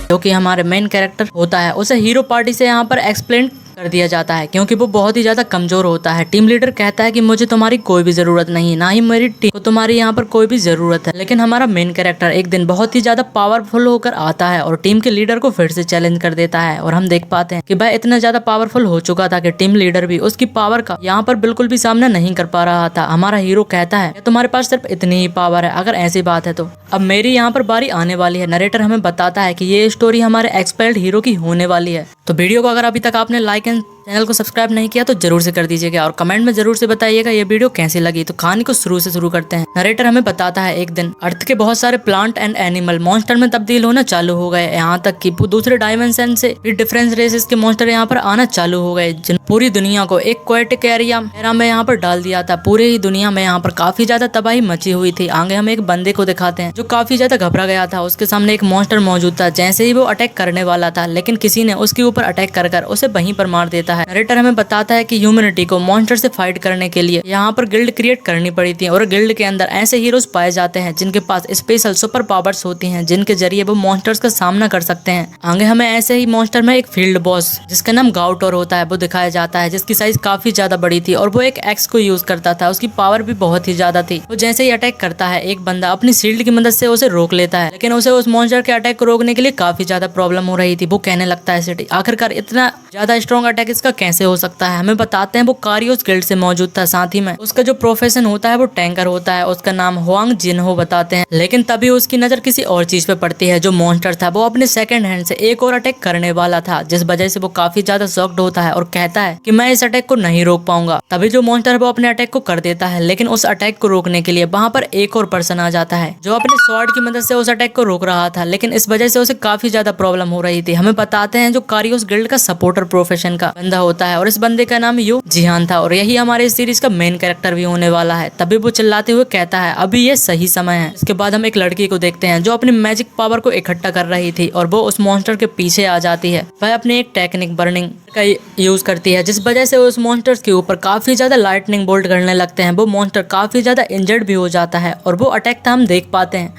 जो कि हमारे मेन कैरेक्टर होता है उसे हीरो पार्टी से यहाँ पर एक्सप्लेन कर दिया जाता है, क्योंकि वो बहुत ही ज्यादा कमजोर होता है। टीम लीडर कहता है कि मुझे तुम्हारी कोई भी जरूरत नहीं, ना ही मेरी टीम को तुम्हारी यहाँ पर कोई भी जरूरत है। लेकिन हमारा मेन कैरेक्टर एक दिन बहुत ही ज्यादा पावरफुल होकर आता है और टीम के लीडर को फिर से चैलेंज कर देता है। और हम देख पाते हैं कि वह इतना ज्यादा पावरफुल हो चुका था कि टीम लीडर भी उसकी पावर का यहाँ पर बिल्कुल भी सामना नहीं कर पा रहा था। हमारा हीरो कहता है तुम्हारे पास सिर्फ इतनी ही पावर है, अगर ऐसी बात है तो अब मेरी यहाँ पर बारी आने वाली है। नरेटर हमें बताता है कि ये स्टोरी हमारे एक्सपेल्ड हीरो की होने वाली है। तो वीडियो को अगर अभी तक आपने लाइक एंड चैनल को सब्सक्राइब नहीं किया तो जरूर से कर दीजिएगा और कमेंट में जरूर से बताइएगा ये वीडियो कैसी लगी। तो कहानी को शुरू से शुरू करते हैं। नरेटर हमें बताता है एक दिन अर्थ के बहुत सारे प्लांट एंड एनिमल मॉन्स्टर में तब्दील होना चालू हो गए, यहाँ तक कि दूसरे डायमेंशन से भी डिफरेंट रेसेस के मॉन्स्टर यहाँ पर आना चालू हो गए, जिन पूरी दुनिया को एक क्वेटिक एरिया में यहाँ पर डाल दिया था। पूरी ही दुनिया में यहाँ पर काफी ज्यादा तबाही मची हुई थी। आगे हम एक बंदे को दिखाते हैं जो काफी ज्यादा घबरा गया था। उसके सामने एक मॉन्स्टर मौजूद था। जैसे ही वो अटैक करने वाला था, लेकिन किसी ने उसके ऊपर अटैक कर उसे वहीं पर मार देता है। नरेटर हमें बताता है कि ह्यूमैनिटी को मॉन्स्टर से फाइट करने के लिए यहाँ पर गिल्ड क्रिएट करनी पड़ी थी और गिल्ड के अंदर ऐसे हीरोज पाए जाते हैं जिनके पास स्पेशल सुपर पावर्स होती हैं, जिनके जरिए वो मॉन्स्टर्स का सामना कर सकते हैं। आगे हमें ऐसे ही मॉन्स्टर में एक फील्ड बॉस जिसका नाम गाउटोर होता है वो दिखाया जाता है, जिसकी साइज काफी ज्यादा बड़ी थी और वो एक एक्स को यूज करता था। उसकी पावर भी बहुत ही ज्यादा थी। वो जैसे ही अटैक करता है, एक बंदा अपनी शील्ड की मदद से उसे रोक लेता है, लेकिन उसे उस मॉन्स्टर के अटैक को रोकने के लिए काफी ज्यादा प्रॉब्लम हो रही थी। वो कहने लगता है सिटी आखिरकार इतना ज्यादा स्ट्रॉन्ग अटैक इसका कैसे हो सकता है। हमें बताते हैं वो कारियोस गिल्ड से मौजूद था। साथ ही में उसका जो प्रोफेशन होता है वो टैंकर होता है। उसका नाम हुआंग जिनहो बताते हैं। लेकिन तभी उसकी नजर किसी और चीज पे पड़ती है। जो मॉन्स्टर था वो अपने सेकंड हैंड से एक और अटैक करने वाला था, जिस वजह से वो काफी ज्यादा शॉक्ड होता है और कहता है कि मैं इस अटैक को नहीं रोक पाऊंगा। तभी जो मॉन्स्टर वो अपने अटैक को कर देता है, लेकिन उस अटैक को रोकने के लिए वहाँ पर एक और पर्सन आ जाता है जो अपने स्वॉर्ड की मदद से उस अटैक को रोक रहा था, लेकिन इस वजह से उसे काफी ज्यादा प्रॉब्लम हो रही थी। हमें बताते हैं जो कारियोस गिल्ड का सपोर्टर प्रोफेशन का बंदा होता है और इस बंदे का नाम यू जिहान था और यही हमारे इस सीरीज का मेन कैरेक्टर भी होने वाला है। तभी वो चिल्लाते हुए कहता है अभी ये सही समय है। इसके बाद हम एक लड़की को देखते हैं जो अपनी मैजिक पावर को इकट्ठा कर रही थी और वो उस मॉन्स्टर के पीछे आ जाती है। वह अपनी एक टेक्निक बर्निंग का यूज करती है, जिस वजह से उस मॉन्स्टर के ऊपर काफी ज्यादा लाइटनिंग बोल्ट करने लगते हैं। वो मॉन्स्टर काफी ज्यादा इंजर्ड भी हो जाता है और वो अटैक था हम देख पाते हैं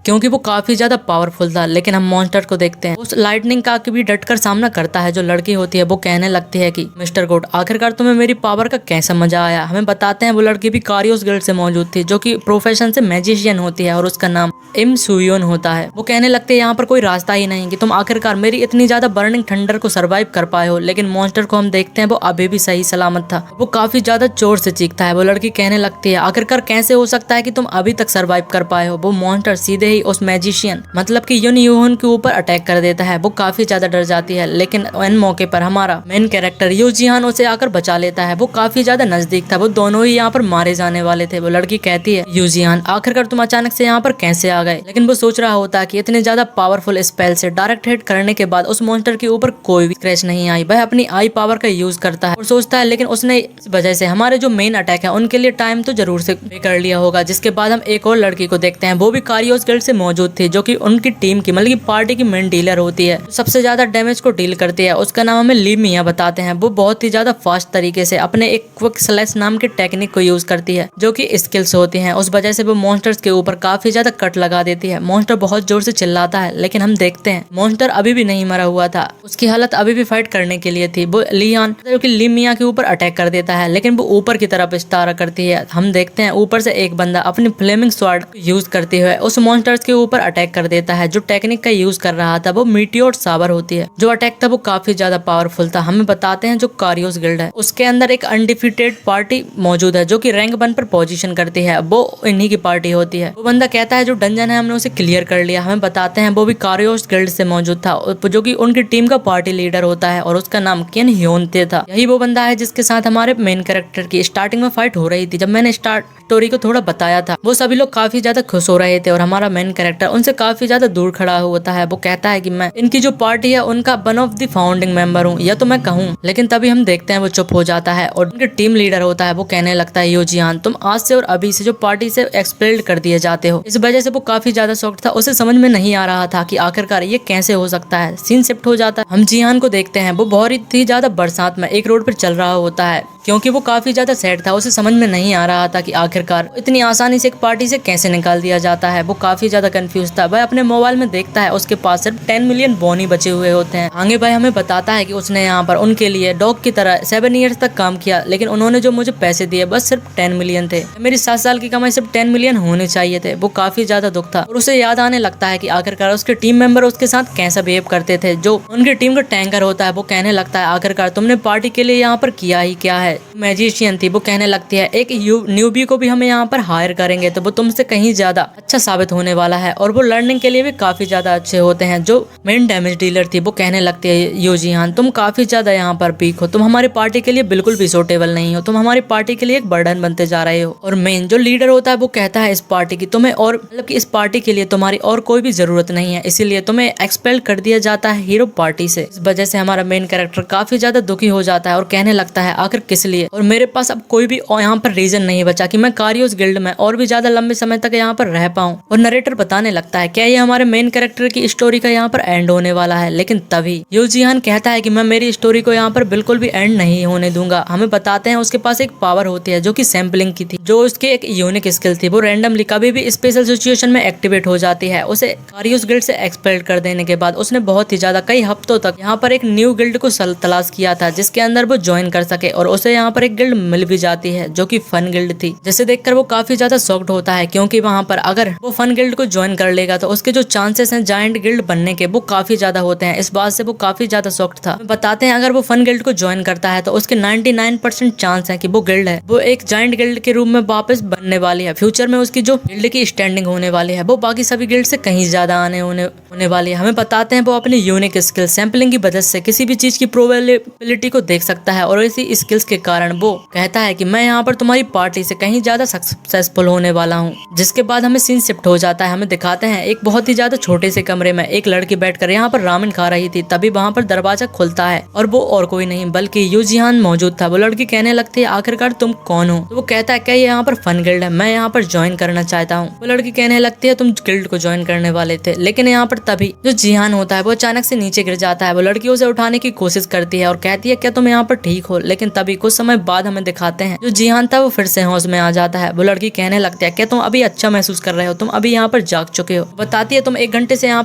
क्योंकि वो काफी ज्यादा पावरफुल था। लेकिन हम मॉन्स्टर को देखते हैं उस लाइटनिंग का भी डटकर सामना करता है। जो लड़की होती है वो कहने लगती है कि मिस्टर गोड आखिरकार तुम्हें मेरी पावर का कैसा मजा आया। हमें बताते हैं वो लड़की भी कारियोस गिल्ड से मौजूद थी, जो कि प्रोफेशन से मैजिशियन होती है और उसका नाम इम सुयोन होता है। वो कहने लगते हैं यहाँ पर कोई रास्ता ही नहीं कि तुम आखिरकार मेरी इतनी ज्यादा बर्निंग थंडर को सर्वाइव कर पाए हो। लेकिन मॉन्स्टर को हम देखते हैं वो अभी भी सही सलामत था। वो काफी ज्यादा जोर से चीखता है। वो लड़की कहने लगती है आखिरकार कैसे हो सकता है कि तुम अभी तक सर्वाइव कर पाए हो। वो मॉन्स्टर सीधे ही उस मैजिशियन मतलब कि युन यूहन के ऊपर अटैक कर देता है। वो काफी ज्यादा डर जाती है, लेकिन इन मौके पर हमारा मेन कैरेक्टर यू जिहान उसे आकर बचा लेता है। वो काफी ज्यादा नजदीक था, वो दोनों ही यहाँ पर मारे जाने वाले थे। वो लड़की कहती है यू जिहान आखिरकार तुम अचानक से यहाँ पर कैसे आ गए। लेकिन वो सोच रहा होता है कि इतने ज्यादा पावरफुल स्पेल से डायरेक्ट हिट करने के बाद उस मॉन्स्टर के ऊपर कोई भी क्रैश नहीं आई। वह अपनी आई पावर का यूज करता है और सोचता है लेकिन उसने इस वजह से हमारे जो मेन अटैक है उनके लिए टाइम तो जरूर से कर लिया होगा। जिसके बाद हम एक और लड़की को देखते हैं, वो भी कारियोस गिल्ड से मौजूद थी, जो कि उनकी टीम की मतलब की पार्टी की मेन डीलर होती है, सबसे ज्यादा डैमेज को डील करती है। उसका नाम हमें ली मिया बताते हैं। वो बहुत ही ज्यादा फास्ट तरीके से अपने एक क्विक स्लैश नाम के टेक्निक को यूज करती है, जो कि स्किल्स होती हैं। उस वजह से वो मॉन्स्टर्स के ऊपर काफी ज्यादा कट लगा देती है। मॉन्स्टर बहुत जोर से चिल्लाता है, लेकिन हम देखते हैं मॉन्स्टर अभी भी नहीं मरा हुआ था, उसकी हालत अभी भी फाइट करने के लिए थी। वो लियान जो कि ली मिया के ऊपर अटैक कर देता है, लेकिन वो ऊपर की तरफ इशारा करती है। हम देखते हैं ऊपर से एक बंदा अपनी फ्लेमिंग स्वॉर्ड यूज करते हुए उस मॉन्स्टर्स के ऊपर अटैक कर देता है। जो टेक्निक का यूज कर रहा था वो मीटियोर साबर होती है। जो अटैक था वो काफी ज्यादा पावरफुल था। हमें बताते हैं जो कारियोस गिल्ड है उसके अंदर एक अनडिफीटेड पार्टी मौजूद है, जो कि रैंक 1 पर पोजीशन करती है। वो इन्हीं की पार्टी होती है। वो बंदा कहता है जो डंजन है हमने उसे क्लियर कर लिया। हमें बताते हैं वो भी कारियोस गिल्ड से मौजूद था, जो कि उनकी टीम का पार्टी लीडर होता है और उसका नाम किन ह्योनते था। यही वो बंदा है जिसके साथ हमारे मेन कैरेक्टर की स्टार्टिंग में फाइट हो रही थी। जब मैंने स्टोरी को थोड़ा बताया था, वो सभी लोग काफी ज्यादा खुश हो रहे थे और हमारा मेन कैरेक्टर उनसे काफी ज्यादा दूर खड़ा होता है। वो कहता है कि मैं इनकी जो पार्टी है उनका one of the founding member हूँ, या तो मैं कहूँ। लेकिन तभी हम देखते हैं वो चुप हो जाता है और उनके टीम लीडर होता है वो कहने लगता है यो जिहान तुम आज से और अभी से जो पार्टी से एक्सपेल्ड कर दिए जाते हो। इस वजह से वो काफी ज्यादा शॉक्ड था। उसे समझ में नहीं आ रहा था कि आखिरकार ये कैसे हो सकता है। सीन शिफ्ट हो जाता है, हम जिहान को देखते हैं। वो बहुत ही ज्यादा बरसात में एक रोड पर चल रहा होता है। क्योंकि वो काफी ज्यादा सैड था। उसे समझ में नहीं आ रहा था कि आखिरकार इतनी आसानी से एक पार्टी से कैसे निकाल दिया जाता है। वो काफी ज्यादा कंफ्यूज था। वह अपने मोबाइल में देखता है उसके पास सिर्फ 10 मिलियन बोनी बचे हुए होते हैं। आगे भाई हमें बताता है कि उसने यहाँ पर उनके लिए डॉग की तरह 7 ईयर्स तक काम किया, लेकिन उन्होंने जो मुझे पैसे दिए बस सिर्फ 10 मिलियन थे। मेरी 7 साल की कमाई सिर्फ 10 मिलियन होने चाहिए थे। वो काफी ज्यादा दुख था और उसे याद आने लगता है कि आखिरकार उसके टीम मेंबर उसके साथ कैसा बिहेव करते थे। जो उनकी टीम का टैंकर होता है वो कहने लगता है आखिरकार तुमने पार्टी के लिए यहाँ पर किया ही क्या है। मैजिशियन थी वो कहने लगती है एक न्यूबी को भी हमें यहाँ पर हायर करेंगे तो वो तुमसे कहीं ज्यादा अच्छा साबित होने वाला है और वो लर्निंग के लिए भी काफी ज्यादा अच्छे होते हैं। जो मेन डैमेज डीलर थी वो कहने लगती है यूजीहान तुम काफी ज्यादा यहाँ पर वीक हो, तुम हमारी पार्टी के लिए बिल्कुल भी सूटेबल नहीं हो, तुम हमारी पार्टी के लिए एक बर्डन बनते जा रहे हो। और मेन जो लीडर होता है वो कहता है इस पार्टी की तुम्हें और मतलब कि इस पार्टी के लिए तुम्हारी और कोई भी जरूरत नहीं है, इसीलिए तुम्हें एक्सपेल कर दिया जाता है हीरो पार्टी से। इस वजह से हमारा मेन कैरेक्टर काफी ज्यादा दुखी हो जाता है और कहने लगता है आखिर किस लिए, और मेरे पास अब कोई भी यहाँ पर रीजन नहीं बचा कि मैं कारियोस गिल्ड में और भी ज्यादा लंबे समय तक यहाँ पर रह पाऊं। और नरेटर बताने लगता है क्या ये हमारे मेन कैरेक्टर की स्टोरी का यहाँ पर एंड होने वाला है, लेकिन तभी यूजीहान कहता है कि मैं मेरी स्टोरी को यहाँ पर बिल्कुल भी एंड नहीं होने दूंगा। हमें बताते हैं उसके पास एक पावर होती है जो कि सैम्पलिंग की थी, जो उसके एक यूनिक स्किल थी। वो रैंडमली कभी भी स्पेशल सिचुएशन में एक्टिवेट हो जाती है। उसे कारियोस गिल्ड से एक्सपेल कर देने के बाद उसने बहुत ही ज्यादा कई हफ्तों तक यहाँ पर एक न्यू गिल्ड को तलाश किया था जिसके अंदर वो ज्वाइन कर सके, और उसे यहाँ पर एक गिल्ड मिल भी जाती है जो कि फन गिल्ड थी, जिसे देखकर वो काफी ज्यादा शॉक्ड होता है क्योंकि वहाँ पर अगर वो फन गिल्ड को ज्वाइन कर लेगा तो उसके जो चांसेस हैं जायंट गिल्ड बनने के वो काफी ज्यादा होते हैं। इस बात से वो काफी ज्यादा शॉक्ड था। बताते हैं अगर वो फन गिल्ड को ज्वाइन करता है तो उसके 99% चांस है कि वो गिल्ड है वो एक जायंट गिल्ड के रूप में वापस बनने वाली है। फ्यूचर में उसकी जो गिल्ड की स्टैंडिंग होने वाली है वो बाकी सभी गिल्ड से कहीं ज्यादा होने वाली है। हमें बताते हैं वो अपनी यूनिक स्किल सैम्पलिंग की वजह से किसी भी चीज की प्रोबेबिलिटी को देख सकता है, और इसी स्किल्स के कारण वो कहता है कि मैं यहाँ पर तुम्हारी पार्टी से कहीं ज्यादा सक्सेसफुल होने वाला हूँ। जिसके बाद हमें सीन शिफ्ट हो जाता है। हमें दिखाते हैं एक बहुत ही ज्यादा छोटे से कमरे में एक लड़की बैठकर यहाँ पर रामेन खा रही थी। तभी वहाँ पर दरवाजा खुलता है और वो और कोई नहीं बल्कि यूजीहान मौजूद था। वो लड़की कहने लगती है आखिरकार तुम कौन हो। तो वो कहता है क्या ये यहाँ पर फन गिल्ड है, मैं यहाँ पर ज्वाइन करना चाहता हूँ। वो लड़की कहने लगती है तुम गिल्ड को ज्वाइन करने वाले थे, लेकिन यहाँ पर तभी जो जिहान होता है वो अचानक से नीचे गिर जाता है। वो लड़की उसे उठाने की कोशिश करती है और कहती है क्या तुम यहाँ पर ठीक हो, लेकिन तभी कुछ समय बाद हमें दिखाते हैं जो जिहान था वो फिर से होश में आ जाता है। वो लड़की कहने लगती है क्या तुम अभी अच्छा महसूस कर रहे हो, तुम अभी यहाँ पर जाग चुके हो। बताती है तुम 1 घंटे से यहाँ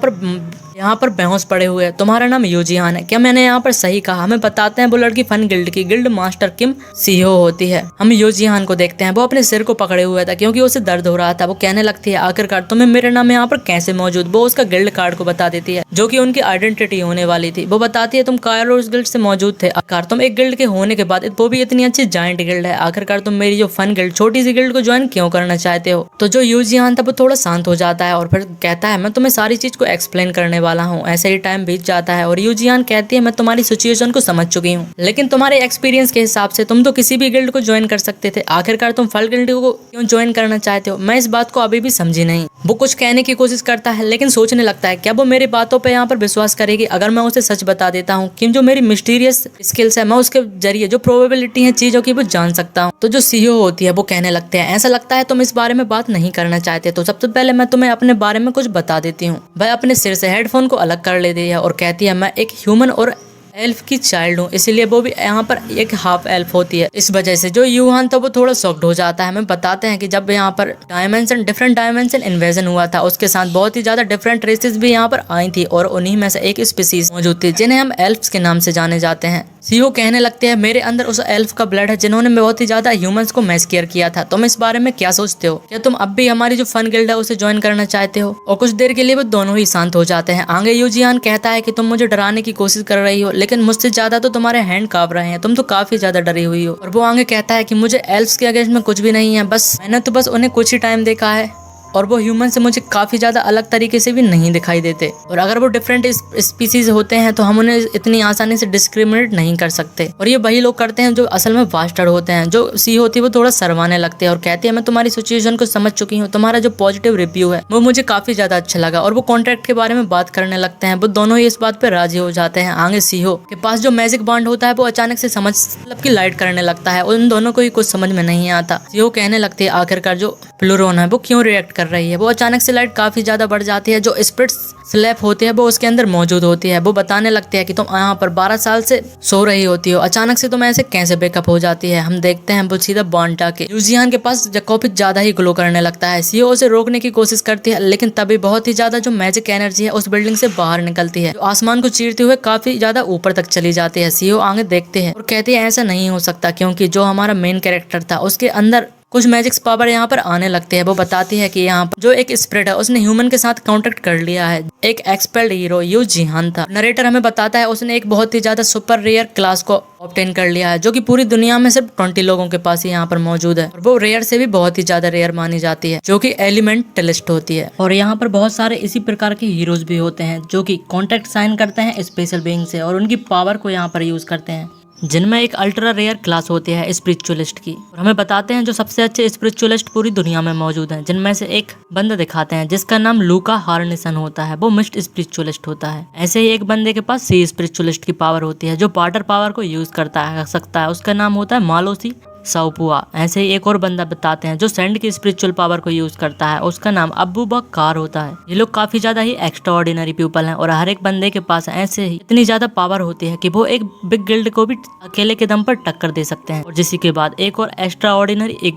पर बेहोश पड़े हुए हैं, तुम्हारा नाम यूजीहान है, क्या मैंने यहाँ पर सही कहा। हमें बताते हैं वो लड़की फन गिल्ड की गिल्ड मास्टर किम सीईओ होती है। हम यूजीहान को देखते हैं वो अपने सिर को पकड़े हुए था क्योंकि उसे दर्द हो रहा था। वो कहने लगती है आखिरकार तुम्हें मेरा नाम यहाँ पर कैसे मौजूद। वो उसका गिल्ड कार्ड को बता देती है जो कि उनकी आइडेंटिटी होने वाली थी। वो बताती है तुम कायरोस गिल्ड से मौजूद थे, आखिरकार तुम एक गिल्ड के होने के बाद वो भी इतनी अच्छी जायंट गिल्ड है, आखिरकार तुम मेरी जो फन गिल्ड छोटी सी गिल्ड को ज्वाइन क्यों करना चाहते हो। तो जो यूजीहान था वो थोड़ा शांत हो जाता है और फिर कहता है मैं तुम्हें सारी चीज को एक्सप्लेन करने वाला हूँ। ऐसे ही टाइम बीत जाता है और यूजीहान कहती है मैं तुम्हारी सिचुएशन को समझ चुकी हूँ, लेकिन तुम्हारे एक्सपीरियंस के हिसाब से तुम तो किसी भी गिल्ड को ज्वाइन कर सकते थे, आखिरकार तुम फल गिल्ड को क्यों ज्वाइन करना चाहते हो। मैं इस बात को अभी भी समझी नहीं। वो कुछ कहने की कोशिश करता है लेकिन सोचने लगता है क्या वो मेरी बातों पे यहाँ पर विश्वास करेगी अगर मैं उसे सच बता देता हूँ कि जो मेरी मिस्टीरियस स्किल्स है मैं उसके जरिए जो प्रोबेबिलिटी है चीजों की वो जान सकता हूँ। तो जो सीईओ होती है वो कहने लगते हैं ऐसा लगता है तुम इस बारे में बात नहीं करना चाहते, तो सबसे पहले मैं तुम्हें अपने बारे में कुछ बता देती हूँ। वह अपने सिर से हेडफोन को अलग कर लेती है और कहती है मैं एक ह्यूमन और एल्फ की चाइल्ड हूँ, इसलिए वो भी यहाँ पर एक हाफ एल्फ होती है। इस वजह से जो यूहान था वो थोड़ा शॉक्ड हो जाता है। हमें बताते हैं कि जब यहाँ पर डिफरेंट डायमेंशन इन्वेजन हुआ था उसके साथ बहुत ही ज्यादा डिफरेंट रेसेस भी यहाँ पर आई थी और उन्हीं में से एक स्पीसीज मौजूद थी जिन्हें हम एल्फ्स के नाम से जाने जाते हैं। सीईओ कहने लगते हैं मेरे अंदर उस एल्फ का ब्लड है जिन्होंने बहुत ही ज्यादा ह्यूमंस को मैसकेयर किया था। तुम इस बारे में क्या सोचते हो, क्या तुम अब भी हमारी जो फन गिल्ड है उसे ज्वाइन करना चाहते हो। और कुछ देर के लिए वो दोनों ही शांत हो जाते हैं। आगे यूजीहान कहता है कि तुम मुझे डराने की कोशिश कर रही हो लेकिन मुझसे ज्यादा तो तुम्हारे हैंड कांप रहे हैं, तुम तो काफी ज्यादा डरी हुई हो। और वो आगे कहता है कि मुझे एल्फ्स के अगेंस्ट में कुछ भी नहीं है, बस मैंने तो बस उन्हें कुछ ही टाइम देखा है और वो ह्यूमन से मुझे काफी ज्यादा अलग तरीके से भी नहीं दिखाई देते, और अगर वो डिफरेंट स्पीसीज होते हैं तो हम उन्हें इतनी आसानी से डिस्क्रिमिनेट नहीं कर सकते। और ये वही लोग करते हैं जो असल में बास्टर्ड होते हैं। जो सी होती है वो थोड़ा शर्माने लगते हैं और कहती है मैं तुम्हारी सिचुएशन को समझ चुकी हूँ, तुम्हारा जो पॉजिटिव रिव्यू है वो मुझे काफी ज्यादा अच्छा लगा। और वो कॉन्ट्रैक्ट के बारे में बात करने लगते हैं। वो दोनों ही इस बात पे राजी हो जाते हैं। आगे सीहो के पास जो मैजिक बॉन्ड होता है वो अचानक से मतलब की लाइट करने लगता है। उन दोनों को ही कुछ समझ में नहीं आता। सीहो कहने लगती है आखिरकार जो प्लूरोन है वो क्यों रिएक्ट कर कर रही है। वो अचानक से लाइट काफी ज्यादा बढ़ जाती है। जो स्पिरिट स्लैप होते हैं वो उसके अंदर मौजूद होती है। वो बताने लगते हैं कि तुम यहाँ पर 12 साल से सो रही होती हो, अचानक से तुम ऐसे कैसे बेकअप हो जाती है। हम देखते हैं वो सीधा बॉन्टा के यूजियान के पास काफी ज्यादा ही ग्लो करने लगता है। सीओ उसे रोकने की कोशिश करती है, लेकिन तभी बहुत ही ज्यादा जो मैजिक एनर्जी है उस बिल्डिंग से बाहर निकलती है, जो आसमान को चीरते हुए काफी ज्यादा ऊपर तक चली जाती है। सीओ आगे देखते हैं और कहती है ऐसा नहीं हो सकता, क्योंकि जो हमारा मेन कैरेक्टर था उसके अंदर कुछ मैजिक्स पावर यहाँ पर आने लगते हैं। वो बताती है कि यहाँ पर जो एक स्पिरिट है उसने ह्यूमन के साथ कांटेक्ट कर लिया है। एक एक्सपर्ट हीरो यू जिहान था। नरेटर हमें बताता है उसने एक बहुत ही ज्यादा सुपर रेयर क्लास को ऑब्टेन कर लिया है, जो कि पूरी दुनिया में सिर्फ 20 लोगों के पास ही यहाँ पर मौजूद है, और वो रेयर से भी बहुत ही ज्यादा रेयर मानी जाती है, जो कि एलिमेंटलिस्ट होती है। और यहाँ पर बहुत सारे इसी प्रकार के हीरोज भी होते हैं जो कि कॉन्ट्रैक्ट साइन करते हैं स्पेशल बीइंग से और उनकी पावर को यहाँ पर यूज करते हैं, जिनमें एक अल्ट्रा रेयर क्लास होती है स्पिरिचुअलिस्ट की। और हमें बताते हैं जो सबसे अच्छे स्पिरिचुअलिस्ट पूरी दुनिया में मौजूद हैं, जिनमें से एक बंदा दिखाते हैं जिसका नाम लूका हार्निसन होता है। वो मिस्ट स्पिरिचुअलिस्ट होता है। ऐसे ही एक बंदे के पास सी स्पिरिचुअलिस्ट की पावर होती है, जो वाटर पावर को यूज कर सकता है। उसका नाम होता है मालोसी साउपुआ। ऐसे ही एक और बंदा बताते हैं जो सैंड की स्पिरिचुअल पावर को यूज करता है, उसका नाम अबू बकर होता है। ये लोग काफी ज्यादा ही एक्स्ट्रा ऑर्डिनरी पीपल हैं, और हर एक बंदे के पास ऐसे ही इतनी ज्यादा पावर होती है कि वो एक बिग गिल्ड को भी अकेले के दम पर टक्कर दे सकते हैं। और जिसी के बाद एक और extra ordinary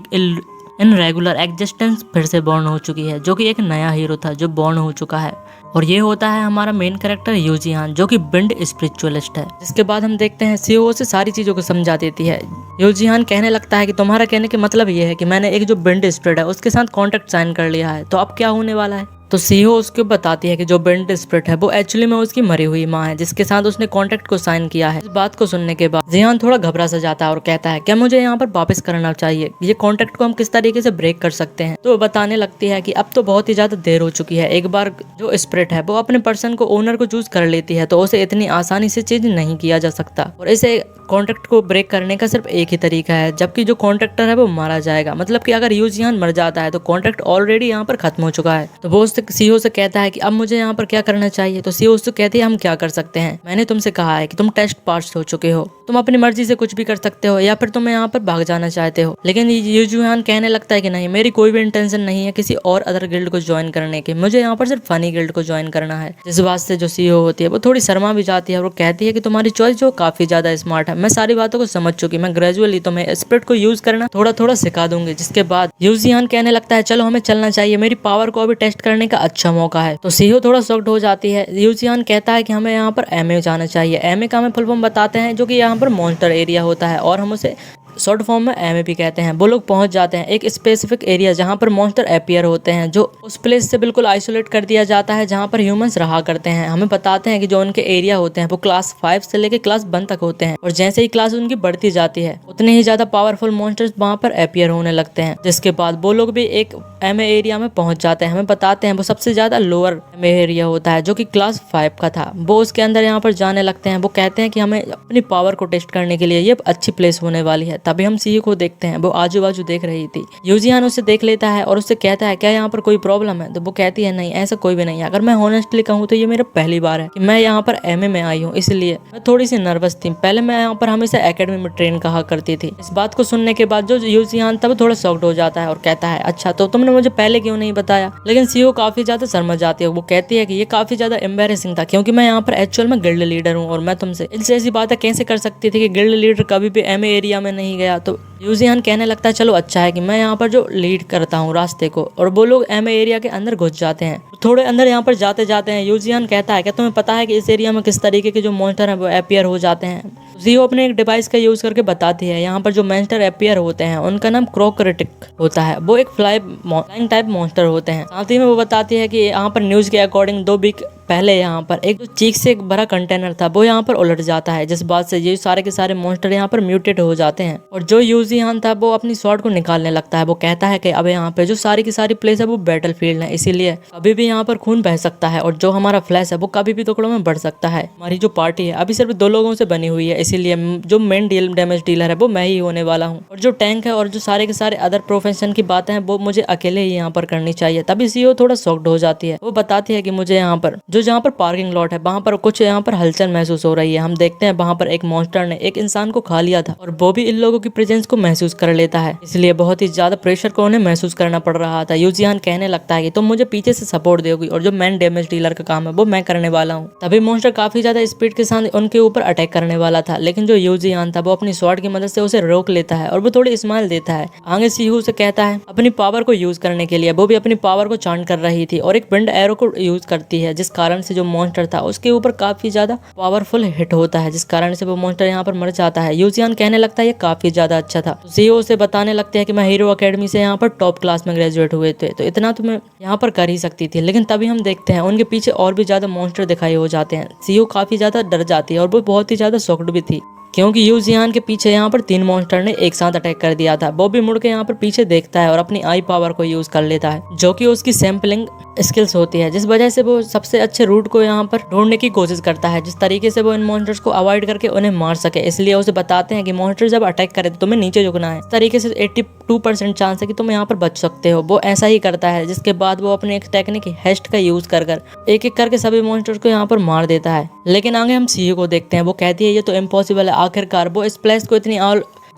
in regular existence फिर से बॉर्न हो चुकी है, जो कि एक नया हीरो था जो बॉर्न हो चुका है, और ये होता है हमारा मेन कैरेक्टर यूजियान, जो कि बिंड स्पिरिचुअलिस्ट है। जिसके बाद हम देखते हैं सीओ से सारी चीजों को समझा देती है। यूजियान कहने लगता है कि तुम्हारा कहने के मतलब ये है कि मैंने एक जो बिंड स्पिरिट है उसके साथ कॉन्ट्रैक्ट साइन कर लिया है, तो अब क्या होने वाला है। तो सीओ उसको बताती है कि जो बिंड स्पिरिट है वो एक्चुअली में उसकी मरी हुई माँ है, जिसके साथ उसने कॉन्ट्रैक्ट को साइन किया है। इस बात को सुनने के बाद जियान थोड़ा घबरा सा जाता है और कहता है क्या मुझे यहाँ पर वापस करना चाहिए, ये कॉन्ट्रैक्ट को हम किस तरीके से ब्रेक कर सकते हैं। तो वो बताने लगती है कि अब तो बहुत ही ज्यादा देर हो चुकी है। एक बार जो स्पिरिट है वो अपने पर्सन को ओनर को चूज कर लेती है, तो उसे इतनी आसानी से चेंज नहीं किया जा सकता, और इसे कॉन्ट्रैक्ट को ब्रेक करने का सिर्फ एक ही तरीका है, जबकि जो कॉन्ट्रैक्टर है वो मारा जाएगा। मतलब कि अगर यूजियान मर जाता है तो कॉन्ट्रैक्ट ऑलरेडी यहाँ पर खत्म हो चुका है। तो वो सीओ से कहता है कि अब मुझे यहाँ पर क्या करना चाहिए। तो सीओ उससे कहती है हम क्या कर सकते हैं, मैंने तुमसे कहा है कि तुम टेस्ट पास हो चुके हो, तुम अपनी मर्जी से कुछ भी कर सकते हो, या फिर तुम यहाँ पर भाग जाना चाहते हो। लेकिन यूजियान कहने लगता है कि नहीं, मेरी कोई भी इंटेंशन नहीं है किसी और अदर गिल्ड को ज्वाइन करने की, मुझे यहाँ पर सिर्फ फनी गिल्ड को ज्वाइन करना है। जिस बात से जो सीओ होती है वो थोड़ी शर्मा भी जाती है, और वो कहती है कि तुम्हारी चॉइस जो काफी ज्यादा स्मार्ट है, मैं सारी बातों को समझ चुकी, मैं ग्रेजुअली तुम्हें स्पिरिट को यूज करना थोड़ा थोड़ा सिखा दूंगी। जिसके बाद यूजियान कहने लगता है चलो हमें चलना चाहिए, मेरी पावर को अभी टेस्ट करने का अच्छा मौका है। तो सीओ थोड़ा शॉक्ड हो जाती है। यूजियान कहता है कि हमें यहाँ पर एमए जाना चाहिए। एमए का हमें फुल फॉर्म बताते हैं, जो कि यहाँ पर मॉन्स्टर एरिया होता है, और हम उसे शॉर्ट फॉर्म में एमए भी कहते हैं। वो लोग पहुंच जाते हैं एक स्पेसिफिक एरिया जहां पर मॉन्स्टर अपीयर होते हैं, जो उस प्लेस से बिल्कुल आइसोलेट कर दिया जाता है जहां पर ह्यूमंस रहा करते हैं। हमें बताते हैं कि जो उनके एरिया होते हैं वो क्लास 5 से लेकर क्लास 1 तक होते हैं, और जैसे ही क्लास उनकी बढ़ती जाती है उतने ही ज्यादा पावरफुल मॉन्स्टर्स वहां पर अपीयर होने लगते हैं। जिसके बाद वो लोग भी एक एमए एरिया में पहुंच जाते हैं। हमें बताते हैं वो सबसे ज्यादा लोअर एमए एरिया होता है, जो कि क्लास 5 का था। वो उसके अंदर यहाँ पर जाने लगते हैं। वो कहते हैं कि हमें अपनी पावर को टेस्ट करने के लिए ये अच्छी प्लेस होने वाली है। तभी हम सीओ को देखते हैं, वो आजू बाजू देख रही थी। यूजियान उसे देख लेता है और उससे कहता है क्या यहाँ पर कोई प्रॉब्लम है। तो वो कहती है नहीं, ऐसा कोई भी नहीं है। अगर मैं ऑनेस्टली कहूँ तो ये मेरा पहली बार है कि मैं यहाँ पर एमए में आई हूँ, इसलिए मैं थोड़ी सी नर्वस थी। पहले मैं यहाँ पर हमेशा एकेडमी में ट्रेन कहा करती थी। इस बात को सुनने के बाद जो यूजियान था वो थोड़ा शॉक्ड हो जाता है और कहता है अच्छा तो तुमने मुझे पहले क्यों नहीं बताया। लेकिन सीओ काफी ज्यादा शर्मा जाती है। वो कहती है कि ये काफी ज्यादा एम्बेरसिंग था, क्योंकि मैं यहाँ पर एक्चुअल में गिल्ड लीडर हूँ, और मैं तुमसे इनसे ऐसी बातें कैसे कर सकती थी कि गिल्ड लीडर कभी भी एमए एरिया में नहीं गया। तो यूजियान कहने लगता है चलो अच्छा है कि मैं यहाँ पर जो लीड करता हूँ रास्ते को, और वो लोग एमए एरिया के अंदर घुस जाते हैं। थोड़े अंदर यहाँ पर जाते जाते हैं यूजियान कहता है क्या तुम्हें पता है कि इस एरिया में किस तरीके के जो मॉन्स्टर हैं वो अपीयर हो जाते हैं। सीओ अपने एक डिवाइस का यूज करके बताती है यहाँ पर जो मॉन्स्टर अपीयर होते हैं उनका नाम क्रोक्रेटिक होता है। वो एक फ्लाइंग टाइप मॉन्स्टर होते हैं। साथ ही में वो बताती है कि यहाँ पर न्यूज के अकॉर्डिंग 2 वीक पहले यहाँ पर एक जो चीक से एक भरा कंटेनर था वो यहाँ पर उलट जाता है, जिस बात से ये सारे के सारे मॉन्स्टर यहाँ पर म्यूटेट हो जाते हैं। और जो यूजियान था वो अपनी स्वॉर्ड को निकालने लगता है। वो कहता है कि अब यहाँ पे जो सारी की सारी प्लेस है वो बैटल फील्ड है, इसीलिए कभी भी यहाँ पर खून बह सकता है, और जो हमारा फ्लैश है वो कभी भी टुकड़ों में बढ़ सकता है। हमारी जो पार्टी है अभी सिर्फ 2 लोगों से बनी हुई है, इसीलिए जो मेन डैमेज डीलर है वो मैं ही होने वाला हूँ, और जो टैंक है और जो सारे के सारे अदर प्रोफेशन की बातें हैं वो मुझे अकेले ही यहाँ पर करनी चाहिए। तभी सीईओ थोड़ा शॉक्ड हो जाती है। वो बताती है कि मुझे यहाँ पर जहाँ पर पार्किंग लॉट है वहाँ पर कुछ यहाँ पर हलचल महसूस हो रही है। हम देखते हैं वहाँ पर एक मॉन्स्टर ने एक इंसान को खा लिया था और वो भी इन लोगों की प्रेजेंस को महसूस कर लेता है, इसलिए बहुत ही ज्यादा प्रेशर को उन्हें महसूस करना पड़ रहा था। यूजियान कहने लगता है कि तुम मुझे पीछे से सपोर्ट दोगी और जो मेन डैमेज डीलर का काम है वो मैं करने वाला हूँ। तभी मॉन्स्टर काफी ज्यादा स्पीड के साथ उनके ऊपर अटैक करने वाला था, लेकिन जो यूजियान था वो अपनी स्वॉर्ड की मदद से उसे रोक लेता है और वो थोड़ी स्माइल देता है। आगे सीहू से कहता है अपनी पावर को यूज करने के लिए। वो भी अपनी पावर को चांट कर रही थी और एक विंड एरो को यूज करती है, जिस कारण से जो मॉन्स्टर था उसके ऊपर काफी ज्यादा पावरफुल हिट होता है, जिस कारण से वो मॉन्स्टर यहाँ पर मर जाता है। यूजियान कहने लगता है ये काफी ज्यादा अच्छा था। तो सीईओ से बताने लगते हैं कि मैं हीरो अकेडमी से यहाँ पर टॉप क्लास में ग्रेजुएट हुए थे, तो इतना तो मैं यहाँ पर कर ही सकती थी। लेकिन तभी हम देखते हैं उनके पीछे और भी ज्यादा मॉन्स्टर दिखाई हो जाते हैं। सीईओ काफी ज्यादा डर जाती है और वो बहुत ही ज्यादा शॉक्ड भी थी, क्योंकि यूजियान के पीछे यहाँ पर 3 मॉन्स्टर ने एक साथ अटैक कर दिया था। वो भी मुड़ के यहाँ पर पीछे देखता है और अपनी आई पावर को यूज कर लेता है, जो कि उसकी सैम्पलिंग स्किल्स होती है, जिस वजह से वो सबसे अच्छे रूट को यहाँ पर ढूंढने की कोशिश करता है, जिस तरीके से वो इन मॉन्स्टर्स को अवॉइड करके उन्हें मार सके। इसलिए उसे बताते हैं कि मॉन्स्टर जब अटैक करे तो तुम्हें नीचे झुकना है। इस तरीके से 82% चांस है कि तुम यहाँ पर बच सकते हो। वो ऐसा ही करता है, जिसके बाद वो अपने एक टेक्निक हेस्ट का यूज कर एक एक करके सभी मॉन्स्टर्स को यहाँ पर मार देता है। लेकिन आगे हम सीईओ को देखते हैं। वो कहती है ये तो इम्पॉसिबल है। आखिरकार वो स्प्लैश को इतनी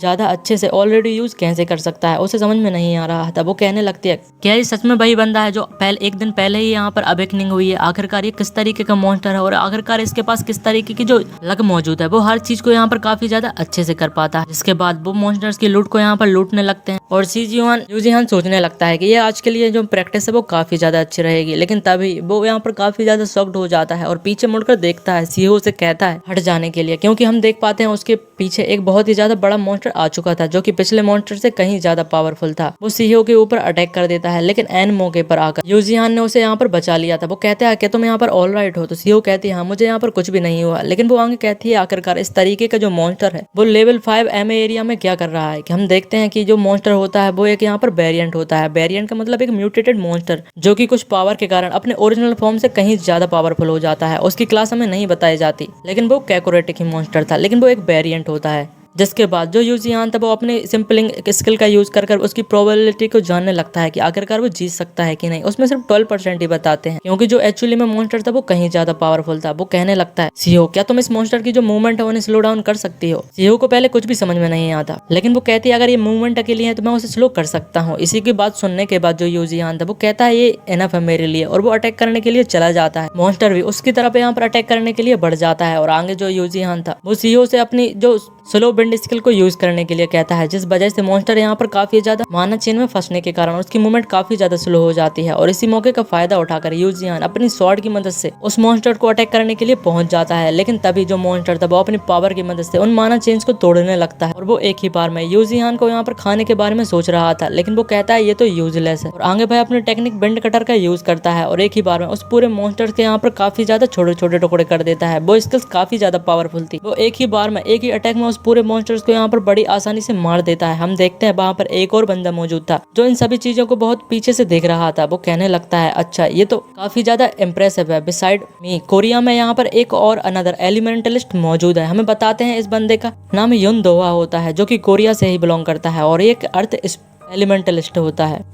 ज्यादा अच्छे से ऑलरेडी यूज कैसे कर सकता है, उसे समझ में नहीं आ रहा था। वो कहने लगती है क्या ये सच में वही बंदा है जो एक दिन पहले ही यहाँ पर अवेकनिंग हुई है? आखिरकार ये किस तरीके का मॉन्स्टर है और आखिरकार इसके पास किस तरीके की जो लक मौजूद है? वो हर चीज को यहाँ पर काफी ज्यादा अच्छे से कर पाता है। जिसके बाद वो मॉन्स्टर्स की लूट को यहाँ पर लूटने लगते हैं और यूजियान सोचने लगता है कि ये आज के लिए जो प्रैक्टिस है वो काफी ज्यादा अच्छी रहेगी। लेकिन तभी वो यहाँ पर काफी ज्यादा शॉक्ड हो जाता है और पीछे मुड़कर देखता है। सीईओ से कहता है हट जाने के लिए, क्योंकि हम देख पाते हैं उसके पीछे एक बहुत ही ज्यादा बड़ा मॉन्स्टर आ चुका था, जो कि पिछले मॉन्स्टर से कहीं ज्यादा पावरफुल था। वो सीईओ के ऊपर अटैक कर देता है, लेकिन एन मौके पर आकर यूजियान ने उसे यहाँ पर बचा लिया था। वो कहता है कि तुम यहाँ पर ऑल राइट हो? तो सीईओ कहती है हाँ मुझे यहाँ पर कुछ भी नहीं हुआ। लेकिन वो आगे कहती है आखिरकार इस तरीके का जो मॉन्स्टर है वो लेवल 5 एमए एरिया में क्या कर रहा है? कि हम देखते हैं कि जो मॉन्स्टर होता है वो एक यहाँ पर वेरिएंट होता है। वेरिएंट का मतलब एक म्यूटेटेड मॉन्स्टर, जो कि कुछ पावर के कारण अपने ओरिजिनल फॉर्म से कहीं ज्यादा पावरफुल हो जाता है। उसकी क्लास हमें नहीं बताई जाती, लेकिन वो कैकोरेटिक ही मॉन्स्टर था, लेकिन वो एक वेरिएंट होता है। जिसके बाद जो यूजियान था वो अपने सिंपलिंग स्किल का यूज कर उसकी प्रोबेबिलिटी को जानने लगता है कि आखिरकार वो जीत सकता है कि नहीं। उसमें सिर्फ 12% ही बताते हैं, क्योंकि जो एक्चुअली में मॉन्स्टर था वो कहीं ज्यादा पावरफुल था। वो कहने लगता है सीईओ क्या तुम इस मॉन्स्टर की जो मूवमेंट है उन्हें स्लो डाउन कर सकती हो? सीईओ को पहले कुछ भी समझ में नहीं आता, लेकिन वो कहती है अगर ये मूवमेंट अकेली है तो मैं उसे स्लो कर सकता हूँ। इसी की बात सुनने के बाद जो यूजियान था वो कहता है ये एनफ है मेरे लिए, और वो अटैक करने के लिए चला जाता है। मॉन्स्टर भी उसकी तरफ यहाँ पर अटैक करने के लिए बढ़ जाता है और आगे जो यूजियान था वो सीईओ से अपनी जो स्लो बिंड स्किल को यूज करने के लिए कहता है, जिस वजह से मॉन्स्टर यहाँ पर काफी ज्यादा माना चेन में फंसने के कारण उसकी मूवमेंट काफी ज्यादा स्लो हो जाती है। और इसी मौके का फायदा उठाकर यूजियान अपनी स्वॉर्ड की मदद से उस मॉन्स्टर को अटैक करने के लिए पहुंच जाता है। लेकिन तभी जो मॉन्स्टर था वो अपनी पावर की मदद से उन माना चेन्स को तोड़ने लगता है और वो एक ही बार में यूजियान को यहाँ पर खाने के बारे में सोच रहा था, लेकिन वो कहता है ये तो यूजलेस है। और आगे भाई अपने टेक्निक बेंड कटर का यूज करता है और एक ही बार में उस पूरे मॉन्स्टर के यहाँ पर काफी ज्यादा छोटे छोटे टुकड़े कर देता है। वो स्किल्स काफी ज्यादा पावरफुल थी। वो एक ही बार में एक ही अटैक में उस पूरे मॉन्स्टर्स को यहाँ पर बड़ी आसानी से मार देता है। हम देखते हैं वहाँ पर एक और बंदा मौजूद था जो इन सभी चीजों को बहुत पीछे से देख रहा था। वो कहने लगता है अच्छा ये तो काफी ज्यादा इम्प्रेसिव है। बिसाइड मी कोरिया में यहाँ पर एक और अनदर एलिमेंटलिस्ट मौजूद है। हमें बताते हैं इस बंदे का नाम युन दोहा होता है, जो कि कोरिया से ही बिलोंग करता है और एक अर्थ एलिमेंटलिस्ट होता है।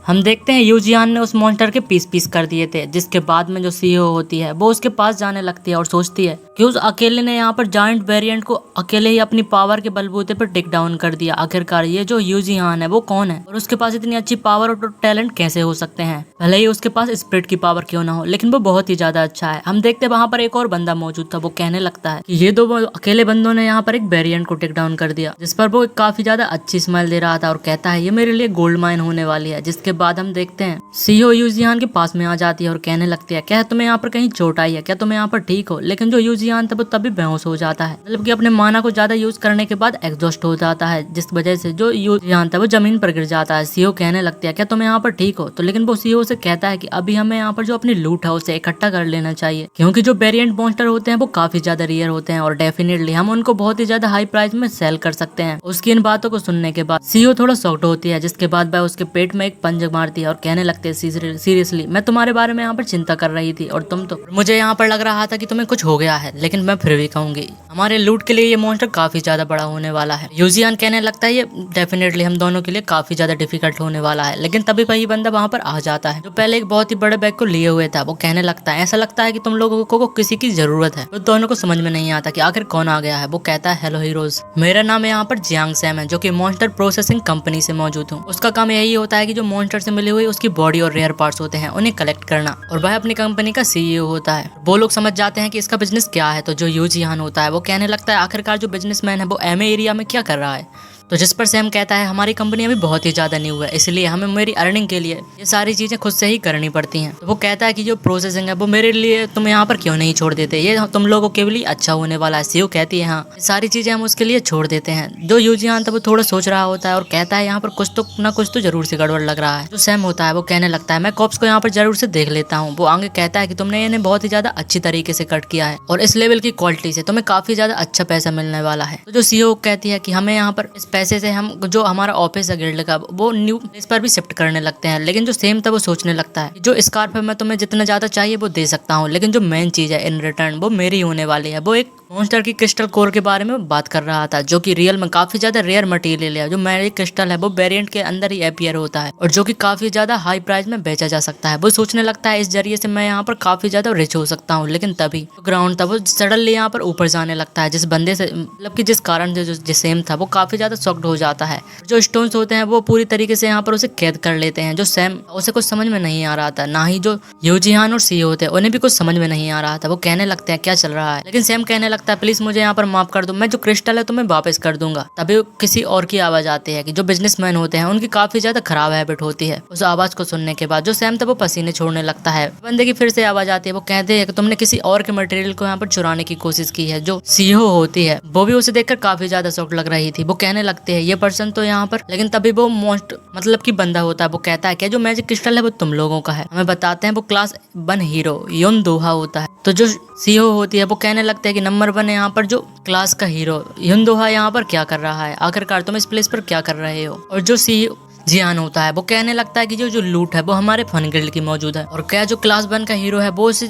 हम देखते हैं यूजियान ने उस मॉन्स्टर के पीस पीस कर दिए थे, जिसके बाद में जो सीईओ होती है वो उसके पास जाने लगती है और सोचती है कि उस अकेले ने यहाँ पर जायंट वेरिएंट को अकेले ही अपनी पावर के बलबूते पर टेक डाउन कर दिया। आखिरकार ये जो यूजियान है वो कौन है और उसके पास इतनी अच्छी पावर और टैलेंट कैसे हो सकते हैं? भले ही उसके पास स्पिरिट की पावर क्यों ना हो, लेकिन वो बहुत ही ज्यादा अच्छा है। हम देखते हैं वहाँ पर एक और बंदा मौजूद था। वो कहने लगता है कि ये दो अकेले बंदों ने यहाँ पर एक वेरिएंट को टेक डाउन कर दिया, जिस पर वो काफी ज्यादा अच्छी स्माइल दे रहा था और कहता है ये मेरे लिए गोल्ड माइन होने वाली है। जिसके बाद हम देखते हैं सीईओ यूजियान के पास में आ जाती है और कहने लगती है क्या तुम्हें यहाँ पर कहीं चोट आई है? क्या तुम यहाँ पर ठीक हो? लेकिन जो यूजियान था वो तभी बेहोश हो जाता है, मतलब कि अपने माना को ज्यादा यूज करने के बाद एग्जॉस्ट हो जाता है, जिस वजह से जो यूजियान था वो जमीन पर गिर जाता है। सीईओ कहने लगती है क्या तुम यहाँ पर ठीक हो? तो लेकिन वो सीईओ से कहता है कि अभी हमें यहाँ पर जो अपनी लूट है उसे इकट्ठा कर लेना चाहिए, क्योंकि जो वेरिएंट मॉन्स्टर होते हैं वो काफी ज्यादा रेयर होते हैं और डेफिनेटली हम उनको बहुत ही ज्यादा हाई प्राइस में सेल कर सकते हैं। उसकी इन बातों को सुनने के बाद सीईओ थोड़ा शॉक्ड होती है, जिसके बाद वह उसके पेट में एक पंजा मुझे मार दिया और कहने लगते हैं सीरियसली मैं तुम्हारे बारे में यहाँ पर चिंता कर रही थी और तुम तो मुझे यहाँ पर लग रहा था कि तुम्हें कुछ हो गया है, लेकिन मैं फिर भी कहूंगी हमारे लूट के लिए ये मॉन्स्टर काफी ज्यादा बड़ा होने वाला है। यूजियान कहने लगता है ये डेफिनेटली हम दोनों के लिए काफी ज्यादा डिफिकल्ट होने वाला है, लेकिन तभी वही बंदा वहाँ पर आ जाता है जो पहले एक बहुत ही बड़े बैग को लिए हुए था। वो कहने लगता है ऐसा लगता है कि तुम लोगों को किसी की जरूरत है। तो दोनों को समझ में नहीं आता कि आखिर कौन आ गया है। वो कहता है हेलो हीरोज, मेरा नाम यहाँ पर जियांग सैम है जो कि मॉन्स्टर प्रोसेसिंग कंपनी से मौजूद हूँ। उसका काम यही होता है कि जो मॉन्स्टर से मिले हुए उसकी बॉडी और रेयर पार्ट्स होते हैं उन्हें कलेक्ट करना, और वह अपनी कंपनी का CEO होता है। वो लोग समझ जाते हैं कि इसका बिजनेस क्या है। तो जो यूजियान होता है वो कहने लगता है आखिरकार जो बिजनेसमैन है वो एमए एरिया में क्या कर रहा है। तो जिस पर सैम कहता है हमारी कंपनी अभी बहुत ही ज्यादा न्यू है, इसलिए हमें मेरी अर्निंग के लिए ये सारी चीजें खुद से ही करनी पड़ती हैं। तो वो कहता है कि जो प्रोसेसिंग है वो मेरे लिए तुम यहाँ पर क्यों नहीं छोड़ देते, ये तुम लोगों के लिए अच्छा होने वाला है। सीओ कहती है हाँ ये सारी चीजें हम उसके लिए छोड़ देते हैं। जो यूजियान था वो थोड़ा सोच रहा होता है और कहता है यहाँ पर कुछ तो जरूर से गड़बड़ लग रहा है। जो सैम होता है वो कहने लगता है मैं कॉप्स को यहाँ पर जरूर से देख लेता हूँ। वो आगे कहता है कि तुमने इन्हें बहुत ही ज्यादा अच्छी तरीके से कट किया है और इस लेवल की क्वालिटी से तुम्हें काफी ज्यादा अच्छा पैसा मिलने वाला है। तो जो सीईओ कहती है कि हमें यहाँ पर इस पैसे से हम जो हमारा ऑफिस है गिल्ड का वो न्यू प्लेस पर भी शिफ्ट करने लगते हैं। लेकिन जो सेम था वो सोचने लगता है जो स्कार्फ है मैं तुम्हें जितना ज्यादा चाहिए वो दे सकता हूँ, लेकिन जो मेन चीज है इन रिटर्न वो मेरी होने वाली है। वो एक मॉन्स्टर की क्रिस्टल कोर के बारे में बात कर रहा था जो कि रियल में काफी ज्यादा रेयर मटेरियल है। जो मैजिक क्रिस्टल है वो वेरिएंट के अंदर ही अपीयर होता है और जो कि काफी ज्यादा हाई प्राइस में बेचा जा सकता है। वो सोचने लगता है इस जरिए से मैं यहाँ पर काफी ज्यादा रिच हो सकता हूँ। लेकिन तभी ग्राउंड था वो सडनली यहाँ पर ऊपर जाने लगता है जिस बंदे से मतलब कि जिस कारण जो सेम था वो काफी ज्यादा शॉक्ड हो जाता है। जो स्टोन्स होते हैं वो पूरी तरीके से यहाँ पर उसे कैद कर लेते हैं। जो सैम उसे कुछ समझ में नहीं आ रहा था, ना ही जो यूजियान और सीईओ होते हैं उन्हें भी कुछ समझ में नहीं आ रहा था। वो कहने लगते हैं क्या चल रहा है, लेकिन सैम कहने लगता है प्लीज मुझे यहाँ पर माफ कर दो, मैं जो क्रिस्टल है तुम्हें वापस कर दूंगा। तभी किसी और की आवाज आती है कि जो बिजनेसमैन होते हैं उनकी काफी ज्यादा खराब हैबिट होती है। उस आवाज को सुनने के बाद जो सैम था वो पसीने छोड़ने लगता है। बंदे की फिर से आवाज आती है, वो कहते हैं कि तुमने किसी और के मटेरियल को यहाँ पर चुराने की कोशिश की है। जो सीईओ होती है वो भी उसे देखकर काफी ज्यादा शॉक लग रही थी। वो कहने लगते हैं ये पर्सन तो यहाँ पर, लेकिन तभी वो मोस्ट मतलब कि बंदा होता है वो कहता है कि जो मैजिक क्रिस्टल है वो तुम लोगों का है। हमें बताते हैं वो क्लास 1 हीरो युन दोहा होता है। तो जो सीईओ होती है वो कहने लगते हैं कि नंबर 1 यहाँ पर जो क्लास का हीरो युन दोहा यहाँ पर क्या कर रहा है, आखिरकार तुम इस प्लेस पर क्या कर रहे हो। और जो सीईओ जियान होता है वो कहने लगता है कि जो लूट है वो हमारे फन गिल्ड की मौजूद है और क्या जो क्लास 1 का हीरो है वो उसे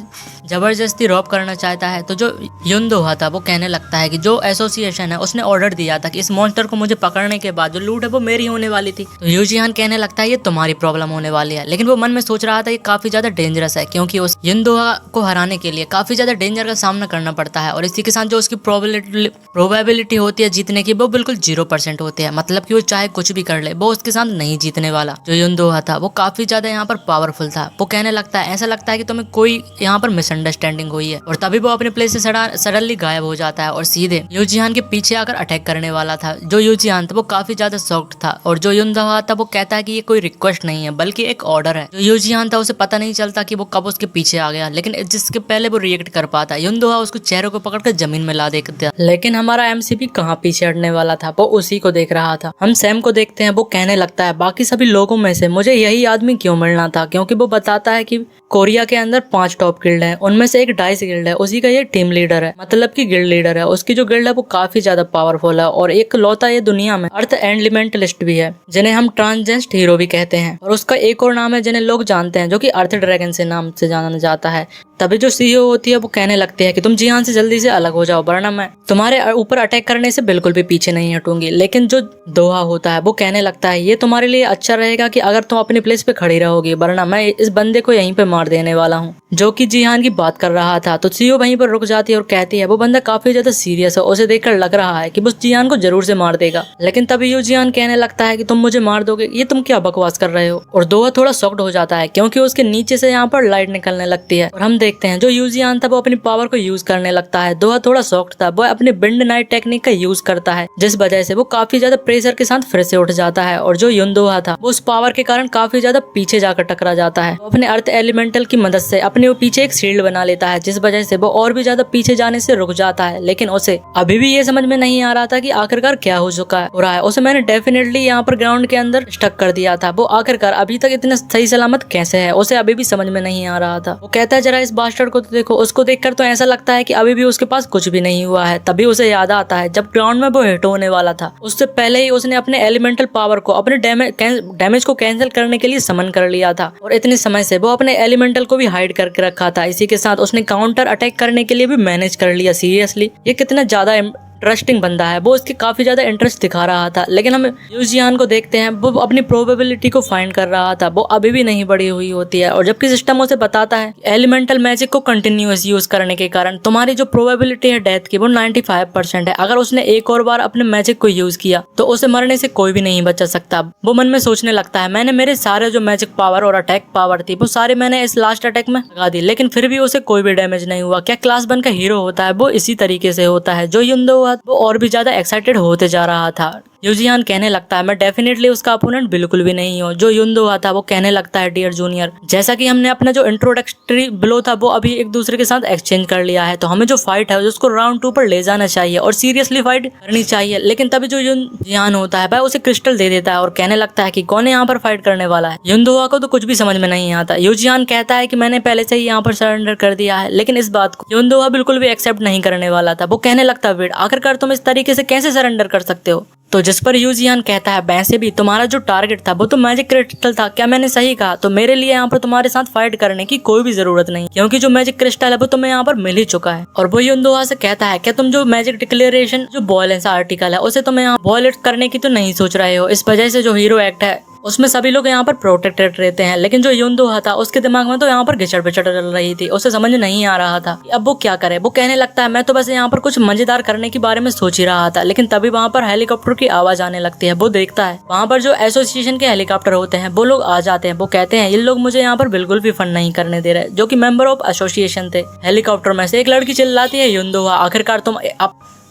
जबरदस्ती रॉब करना चाहता है। तो जो युन दोहा था वो कहने लगता है कि जो एसोसिएशन है उसने ऑर्डर दिया था कि इस मॉन्स्टर को मुझे पकड़ने के बाद जो लूट है वो मेरी होने वाली थी। तो यूजियान कहने लगता है ये तुम्हारी प्रॉब्लम होने वाली है, लेकिन वो मन में सोच रहा था ये काफी ज्यादा डेंजरस है क्योंकि उस युन दोहा को हराने के लिए काफी ज्यादा डेंजर का सामना करना पड़ता है और इसी के साथ जो उसकी प्रोबेबिलिटी होती है जीतने की वो बिल्कुल 0% होती है। मतलब कि वो चाहे कुछ भी कर ले वो उसके साथ नहीं जीतने वाला। जो युन दोहा था वो काफी ज्यादा यहाँ पर पावरफुल था। वो कहने लगता है ऐसा लगता है कि तुम्हें कोई यहाँ पर मिसअंडरस्टैंडिंग हुई है, और तभी वो अपने प्लेस से सडनली गायब हो जाता है और सीधे यूजियान के पीछे आकर अटैक करने वाला था। जो यूजियान था वो काफी ज्यादा शॉक्ड था और जो युन दोहा था वो कहता है कि ये कोई रिक्वेस्ट नहीं है बल्कि एक ऑर्डर है। जो यूजियान था उसे पता नहीं चलता कि वो कब उसके पीछे आ गया, लेकिन जिसके पहले वो रिएक्ट कर पाता युन दोहा उसको चेहरे को पकड़कर जमीन में ला देता। लेकिन हमारा एमसीपी कहाँ पीछे हटने वाला था, वो उसी को देख रहा था। हम सैम को देखते हैं, वो कहने लगता है बाकी सभी लोगों में से मुझे यही आदमी क्यों मिलना था, क्योंकि वो बताता है कि कोरिया के अंदर 5 टॉप गिल्ड है, उनमें से एक डाइस गिल्ड है, उसी का ये टीम लीडर है, मतलब कि गिल्ड लीडर है। उसकी जो गिल्ड है वो काफी ज्यादा पावरफुल है और एक लौता ये दुनिया में अर्थ एलिमेंटलिस्ट भी है जिन्हें हम ट्रांसजेंस्ट हीरो भी कहते हैं। और उसका एक और नाम है जिन्हें लोग जानते हैं जो कि अर्थ ड्रैगन से नाम से जाना जाता है। तभी जो सीईओ होती है वो कहने लगती है कि तुम जिहान से जल्दी से अलग हो जाओ वरना मैं तुम्हारे ऊपर अटैक करने से बिल्कुल भी पीछे नहीं हटूंगी। लेकिन जो दोहा होता है वो कहने लगता है ये तुम्हारे लिए अच्छा रहेगा कि अगर तुम अपनी प्लेस पे खड़ी रहोगी वरना मैं इस बंदे को यहीं पे मार देने वाला हूँ, जो कि जिहान की बात कर रहा था। तो सीईओ वहीं पर रुक जाती है और कहती है वो बंदा काफी ज्यादा सीरियस है, उसे देखकर लग रहा है कि वो जिहान को जरूर से मार देगा। लेकिन तभी यू जिहान कहने लगता है कि तुम मुझे मार दोगे, ये तुम क्या बकवास कर रहे हो। और दोहा थोड़ा शॉक्ड हो जाता है क्योंकि उसके नीचे से यहाँ पर लाइट निकलने लगती है और हम देखते हैं जो यू जिहान था वो अपनी पावर को यूज करने लगता है। दोहा थोड़ा शॉक्ड था, वो अपने बिंड नाइट टेक्निक का यूज करता है जिस वजह से वो काफी ज्यादा प्रेशर के साथ फिर से उठ जाता है। और जो युन दोहा था वो उस पावर के कारण काफी ज्यादा पीछे जाकर टकरा जाता है। वो अपने अर्थ एलिमेंटल की मदद से अपने पीछे एक शील्ड बना लेता है जिस वजह से वो और भी ज्यादा पीछे जाने से रुक जाता है। लेकिन उसे अभी भी ये समझ में नहीं आ रहा था कि आखिरकार क्या हो रहा है। उसे मैंने डेफिनेटली यहाँ पर ग्राउंड के अंदर स्टक कर दिया था, वो आखिरकार अभी तक इतना सही सलामत कैसे है उसे अभी भी समझ में नहीं आ रहा था। वो कहता है जरा इस बास्टर्ड को तो देखो, उसको देखकर तो ऐसा लगता है कि अभी भी उसके पास कुछ भी नहीं हुआ है। तभी उसे याद आता है जब ग्राउंड में वो हिट होने वाला था उससे पहले ही उसने अपने एलिमेंटल पावर को अपने डैमेज अपने डैमेज को कैंसिल करने के लिए समन कर लिया था और इतने समय से वो अपने एलिमेंटल को भी हाइड करके रखा था। इसी के साथ उसने काउंटर अटैक करने के लिए भी मैनेज कर लिया। सीरियसली ये कितना ज्यादा इंटरेस्टिंग बंदा है, वो इसकी काफी ज्यादा इंटरेस्ट दिखा रहा था। लेकिन हम यूजियान को देखते हैं, वो अपनी प्रोबेबिलिटी को फाइंड कर रहा था, वो अभी भी नहीं बढ़ी हुई होती है। और जबकि सिस्टम उसे बताता है एलिमेंटल मैजिक को कंटिन्यूअस यूज करने के कारण तुम्हारी जो प्रोबेबिलिटी है डेथ की वो 95% है। अगर उसने एक और बार अपने मैजिक को यूज किया तो उसे मरने से कोई भी नहीं बचा सकता। वो मन में सोचने लगता है मैंने मेरे सारे जो मैजिक पावर और अटैक पावर थी वो सारे मैंने इस लास्ट अटैक में लगा दी, लेकिन फिर भी उसे कोई भी डैमेज नहीं हुआ। क्या क्लास 1 का हीरो होता है वो इसी तरीके से होता है। जो युंदो वो और भी ज्यादा एक्साइटेड होते जा रहा था। यूजियान कहने लगता है मैं डेफिनेटली उसका अपोनेंट बिल्कुल भी नहीं हूँ। जो युंदो था वो कहने लगता है डियर जूनियर, जैसा कि हमने अपना जो इंट्रोडक्टरी ब्लो था वो अभी एक दूसरे के साथ एक्सचेंज कर लिया है, तो हमें जो फाइट है उसको राउंड 2 पर ले जाना चाहिए और सीरियसली फाइट करनी चाहिए। लेकिन तभी जो युजियान होता है भाई उसे क्रिस्टल दे देता है और कहने लगता है कि कौन यहाँ पर फाइट करने वाला है। युंदो को तो कुछ भी समझ में नहीं आता। यूजियान कहता है कि मैंने पहले से ही यहाँ पर सरेंडर कर दिया है, लेकिन इस बात को युंदो बिल्कुल भी एक्सेप्ट नहीं करने वाला था। वो कहने लगता है वेट, आखिरकार तुम इस तरीके से कैसे सरेंडर कर सकते हो। तो जिस पर यूजियान कहता है वैसे भी तुम्हारा जो टारगेट था वो तो मैजिक क्रिस्टल था, क्या मैंने सही कहा? तो मेरे लिए यहाँ पर तुम्हारे साथ फाइट करने की कोई भी जरूरत नहीं, क्योंकि जो मैजिक क्रिस्टल है वो तुम्हें यहाँ पर मिल ही चुका है। और वो युंदो से कहता है क्या तुम जो मैजिक डिक्लेरेशन जो वॉयलेंस आर्टिकल है उसे तुम्हें यहाँ वॉयलेट करने की तो नहीं सोच रहे हो? इस वजह से जो हीरो एक्ट है उसमें सभी लोग यहाँ पर प्रोटेक्टेड रहते हैं। लेकिन जो युंदो था उसके दिमाग में तो यहाँ पर घिचड़ पिचड़ चल रही थी, उसे समझ नहीं आ रहा था अब वो क्या करे। वो कहने लगता है मैं तो बस यहाँ पर कुछ मजेदार करने के बारे में सोच ही रहा था। लेकिन तभी वहाँ पर हेलीकॉप्टर की आवाज आने लगती है। वो देखता है वहाँ पर जो एसोसिएशन के हेलीकॉप्टर होते हैं वो लोग आ जाते हैं। वो कहते हैं ये लोग मुझे यहाँ पर बिल्कुल भी फंड नहीं करने दे रहे, जो कि मेंबर ऑफ एसोसिएशन थे। हेलीकॉप्टर में से एक लड़की चिल्लाती है युंदो आखिरकार तुम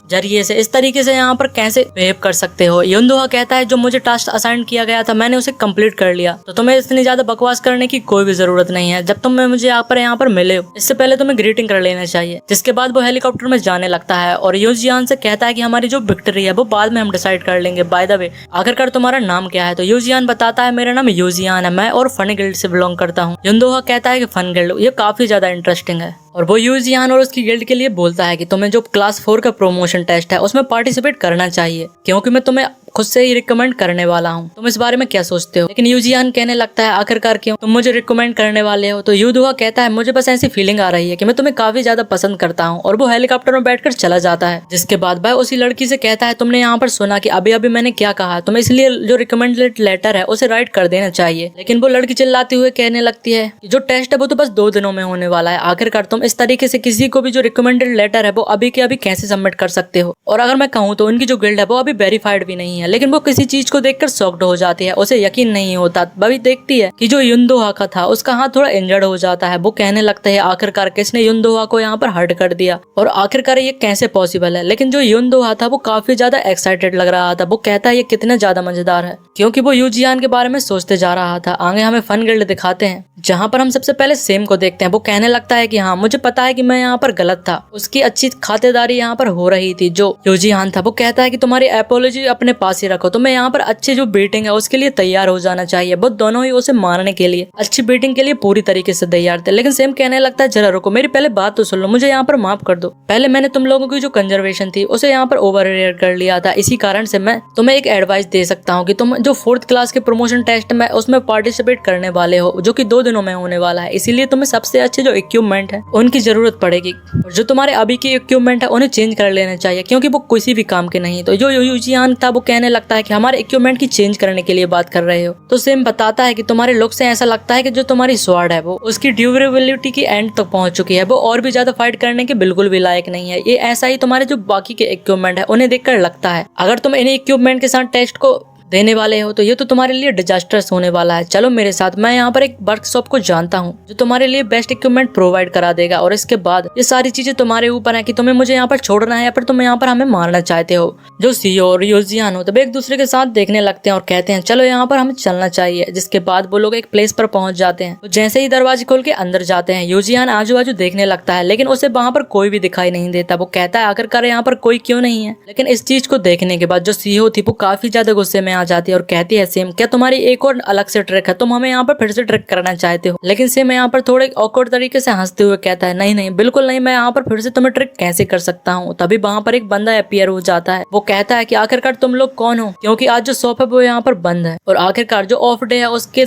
जरिए से इस तरीके से यहाँ पर कैसे बिहेव कर सकते हो। युंदो कहता है जो मुझे टास्क असाइन किया गया था मैंने उसे कंप्लीट कर लिया, तो तुम्हें इतनी ज्यादा बकवास करने की कोई भी जरूरत नहीं है। जब तुम मुझे यहाँ पर मिले इससे पहले तुम्हें ग्रीटिंग कर लेना चाहिए। जिसके बाद वो हेलीकॉप्टर में जाने लगता है और यूजियान से कहता है कि हमारी जो विक्ट्री है वो बाद में हम डिसाइड कर लेंगे। बाय द वे आखिरकार तुम्हारा नाम क्या है? तो यूजियान बताता है मेरा नाम यूजियान है, मैं और फन गिल्ड से बिलोंग करता हूँ। युंदो कहता है कि फन गिल्ड ये काफी ज्यादा इंटरेस्टिंग है और वो यूजियान और उसकी गिल्ड के लिए बोलता है कि तुम्हें जो क्लास 4 का प्रमोशन टेस्ट है उसमें पार्टिसिपेट करना चाहिए, क्योंकि मैं तुम्हें खुद से ही रिकमेंड करने वाला हूँ। तुम इस बारे में क्या सोचते हो? लेकिन यूजियान कहने लगता है आखिरकार क्यों तुम मुझे रिकमेंड करने वाले हो? तो युदुआ कहता है मुझे बस ऐसी फीलिंग आ रही है कि मैं तुम्हें काफी ज्यादा पसंद करता हूँ। और वो हेलीकॉप्टर में बैठकर चला जाता है। जिसके बाद भाई उसी लड़की से कहता है तुमने यहाँ पर सुना कि अभी अभी मैंने क्या कहा, तुम्हें इसलिए जो रिकमेंडेड लेटर है उसे राइट कर देना चाहिए। लेकिन वो लड़की चिल्लाती हुए कहने लगती है कि जो टेस्ट है वो तो बस 2 दिनों में होने वाला है, आखिरकार तुम इस तरीके से किसी को भी जो रिकमेंडेड लेटर है वो अभी के अभी कैसे सबमिट कर सकते हो? और अगर मैं कहूँ तो उनकी जो गिल्ड है वो अभी वेरीफाइड भी नहीं है। लेकिन वो किसी चीज को देखकर शॉक्ड हो जाती है, उसे यकीन नहीं होता। बबी देखती है कि जो युंदोहा का था उसका हाथ थोड़ा इंजर्ड हो जाता है। वो कहने लगता है आखिरकार किसने युंदोहा को यहाँ पर हर्ट कर दिया और आखिरकार ये कैसे पॉसिबल है? लेकिन जो युंदोहा था वो काफी ज्यादा एक्साइटेड लग रहा था। वो कहता है ये कितना ज्यादा मजेदार है, क्योंकि वो यूजियान के बारे में सोचते जा रहा था। आगे हमें फन गिल्ड दिखाते हैं जहाँ पर हम सबसे पहले सेम को देखते हैं। वो कहने लगता है कि हाँ मुझे पता है कि मैं यहाँ पर गलत था, उसकी अच्छी खातेदारी यहाँ पर हो रही थी। जो यूजियान था वो कहता है कि तुम्हारी एपोलॉजी अपने पास ही रखो, तुम्हें यहाँ पर अच्छी जो बीटिंग है उसके लिए तैयार हो जाना चाहिए। वो दोनों ही उसे मारने के लिए अच्छी बीटिंग के लिए पूरी तरीके से तैयार थे। लेकिन सेम कहने लगता है जरा रुको, मेरी पहले बात तो सुन लो, मुझे यहाँ पर माफ कर दो। पहले मैंने तुम लोगों की जो कंजर्वेशन थी उसे यहाँ पर ओवर रेट कर लिया था, इसी कारण से मैं तुम्हें एक एडवाइस दे सकता हूँ कि तुम जो 4th क्लास के प्रमोशन टेस्ट में उसमें पार्टिसिपेट करने वाले हो, जो कि 2 दिनों में होने वाला है। इसीलिए तुम्हें सबसे अच्छे जो इक्विपमेंट है उनकी जरूरत पड़ेगी। जो तुम्हारे अभी के इक्विपमेंट है उन्हें चेंज कर लेना चाहिए, क्योंकि वो किसी भी काम के नहीं। तो जो यूजियान था वो कहने लगता है कि हमारे इक्विपमेंट की चेंज करने के लिए बात कर रहे हो। तो सेम बताता है कि तुम्हारे लुक से ऐसा लगता है कि जो तुम्हारी स्वॉर्ड है वो उसकी ड्यूरेबिलिटी की एंड तक पहुंच चुकी है, वो और भी ज्यादा फाइट करने के बिल्कुल भी लायक नहीं है। ये ऐसा ही तुम्हारे जो बाकी के इक्विपमेंट है उन्हें देखकर लगता है। अगर तुम इन इक्विपमेंट के साथ टेस्ट को देने वाले हो तो ये तो तुम्हारे लिए डिजास्टर्स होने वाला है। चलो मेरे साथ, मैं यहाँ पर एक वर्कशॉप को जानता हूँ जो तुम्हारे लिए बेस्ट इक्विपमेंट प्रोवाइड करा देगा। और इसके बाद ये सारी चीजें तुम्हारे ऊपर है कि तुम्हें मुझे यहाँ पर छोड़ना है या फिर तुम यहाँ पर हमें मारना चाहते हो। जो सीओ और यूजियान हो तब एक दूसरे के साथ देखने लगते हैं और कहते हैं चलो यहाँ पर हमें चलना चाहिए। जिसके बाद वो लोग एक प्लेस पर पहुंच जाते हैं। तो जैसे ही दरवाजे खोल के अंदर जाते हैं यूजियान आजू बाजू देखने लगता है, लेकिन उसे वहाँ पर कोई भी दिखाई नहीं देता। वो कहता है आखिरकार यहाँ पर कोई क्यों नहीं है। लेकिन इस चीज को देखने के बाद जो सीईओ थी वो काफी ज्यादा गुस्से में आ आ जाती है और कहती है सेम क्या तुम्हारी एक और अलग से ट्रिक है, तुम हमें यहाँ पर फिर से ट्रिक करना चाहते हो। लेकिन सेम यहाँ पर थोड़े ऑकवर्ड तरीके से हंसते हुए कहता है नहीं नहीं बिल्कुल नहीं, मैं यहाँ पर फिर से तुम्हें ट्रिक कैसे कर सकता हूँ। तभी वहाँ पर एक बंदा अपीयर हो जाता है। वो कहता है कि आखिरकार तुम लोग कौन हो, क्योंकि आज जो शॉप है वो यहाँ पर बंद है और आखिरकार जो ऑफ डे है उसके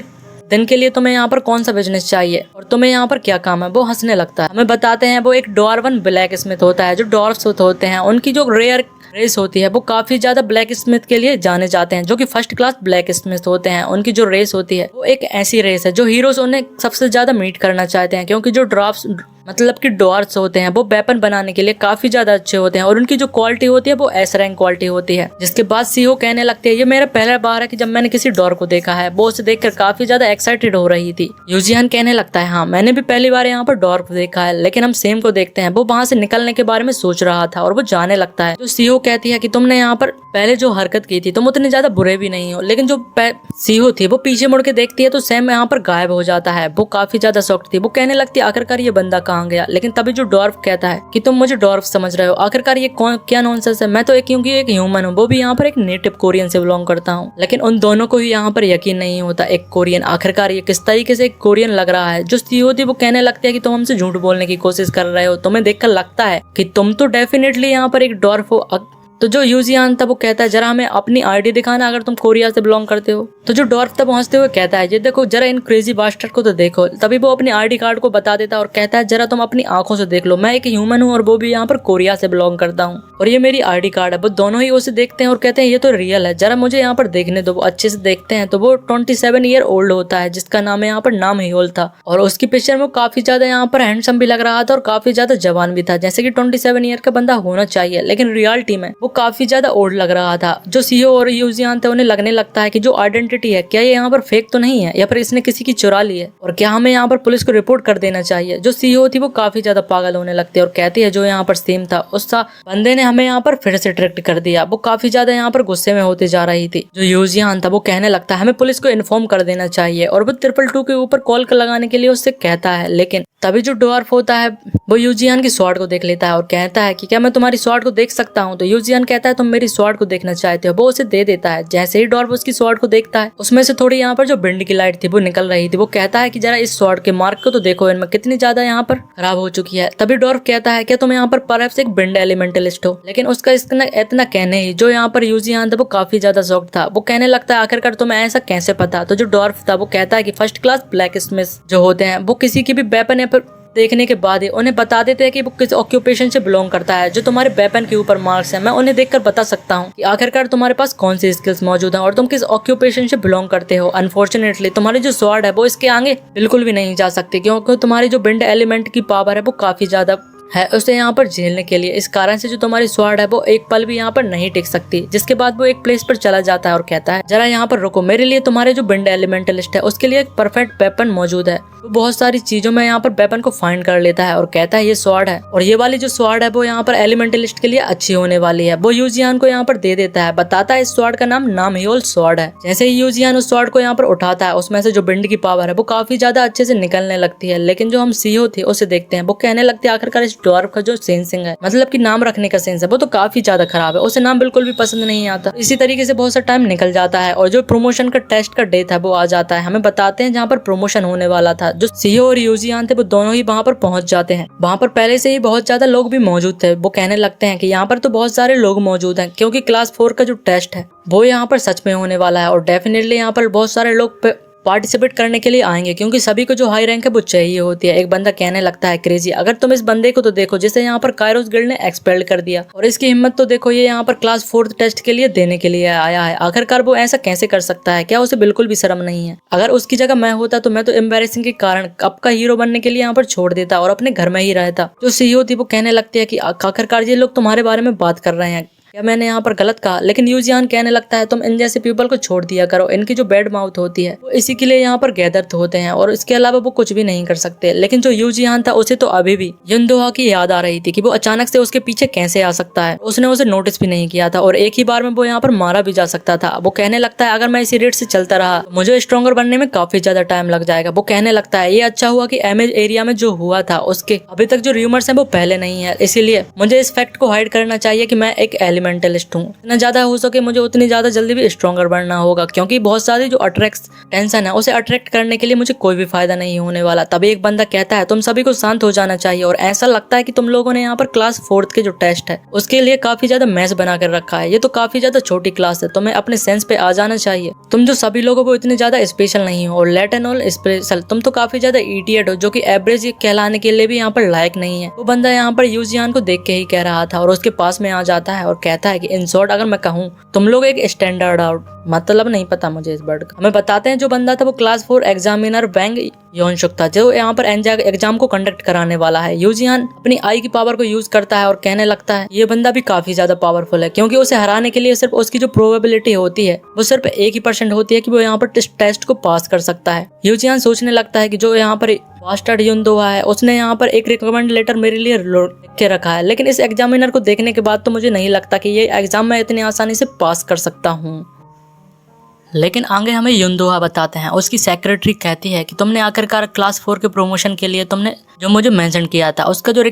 दिन के लिए तुम्हें यहाँ पर कौन सा बिजनेस चाहिए और तुम्हें यहाँ पर क्या काम है। वो हंसने लगता है। हमें बताते हैं वो एक डॉर्वन ब्लैक स्मिथ होता है। जो डॉर्फ्स होते हैं उनकी जो रेयर रेस होती है वो काफी ज्यादा ब्लैक स्मिथ के लिए जाने जाते हैं, जो कि फर्स्ट क्लास ब्लैक स्मिथ होते हैं। उनकी जो रेस होती है वो एक ऐसी रेस है जो हीरोज उन्हें सबसे ज्यादा मीट करना चाहते हैं, क्योंकि जो ड्राफ्ट मतलब कि डॉर्स होते हैं वो वेपन बनाने के लिए काफी ज्यादा अच्छे होते हैं और उनकी जो क्वालिटी होती है वो एस रैंक क्वालिटी होती है। जिसके बाद सीहो कहने लगते हैं ये मेरा पहला बार है कि जब मैंने किसी डॉर को देखा है। वो उसे देखकर काफी ज्यादा एक्साइटेड हो रही थी। यूजियान कहने लगता है हाँ मैंने भी पहली बार यहाँ पर डॉर को देखा है, लेकिन हम सेम को देखते हैं। वो वहाँ से निकलने के बारे में सोच रहा था और वो जाने लगता है। जो सीहो कहती है कि तुमने यहाँ पर पहले जो हरकत की थी तुम उतने ज्यादा बुरे भी नहीं हो। लेकिन जो सीहो थी वो पीछे मुड़ के देखती है तो सैम यहाँ पर गायब हो जाता है। वो काफी ज्यादा शॉक्ड थी। वो कहने लगती है आखिरकार ये बंदा कहाँ गया। लेकिन तभी जो डॉर्फ कहता है कि तुम मुझे डॉर्फ समझ रहे हो, आखिरकार ये कौन क्या नॉनसेंस है, मैं तो एक ह्यूमन हूँ, वो भी यहाँ पर एक नेटिव कोरियन से बिलोंग करता हूँ। लेकिन उन दोनों को ही यहाँ पर यकीन नहीं होता एक कोरियन आखिरकार ये किस तरीके से एक कोरियन लग रहा है। जो सीहो थी वो कहने लगती है कि तुम हमसे झूठ बोलने की कोशिश कर रहे हो, तुम्हें देखकर लगता है कि तुम तो डेफिनेटली यहाँ पर एक डॉर्फ हो। तो जो यूजियान था वो कहता है जरा हमें अपनी आईडी दिखाना अगर तुम कोरिया से बिलोंग करते हो। तो जो डॉर्फ था पहुंचते हुए कहता है ये देखो जरा इन क्रेजी बास्टर्ड को तो देखो। तभी वो अपनी आईडी कार्ड को बता देता है और कहता है जरा तुम अपनी आंखों से देख लो, मैं एक ह्यूमन हूँ और वो भी यहाँ पर कोरिया से बिलोंग करता हूँ और ये मेरी आईडी कार्ड है। वो दोनों ही उसे देखते हैं और कहते हैं ये तो रियल है, जरा मुझे यहाँ पर देखने दो। वो अच्छे से देखते हैं तो वो 27 ईयर ओल्ड होता है, जिसका नाम है यहाँ पर नाम हियोल था और उसकी पिक्चर में काफी ज्यादा यहाँ पर हैंडसम भी लग रहा था और काफी ज्यादा जवान भी था, जैसे कि 27 ईयर का बंदा होना चाहिए। लेकिन रियलिटी में वो काफी ज्यादा लग रहा था। जो सीहो और यूजियान थे उन्हें लगने लगता है कि जो आइडेंटिटी है क्या ये यहाँ पर फेक तो नहीं है या फिर इसने किसी की चुरा ली है और क्या हमें यहाँ पर पुलिस को रिपोर्ट कर देना चाहिए। जो सीहो थी वो काफी ज्यादा पागल होने लगती है और कहती है जो यहाँ पर सेम था उस बंदे ने हमें यहाँ पर फिर से ट्रिक कर दिया। वो काफी ज्यादा यहाँ पर गुस्से में होती जा रही थी। जो यूजियान था वो कहने लगता है हमें पुलिस को इन्फॉर्म कर देना चाहिए और वो 222 के ऊपर कॉल लगाने के लिए उससे कहता है। लेकिन तभी जो डॉर्फ होता है वो यूजियान की स्वॉर्ड को देख लेता है और कहता है कि क्या मैं तुम्हारी स्वॉर्ड को देख सकता हूँ। तो यूजियान कहता है तुम मेरी स्वॉर्ड को देखना चाहते हो। वो उसे दे देता है। जैसे ही डॉर्फ उसकी स्वॉर्ड को देखता है उसमें से थोड़ी यहाँ पर जो बिंड की लाइट थी वो निकल रही थी। वो कहता है कि जरा इस स्वॉर्ड के मार्क को तो देखो, इनमें कितनी ज्यादा यहाँ पर खराब हो चुकी है। तभी डॉर्फ कहता है क्या तुम यहाँ पर परहैप्स एक बिंड एलिमेंटलिस्ट हो। लेकिन उसका इतना कहने ही जो यहाँ पर यूजियान था वो काफी ज्यादा शॉक्ड था। वो कहने लगता है आखिरकार तुम्हें ऐसा कैसे पता। तो जो डॉर्फ था वो कहता है कि फर्स्ट क्लास ब्लैक स्मिथ जो होते हैं वो किसी की भी वेपन या फिर देखने के बाद ही उन्हें बता देते हैं कि वो किस ऑक्यूपेशन से बिलोंग करता है। जो तुम्हारे वेपन के ऊपर मार्क्स हैं मैं उन्हें देखकर बता सकता हूँ कि आखिरकार तुम्हारे पास कौन सी स्किल्स मौजूद हैं और तुम किस ऑक्यूपेशन से बिलोंग करते हो। अनफॉर्चुनेटली तुम्हारी जो स्वॉर्ड है वो इसके आगे बिल्कुल भी नहीं जा सकती, क्योंकि तुम्हारी जो बिंड एलिमेंट की पावर है वो काफी ज्यादा है उसे यहाँ पर झेलने के लिए। इस कारण से जो तुम्हारी स्वॉर्ड है वो एक पल भी यहाँ पर नहीं टिक सकती। जिसके बाद वो एक प्लेस पर चला जाता है और कहता है जरा यहाँ पर रुको, मेरे लिए तुम्हारे जो बिंड एलिमेंटलिस्ट है उसके लिए एक परफेक्ट वेपन मौजूद है। वो बहुत सारी चीजों में यहाँ पर वेपन को फाइंड कर लेता है और कहता है ये स्वॉर्ड है और ये वाली जो स्वॉर्ड है वो यहाँ पर एलिमेंटलिस्ट के लिए अच्छी होने वाली है। वो यूजियान को यहाँ पर दे देता है, बताता है इस स्वॉर्ड का नाम हियोल स्वॉर्ड है। जैसे ही यूजियान उस स्वॉर्ड को यहाँ पर उठाता है उसमें से जो बिंड की पावर है वो काफी ज्यादा अच्छे से निकलने लगती है। लेकिन जो हम सीहो थे उसे देखते हैं वो कहने लगते हैं आखिरकार इस डॉर्फ का जो सेंसिंग है मतलब कि नाम रखने का सेंस है वो तो काफी ज्यादा खराब है, उसे नाम बिल्कुल भी पसंद नहीं आता। इसी तरीके से बहुत सा टाइम निकल जाता है और जो प्रमोशन का टेस्ट का डे था वो आ जाता है। हमें बताते हैं जहाँ पर प्रमोशन होने वाला था। जो सीहो और यूजियान थे वो दोनों ही वहाँ पर पहुंच जाते हैं। वहाँ पर पहले से ही बहुत ज्यादा लोग भी मौजूद थे। वो कहने लगते हैं कि यहाँ पर तो बहुत सारे लोग मौजूद हैं क्योंकि क्लास 4 का जो टेस्ट है वो यहाँ पर सच में होने वाला है और डेफिनेटली यहाँ पर बहुत सारे लोग पार्टिसिपेट करने के लिए आएंगे क्योंकि सभी को जो हाई रैंक है वो चाहिए होती है। एक बंदा कहने लगता है क्रेजी, अगर तुम इस बंदे को तो देखो जिसे यहाँ पर कायरोस गिल्ड ने एक्सपेल कर दिया और इसकी हिम्मत तो देखो, ये यहाँ पर क्लास 4 टेस्ट के लिए देने के लिए आया है। आखिरकार वो ऐसा कैसे कर सकता है, क्या उसे बिल्कुल भी शर्म नहीं है। अगर उसकी जगह मैं होता तो मैं तो एम्बेरेसिंग के कारण अब का हीरो बनने के लिए यहाँ पर छोड़ देता और अपने घर में ही रहता। जो सीईओ थी वो कहने लगती है कि आखिरकार ये लोग तुम्हारे बारे में बात कर रहे हैं, क्या मैंने यहाँ पर गलत कहा। लेकिन यूजियान कहने लगता है तुम इन जैसे पीपल को छोड़ दिया करो, इनकी जो बैड माउथ होती है वो इसी के लिए यहाँ पर गैदर होते हैं और इसके अलावा वो कुछ भी नहीं कर सकते। लेकिन जो यूजियान था उसे तो अभी भी युनदोहा की याद आ रही थी कि वो अचानक से उसके पीछे कैसे आ सकता है। उसने उसे नोटिस भी नहीं किया था और एक ही बार में वो यहाँ पर मारा भी जा सकता था। वो कहने लगता है अगर मैं इसी रेट से चलता रहा तो मुझे स्ट्रॉन्गर बनने में काफी ज्यादा टाइम लग जाएगा। वो कहने लगता है ये अच्छा हुआ कि एमएज एरिया में जो हुआ था उसके अभी तक जो र्यूमर्स है वो पहले नहीं है, इसीलिए मुझे इस फैक्ट को हाइड करना चाहिए कि मैं एक एलिमेंट मेंटलिस्ट हूँ, जितना ज्यादा हो सके मुझे उतनी ज्यादा जल्दी भी स्ट्रॉन्गर बनना होगा, क्योंकि बहुत सारी जो टेंशन है उसे अट्रैक्ट करने के लिए मुझे कोई भी फायदा नहीं होने वाला। तभी एक बंदा कहता है तुम सभी को शांत हो जाना चाहिए, और ऐसा लगता है कि तुम लोगों ने यहाँ पर क्लास 4th के जो टेस्ट है उसके लिए काफी ज्यादा मैस बना कर रखा है। ये तो काफी ज्यादा छोटी क्लास है, तुम्हें अपने सेंस पे आ जाना चाहिए। तुम जो सभी लोगों को इतने ज्यादा स्पेशल नहीं हो, और लेट एंड ऑल स्पेशल, तुम तो काफी ज्यादा इडियट हो जो कि एवरेज कहलाने के लिए भी यहाँ पर लायक नहीं है। वो बंदा यहाँ पर यूजियान को देख के ही कह रहा था और उसके पास में आ जाता है और कहता है कि इन शॉर्ट अगर मैं कहूँ तुम लोग एक स्टैंडर्ड आउट, मतलब नहीं पता मुझे इस वर्ड का। हमें बताते हैं जो बंदा था वो क्लास 4 एग्जामिनर बैंग योनसुक था, जो यहाँ पर एग्जाम को कंडक्ट कराने वाला है। यूजियान अपनी आई की पावर को यूज करता है और कहने लगता है ये बंदा भी काफी ज्यादा पावरफुल है, क्योंकि उसे हराने के लिए सिर्फ उसकी जो प्रोबेबिलिटी होती है वो सिर्फ 1% होती है कि वो यहाँ पर टेस्ट को पास कर सकता है। यूजियान सोचने लगता है कि जो यहाँ पर बास्टर्ड युनदोआ है उसने यहाँ पर एक रिकमेंड लेटर मेरे लिए लिख के रखा है, लेकिन इस एग्जामिनर को देखने के बाद तो मुझे नहीं लगता कि ये एग्जाम मैं इतनी आसानी से पास कर सकता हूँ। लेकिन आगे हमें युनदोआ बताते हैं, उसकी सेक्रेटरी कहती है कि तुमने आखिरकार क्लास 4 के प्रमोशन के लिए तुमने जो मुझे मेंशन किया था उसका जो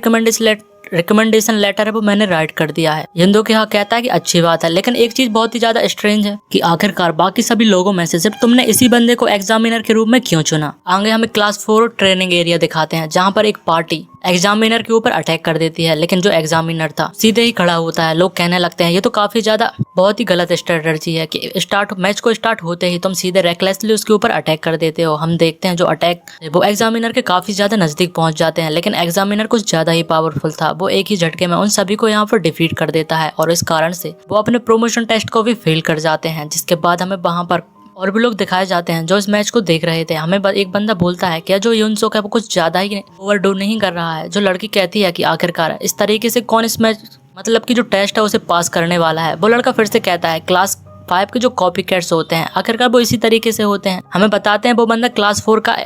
रिकमेंडेशन लेटर है वो मैंने राइट कर दिया है। युनदो के यहाँ कहता है कि अच्छी बात है, लेकिन एक चीज बहुत ही ज्यादा स्ट्रेंज है कि आखिरकार बाकी सभी लोगों में से सिर्फ तुमने इसी बंदे को एग्जामिनर के रूप में क्यों चुना। आगे हमें क्लास 4 ट्रेनिंग एरिया दिखाते हैं, जहाँ पर एक पार्टी एग्जामिनर के ऊपर अटैक कर देती है, लेकिन जो एग्जामिनर था सीधे ही खड़ा होता है। लोग कहने लगते हैं ये तो काफी ज्यादा बहुत ही गलत स्ट्रेटजी है कि मैच को स्टार्ट होते ही तुम सीधे रेकलेसली उसके ऊपर अटैक कर देते हो। हम देखते हैं जो अटैक वो एग्जामिनर के काफी ज्यादा नजदीक पहुंच जाते हैं, लेकिन एग्जामिनर कुछ ज्यादा ही पावरफुल था। वो एक ही झटके में उन सभी को यहाँ पर डिफीट कर देता है और इस कारण से वो अपने प्रमोशन टेस्ट को भी फेल कर जाते हैं। जिसके बाद हमें वहां पर और भी लोग दिखाए जाते हैं जो इस मैच को देख रहे थे। हमें एक बंदा बोलता है क्या जो युनसुक है वो कुछ ज्यादा ही ओवरडू नहीं कर रहा है। जो लड़की कहती है कि आखिरकार इस तरीके से कौन इस मैच मतलब कि जो टेस्ट है उसे पास करने वाला है। वो लड़का फिर से कहता है क्लास 5 के जो कॉपी कैट्स होते हैं आखिरकार वो इसी तरीके से होते हैं। हमें बताते हैं वो बंदा क्लास 4 का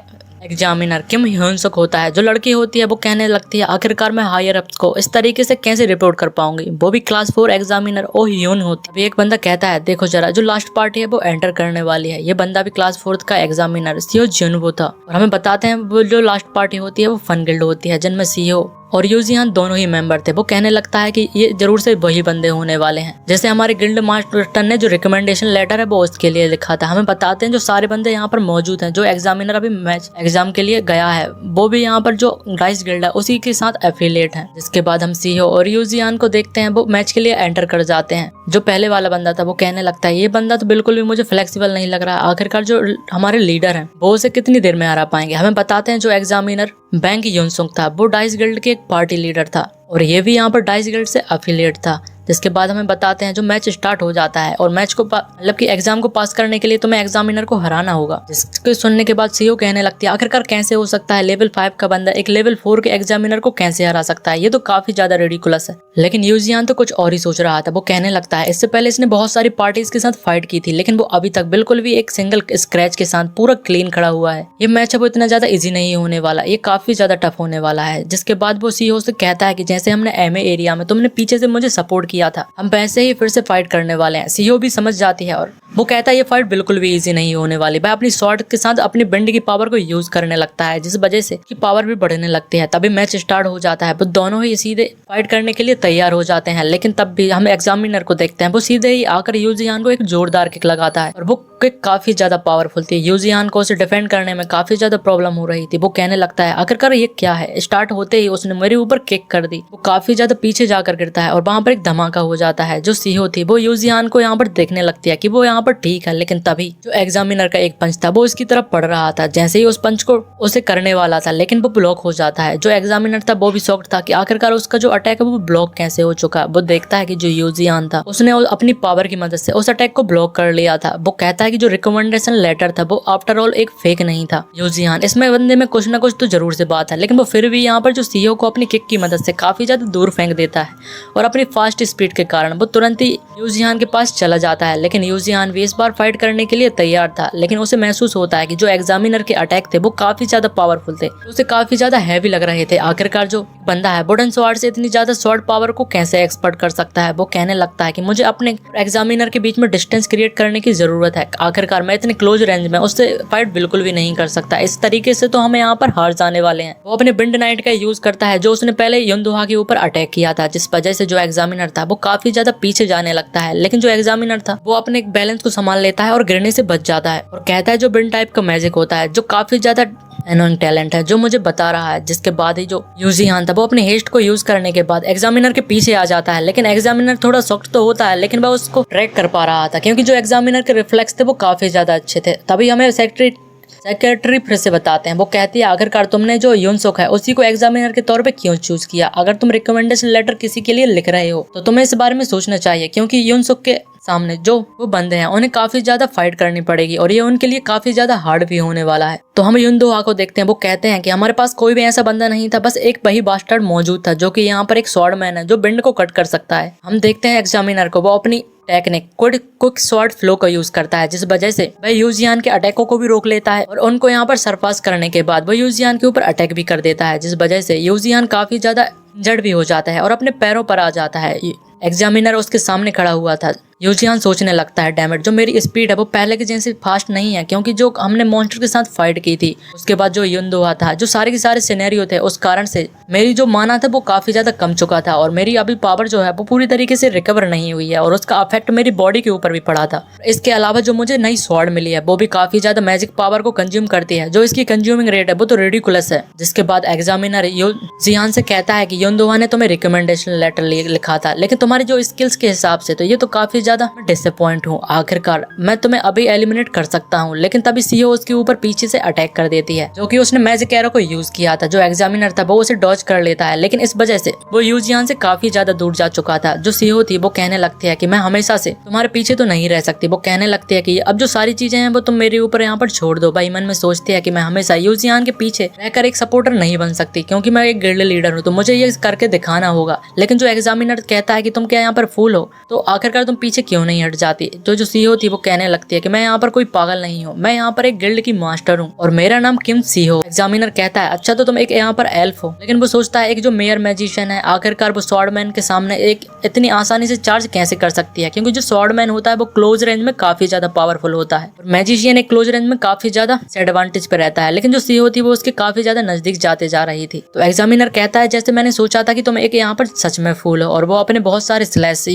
एग्जामिनर किम ह्योनसुक होता है। जो लड़की होती है वो कहने लगती है आखिरकार मैं हायर अप्स को इस तरीके से कैसे रिपोर्ट कर पाऊंगी, वो भी क्लास 4 एग्जामिनर ओ ह्योन होती है। अभी एक बंदा कहता है देखो जरा जो लास्ट पार्टी है वो एंटर करने वाली है। ये बंदा भी क्लास 4 का एग्जामिनर सीओ जुनवो था और हमें बताते हैं वो जो लास्ट पार्टी होती है वो फन गिल्ड होती है जिनमें सीओ और यूजियान दोनों ही मेंबर थे। वो कहने लगता है कि ये जरूर से वही बंदे होने वाले हैं जैसे हमारे गिल्ड मास्टर ने जो रिकमेंडेशन लेटर है वो उसके लिए लिखा था। हमें बताते हैं जो सारे बंदे यहाँ पर मौजूद हैं। जो एग्जामिनर अभी मैच एग्जाम के लिए गया है वो भी यहाँ पर जो राइस गिल्ड है उसी के साथ एफिलिएट है। जिसके बाद हम सीओ और यूजियान को देखते हैं वो मैच के लिए एंटर कर जाते हैं। जो पहले वाला बंदा था वो कहने लगता है ये बंदा तो बिल्कुल भी मुझे फ्लेक्सिबल नहीं लग रहा है, आखिरकार जो हमारे लीडर हैं वो उसे कितनी देर में हरा पाएंगे। हमें बताते हैं जो एग्जामिनर बैंग योनसुक था वो डाइस गिल्ड के एक पार्टी लीडर था और ये भी यहाँ पर डाइस गिल्ड से एफिलिएट था। जिसके बाद हमें बताते हैं जो मैच स्टार्ट हो जाता है और मैच को मतलब कि एग्जाम को पास करने के लिए तुम्हें एग्जामिनर को हराना होगा। जिसको सुनने के बाद सीओ कहने लगती है आखिरकार कैसे हो सकता है, लेवल 5 का बंदा एक लेवल 4 के एग्जामिनर को कैसे हरा सकता है, ये तो काफी ज्यादा रेडिकुलस है। लेकिन यूजियान तो कुछ और ही सोच रहा था। वो कहने लगता है इससे पहले इसने बहुत सारी पार्टीज के साथ फाइट की थी लेकिन वो अभी तक बिल्कुल भी एक सिंगल स्क्रैच के साथ पूरा क्लीन खड़ा हुआ है। ये मैच अब इतना ज्यादा इजी नहीं होने वाला, ये काफी ज्यादा टफ होने वाला है। जिसके बाद वो सीओ से कहता है कि जैसे हमने एमए एरिया में तुमने पीछे से मुझे सपोर्ट किया था हम वैसे ही फिर से फाइट करने वाले हैं। सीओ भी समझ जाती है और वो कहता है ये फाइट बिल्कुल भी इजी नहीं होने वाली। वह अपनी शॉट के साथ अपनी बेंड की पावर को यूज करने लगता है जिस वजह से की पावर भी बढ़ने लगती है। तभी मैच स्टार्ट हो जाता है। वो दोनों ही सीधे फाइट करने के लिए तैयार हो जाते हैं, लेकिन तब भी हम एग्जामिनर को देखते हैं वो सीधे ही आकर यूजियान को एक जोरदार किक लगाता है और वो किक काफी ज्यादा पावरफुल थी। यूजियान को उसे डिफेंड करने में काफी ज्यादा प्रॉब्लम हो रही थी। वो कहने लगता है आखिरकार ये क्या है। स्टार्ट होते ही उसने मेरे ऊपर किक कर दी। वो काफी ज्यादा पीछे जाकर गिरता है और वहां पर एक धमाका हो जाता है। जो सीओ थी वो यूजियान को यहाँ पर देखने लगती है कि वो यहाँ पर ठीक है, लेकिन तभी जो एग्जामिनर का एक पंच था वो उसकी तरफ पड़ रहा था। जैसे ही उस पंच को उसे करने वाला था लेकिन वो ब्लॉक हो जाता है। जो एग्जामिनर था वो भी शॉक्ड था कि आखिरकार उसका जो अटैक है वो ब्लॉक कैसे हो चुका। वो देखता है कि जो यूजियान था उसने अपनी पावर की मदद से उस अटैक को ब्लॉक कर लिया था। वो कहता है कि जो रिकमेंडेशन लेटर था वो आफ्टर ऑल एक फेक नहीं था। यूजियान इसमें बंदे में कुछ ना कुछ तो जरूर से बात है, लेकिन वो फिर भी यहाँ पर जो सीओ को अपनी किक की मदद से काफी ज्यादा दूर फेंक देता है और अपनी फास्ट स्पीड के कारण वो तुरंत ही यूजियान के पास चला जाता है। लेकिन यूजियान भी इस बार फाइट करने के लिए तैयार था, लेकिन उसे महसूस होता है कि जो एग्जामिनर के अटैक थे वो काफी ज्यादा पावरफुल थे, उसे काफी ज्यादा हैवी लग रहे थे। आखिरकार जो बंदा है वुडन स्वॉर्ड से इतनी ज्यादा शॉर्ट पावर को कैसे एक्सपर्ट कर सकता है। वो कहने लगता है कि मुझे अपने एग्जामिनर के बीच में डिस्टेंस क्रिएट करने की जरूरत है। आखिरकार मैं इतने क्लोज रेंज में उससे फाइट बिल्कुल भी नहीं कर सकता, इस तरीके से तो हमें यहाँ पर हार जाने वाले हैं। वो अपने विंड नाइट का यूज करता है जो उसने पहले युनदोहा के ऊपर अटैक किया था, जिस वजह से जो एग्जामिनर था वो काफी ज्यादा पीछे जाने लगता है। लेकिन जो एग्जामिनर था वो अपने बैलेंस को संभाल लेता है और गिरने से बच जाता है और कहता है जो विंड टाइप का मैजिक होता है, जो काफी ज्यादा एनोइंग टैलेंट है जो मुझे बता रहा है। जिसके बाद ही जो यूजियान था वो अपने हेस्ट को यूज करने के बाद एग्जामिनर के पीछे आ जाता है। लेकिन एग्जामिनर थोड़ा सख्त तो होता है लेकिन वह उसको ट्रैक कर पा रहा था क्योंकि जो एग्जामिनर के रिफ्लेक्स थे वो काफी ज्यादा अच्छे थे। तभी हमें सेक्रेटरी फिर से बताते हैं, वो कहती है आखिरकार तुमने जो युनसुक है उसी को एग्जामिनर के तौर पे क्यों चूज किया। अगर तुम रिकमेंडेशन लेटर किसी के लिए लिख रहे हो तो तुम्हें इस बारे में सोचना चाहिए क्योंकि युनसुक के सामने जो वो बंदे हैं उन्हें काफी ज्यादा फाइट करनी पड़ेगी और ये उनके लिए काफी ज्यादा हार्ड भी होने वाला है। तो हम युनदोहा को देखते हैं, वो कहते हैं कि हमारे पास कोई भी ऐसा बंदा नहीं था, बस एक वही बास्टर्ड मौजूद था जो कि यहाँ पर एक स्वॉर्डमैन है जो विंड को कट कर सकता है। हम देखते हैं एग्जामिनर को, वो अपनी टेक्निक क्विक स्वॉर्ड फ्लो का यूज करता है जिस वजह से वह यूजियान के अटैकों को भी रोक लेता है और उनको यहाँ पर सरपास करने के बाद वह यूजियान के ऊपर अटैक भी कर देता है जिस वजह से यूजियान काफी ज्यादा इंजर्ड भी हो जाता है और अपने पैरों पर आ जाता है। एग्जामिनर उसके सामने खड़ा हुआ था। यूजियान सोचने लगता है डैमेट जो मेरी स्पीड है वो पहले के जैसे फास्ट नहीं है क्योंकि जो हमने मॉन्स्टर के साथ फाइट की थी उसके बाद जो युनदोहा था, जो सारे के सारे सिनेरियो थे उस कारण से मेरी जो माना था वो काफी ज्यादा कम चुका था और मेरी अभी पावर जो है वो पूरी तरीके से रिकवर नहीं हुई है और उसका इफेक्ट मेरी बॉडी के ऊपर भी पड़ा था। इसके अलावा जो मुझे नई स्वॉर्ड मिली है वो भी काफी ज्यादा मैजिक पावर को कंज्यूम करती है, जो इसकी कंज्यूमिंग रेट है वो तो रेडिकुलस है। जिसके बाद एग्जामिनर यूजियान से कहता है कि युनदोहा ने तुम्हें रिकमेंडेशन लेटर लिखा था लेकिन तुम्हारी जो स्किल्स के हिसाब से तो ये तो काफी ज्यादा डिसअपॉइंट हूँ। आखिरकार मैं तुम्हें अभी एलिमिनेट कर सकता हूँ। लेकिन तभी सीईओ उसके ऊपर पीछे से अटैक कर देती है जो कि उसने मैजिक एरो को यूज किया था। जो एग्जामिनर था वो उसे डॉज कर लेता है लेकिन इस वजह से वो यूजियान से काफी ज्यादा दूर जा चुका था। जो सीईओ थी वो कहने लगती है कि मैं हमेशा से तुम्हारे पीछे तो नहीं रह सकती। वो कहने लगती है कि अब जो सारी चीजें हैं वो तुम मेरे ऊपर यहाँ पर छोड़ दो। भाई मन में सोचती है कि मैं हमेशा यूजियान के पीछे रहकर एक सपोर्टर नहीं बन सकती क्योंकि मैं एक गिल्ड लीडर हूँ, तो मुझे ये करके दिखाना होगा। लेकिन जो एग्जामिनर कहता है कि तुम क्या यहाँ पर फूल हो, तो आखिरकार तुम पीछे क्यों नहीं हट जाती। जो सीईओ थी वो कहने लगती है कि मैं यहाँ पर कोई पागल नहीं हूँ, मैं यहाँ पर एक गिल्ड की मास्टर हूँ और मेरा नाम किम सीहो। एग्जामिनर कहता है अच्छा तो तुम एक यहाँ पर एल्फ हो। लेकिन वो सोचता है एक जो मेयर मैजिशियन है आखिरकार वो स्वॉर्डमैन के सामने एक इतनी आसानी से चार्ज कैसे कर सकती है, क्योंकि जो स्वॉर्डमैन होता है वो क्लोज रेंज में काफी ज्यादा पावरफुल होता है और मैजिशियन एक क्लोज रेंज में काफी ज्यादा एडवांटेज पे रहता है। लेकिन जो सीईओ थी वो उसके काफी ज्यादा नजदीक जाते जा रही थी। तो एग्जामिनर कहता है जैसे मैंने सोचा था कि तुम एक यहाँ पर सच में फूल हो और वो अपने बहुत सारे स्लैश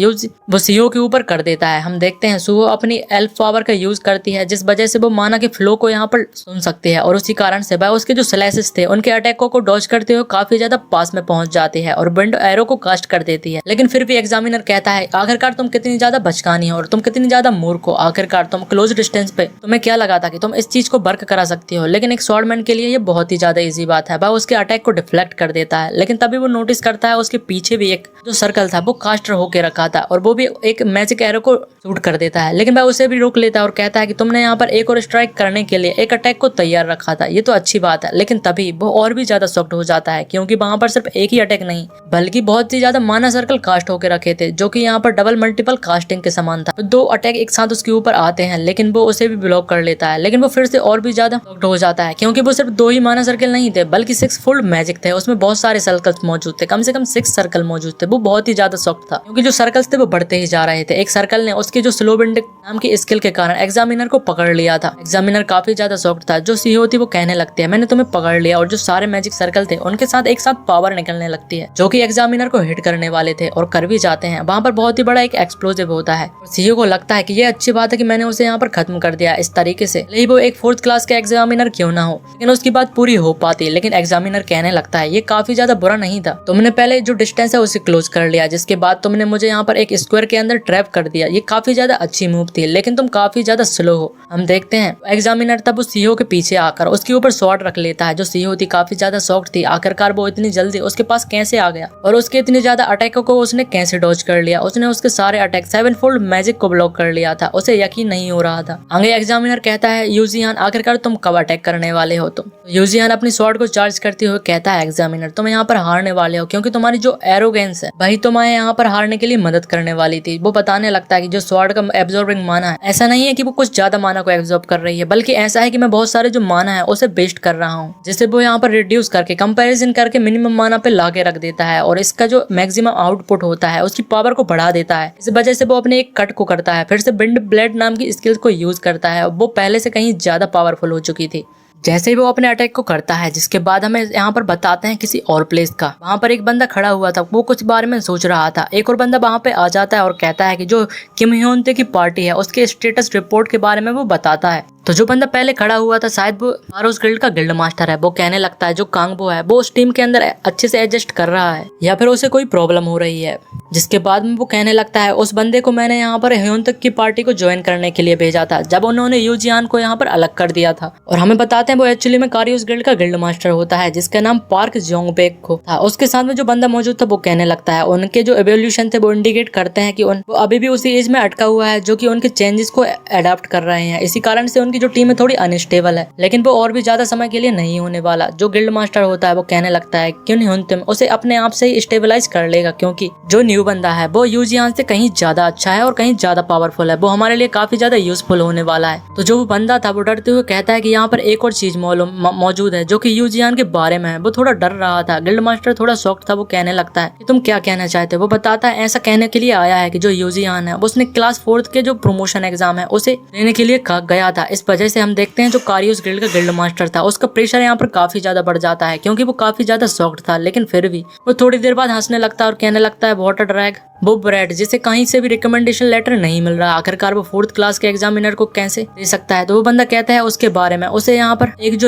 वो सीईओ के ऊपर कर देता है। हम देखते हैं सुहो अपनी एल्फ पावर का यूज करती है जिस वजह से वो माना के फ्लो को यहाँ पर सुन सकती है और उसी कारण से वह उसके जो स्लैशेस थे उनके अटैकों को डॉज करते हुए काफी ज्यादा पास में पहुंच जाती है और विंड एरो को कास्ट कर देती है। लेकिन फिर भी एग्जामिनर कहता है आखिरकार तुम कितनी ज्यादा बचकानी हो और तुम कितनी ज्यादा मूर्ख हो। आखिरकार तुम क्लोज डिस्टेंस पे तुम्हें क्या लगा था कि तुम इस चीज को वर्क करा सकती हो। लेकिन एक स्वॉर्डमैन के लिए ये बहुत ही ज्यादा इजी बात है। वह उसके अटैक को डिफ्लेक्ट कर देता है। लेकिन तभी वो नोटिस करता है उसके पीछे भी एक जो सर्कल था वो कास्टर होके रखा था और वो भी एक मैजिक एरो को शूट कर देता है। लेकिन वह उसे भी रोक लेता है और कहता है कि तुमने यहाँ पर एक और स्ट्राइक करने के लिए एक अटैक को तैयार रखा था, ये तो अच्छी बात है। लेकिन तभी वो और भी ज्यादा सॉफ्ट हो जाता है क्योंकि वहां पर सिर्फ एक ही अटैक नहीं बल्कि बहुत ही ज्यादा माना सर्कल कास्ट होके रखे थे जो कि यहाँ पर डबल मल्टीपल कास्टिंग के समान था। तो दो अटैक एक साथ उसके ऊपर आते हैं लेकिन वो उसे भी ब्लॉक कर लेता है। लेकिन वो फिर से और भी ज्यादा सॉफ्ट हो जाता है क्योंकि वो सिर्फ दो ही माना सर्कल नहीं थे बल्कि 6 फुल मैजिक थे। उसमें बहुत सारे सर्कल्स मौजूद थे, कम से कम 6 सर्कल मौजूद थे। वो बहुत ही ज्यादा सॉफ्ट था क्योंकि जो सर्कल्स थे वो बढ़ते ही जा रहे थे। एक सर्कल ने उसके जो स्लो विंड नाम की स्किल के कारण एग्जामिनर को पकड़ लिया था। एग्जामिनर काफी ज्यादा सॉफ्ट था। जो सीईओ थी वो कहने लगती है मैंने तुम्हें पकड़ लिया और जो सारे मैजिक सर्कल थे उनके साथ एक साथ पावर निकलने लगती है जो कि एग्जामिनर को हिट करने वाले थे और कर भी जाते हैं। वहां पर बहुत ही बड़ा एक एक्सप्लोजिव होता है। सीईओ को लगता है कि ये अच्छी बात है कि मैंने उसे यहाँ पर खत्म कर दिया इस तरीके से, लेकिन वो एक 4th क्लास के एग्जामिनर क्यों ना हो। लेकिन उसकी बात पूरी हो पाती। लेकिन एग्जामिनर कहने लगता है ये काफी ज्यादा बुरा नहीं था, तुमने पहले जो डिस्टेंस है उसे क्लोज कर लिया जिसके बाद तुमने मुझे यहाँ पर एक स्क्वायर के अंदर ट्रैप कर दिया। ये काफी ज्यादा अच्छी मूव थी लेकिन तुम काफी ज्यादा स्लो हो। हम देखते हैं एग्जामिनर तब उस सीईओ के पीछे आकर उसके ऊपर स्वॉर्ड रख लेता है। जो सीईओ थी काफी ज्यादा सॉफ्ट थी। आखिरकार वो इतनी जल्दी उसके पास कैसे आ गया और उसके इतने ज्यादा अटैकों को उसने कैसे डॉज कर लिया। उसने उसके सारे अटैक 7 फोल्ड मैजिक को ब्लॉक कर लिया था। उसे यकीन नहीं हो रहा था। आगे एग्जामिनर कहता है यूजियान आखिरकार तुम कब अटैक करने वाले हो। तुम यूजियान अपनी स्वॉर्ड को चार्ज करते हुए कहता है एग्जामिनर तुम यहाँ पर हारने वाले हो क्योंकि तुम्हारी जो एरोगेंस है वही तुम्हें यहाँ पर हारने के लिए मदद करने वाली थी। वो बताने बताने लगता है कि जो स्वॉर्ड का एब्जॉर्बिंग माना है, ऐसा नहीं है कि वो कुछ ज्यादा माना को एब्जॉर्ब कर रही है, बल्कि ऐसा है कि मैं बहुत सारे जो माना है उसे बेस्ट कर रहा हूँ, जिसे वो यहाँ पर रिड्यूस करके कंपैरिजन करके मिनिमम माना पे ला के रख देता है और इसका जो मैक्सिमम आउटपुट होता है उसकी पावर को बढ़ा देता है। इस वजह से वो अपने एक कट को करता है, फिर से विंड ब्लेड नाम की स्किल्स को यूज करता है। वो पहले से कहीं ज्यादा पावरफुल हो चुकी थी। जैसे ही वो अपने अटैक को करता है, जिसके बाद हमें यहाँ पर बताते हैं किसी और प्लेस का। वहाँ पर एक बंदा खड़ा हुआ था, वो कुछ बारे में सोच रहा था। एक और बंदा वहाँ पे आ जाता है और कहता है कि जो किम ह्योन ते की पार्टी है उसके स्टेटस रिपोर्ट के बारे में वो बताता है। तो जो बंदा पहले खड़ा हुआ था, शायद वो फारोस गिल्ड का गिल्ड मास्टर है। वो कहने लगता है जो कांगबो है वो उस टीम के अंदर अच्छे से एडजस्ट कर रहा है या फिर उसे कोई प्रॉब्लम हो रही है। जिसके बाद में वो कहने लगता है उस बंदे को मैंने यहाँ पर ह्योन तक की पार्टी को ज्वाइन करने के लिए भेजा था, जब उन्होंने यूजियान को यहाँ पर अलग कर दिया था। और हमें बताते हैं वो एक्चुअली में कारियोस गिल्ड का गिल्ड मास्टर होता है, जिसका नाम पार्क जोंगबेक को था। उसके साथ में जो बंदा मौजूद था वो कहने लगता है उनके जो एवोल्यूशन थे वो इंडिकेट करते हैं कि वो अभी भी उसी एज में अटका हुआ है जो कि उनके चेंजेस को अडॉप्ट कर रहे हैं। इसी कारण से उनकी जो टीम है थोड़ी अनस्टेबल है, लेकिन वो और भी ज्यादा समय के लिए नहीं होने वाला। जो गिल्ड मास्टर होता है वो कहने लगता है क्यों नहीं तुम उसे अपने आप से ही स्टेबलाइज कर लेगा, क्योंकि जो न्यू बंदा है वो यूजियान से कहीं ज्यादा अच्छा है और कहीं ज्यादा पावरफुल है। वो हमारे लिए काफी ज्यादा यूजफुल होने वाला है। तो जो वो बंदा था वो डरते हुए कहता है कि यहाँ पर एक और चीज मौजूद है जो कि यूजियान के बारे में है। वो थोड़ा डर रहा था। गिल्ड मास्टर थोड़ा शॉक्ड था। वो कहने लगता है कि तुम क्या कहना चाहते हो। वो बताता है ऐसा कहने के लिए आया है कि जो यूजियान है उसने क्लास 4 के जो प्रमोशन एग्जाम है उसे लेने के लिए गया था। इस वजह से हम देखते हैं जो कारियोस गिल्ड का गिल्ड मास्टर था उसका प्रेशर यहाँ पर काफी ज्यादा बढ़ जाता है, क्योंकि वो काफी ज्यादा शॉक्ड था। लेकिन फिर भी वो थोड़ी देर बाद हंसने लगता है और कहने लगता है व्हाट अ ड्रैग। वो ब्रैड जिसे कहीं से भी रिकमेंडेशन लेटर नहीं मिल रहा, आखिरकार वो 4th क्लास के एग्जामिनर को कैसे दे सकता है। तो वो बंदा कहता है उसके बारे में उसे यहाँ पर एक जो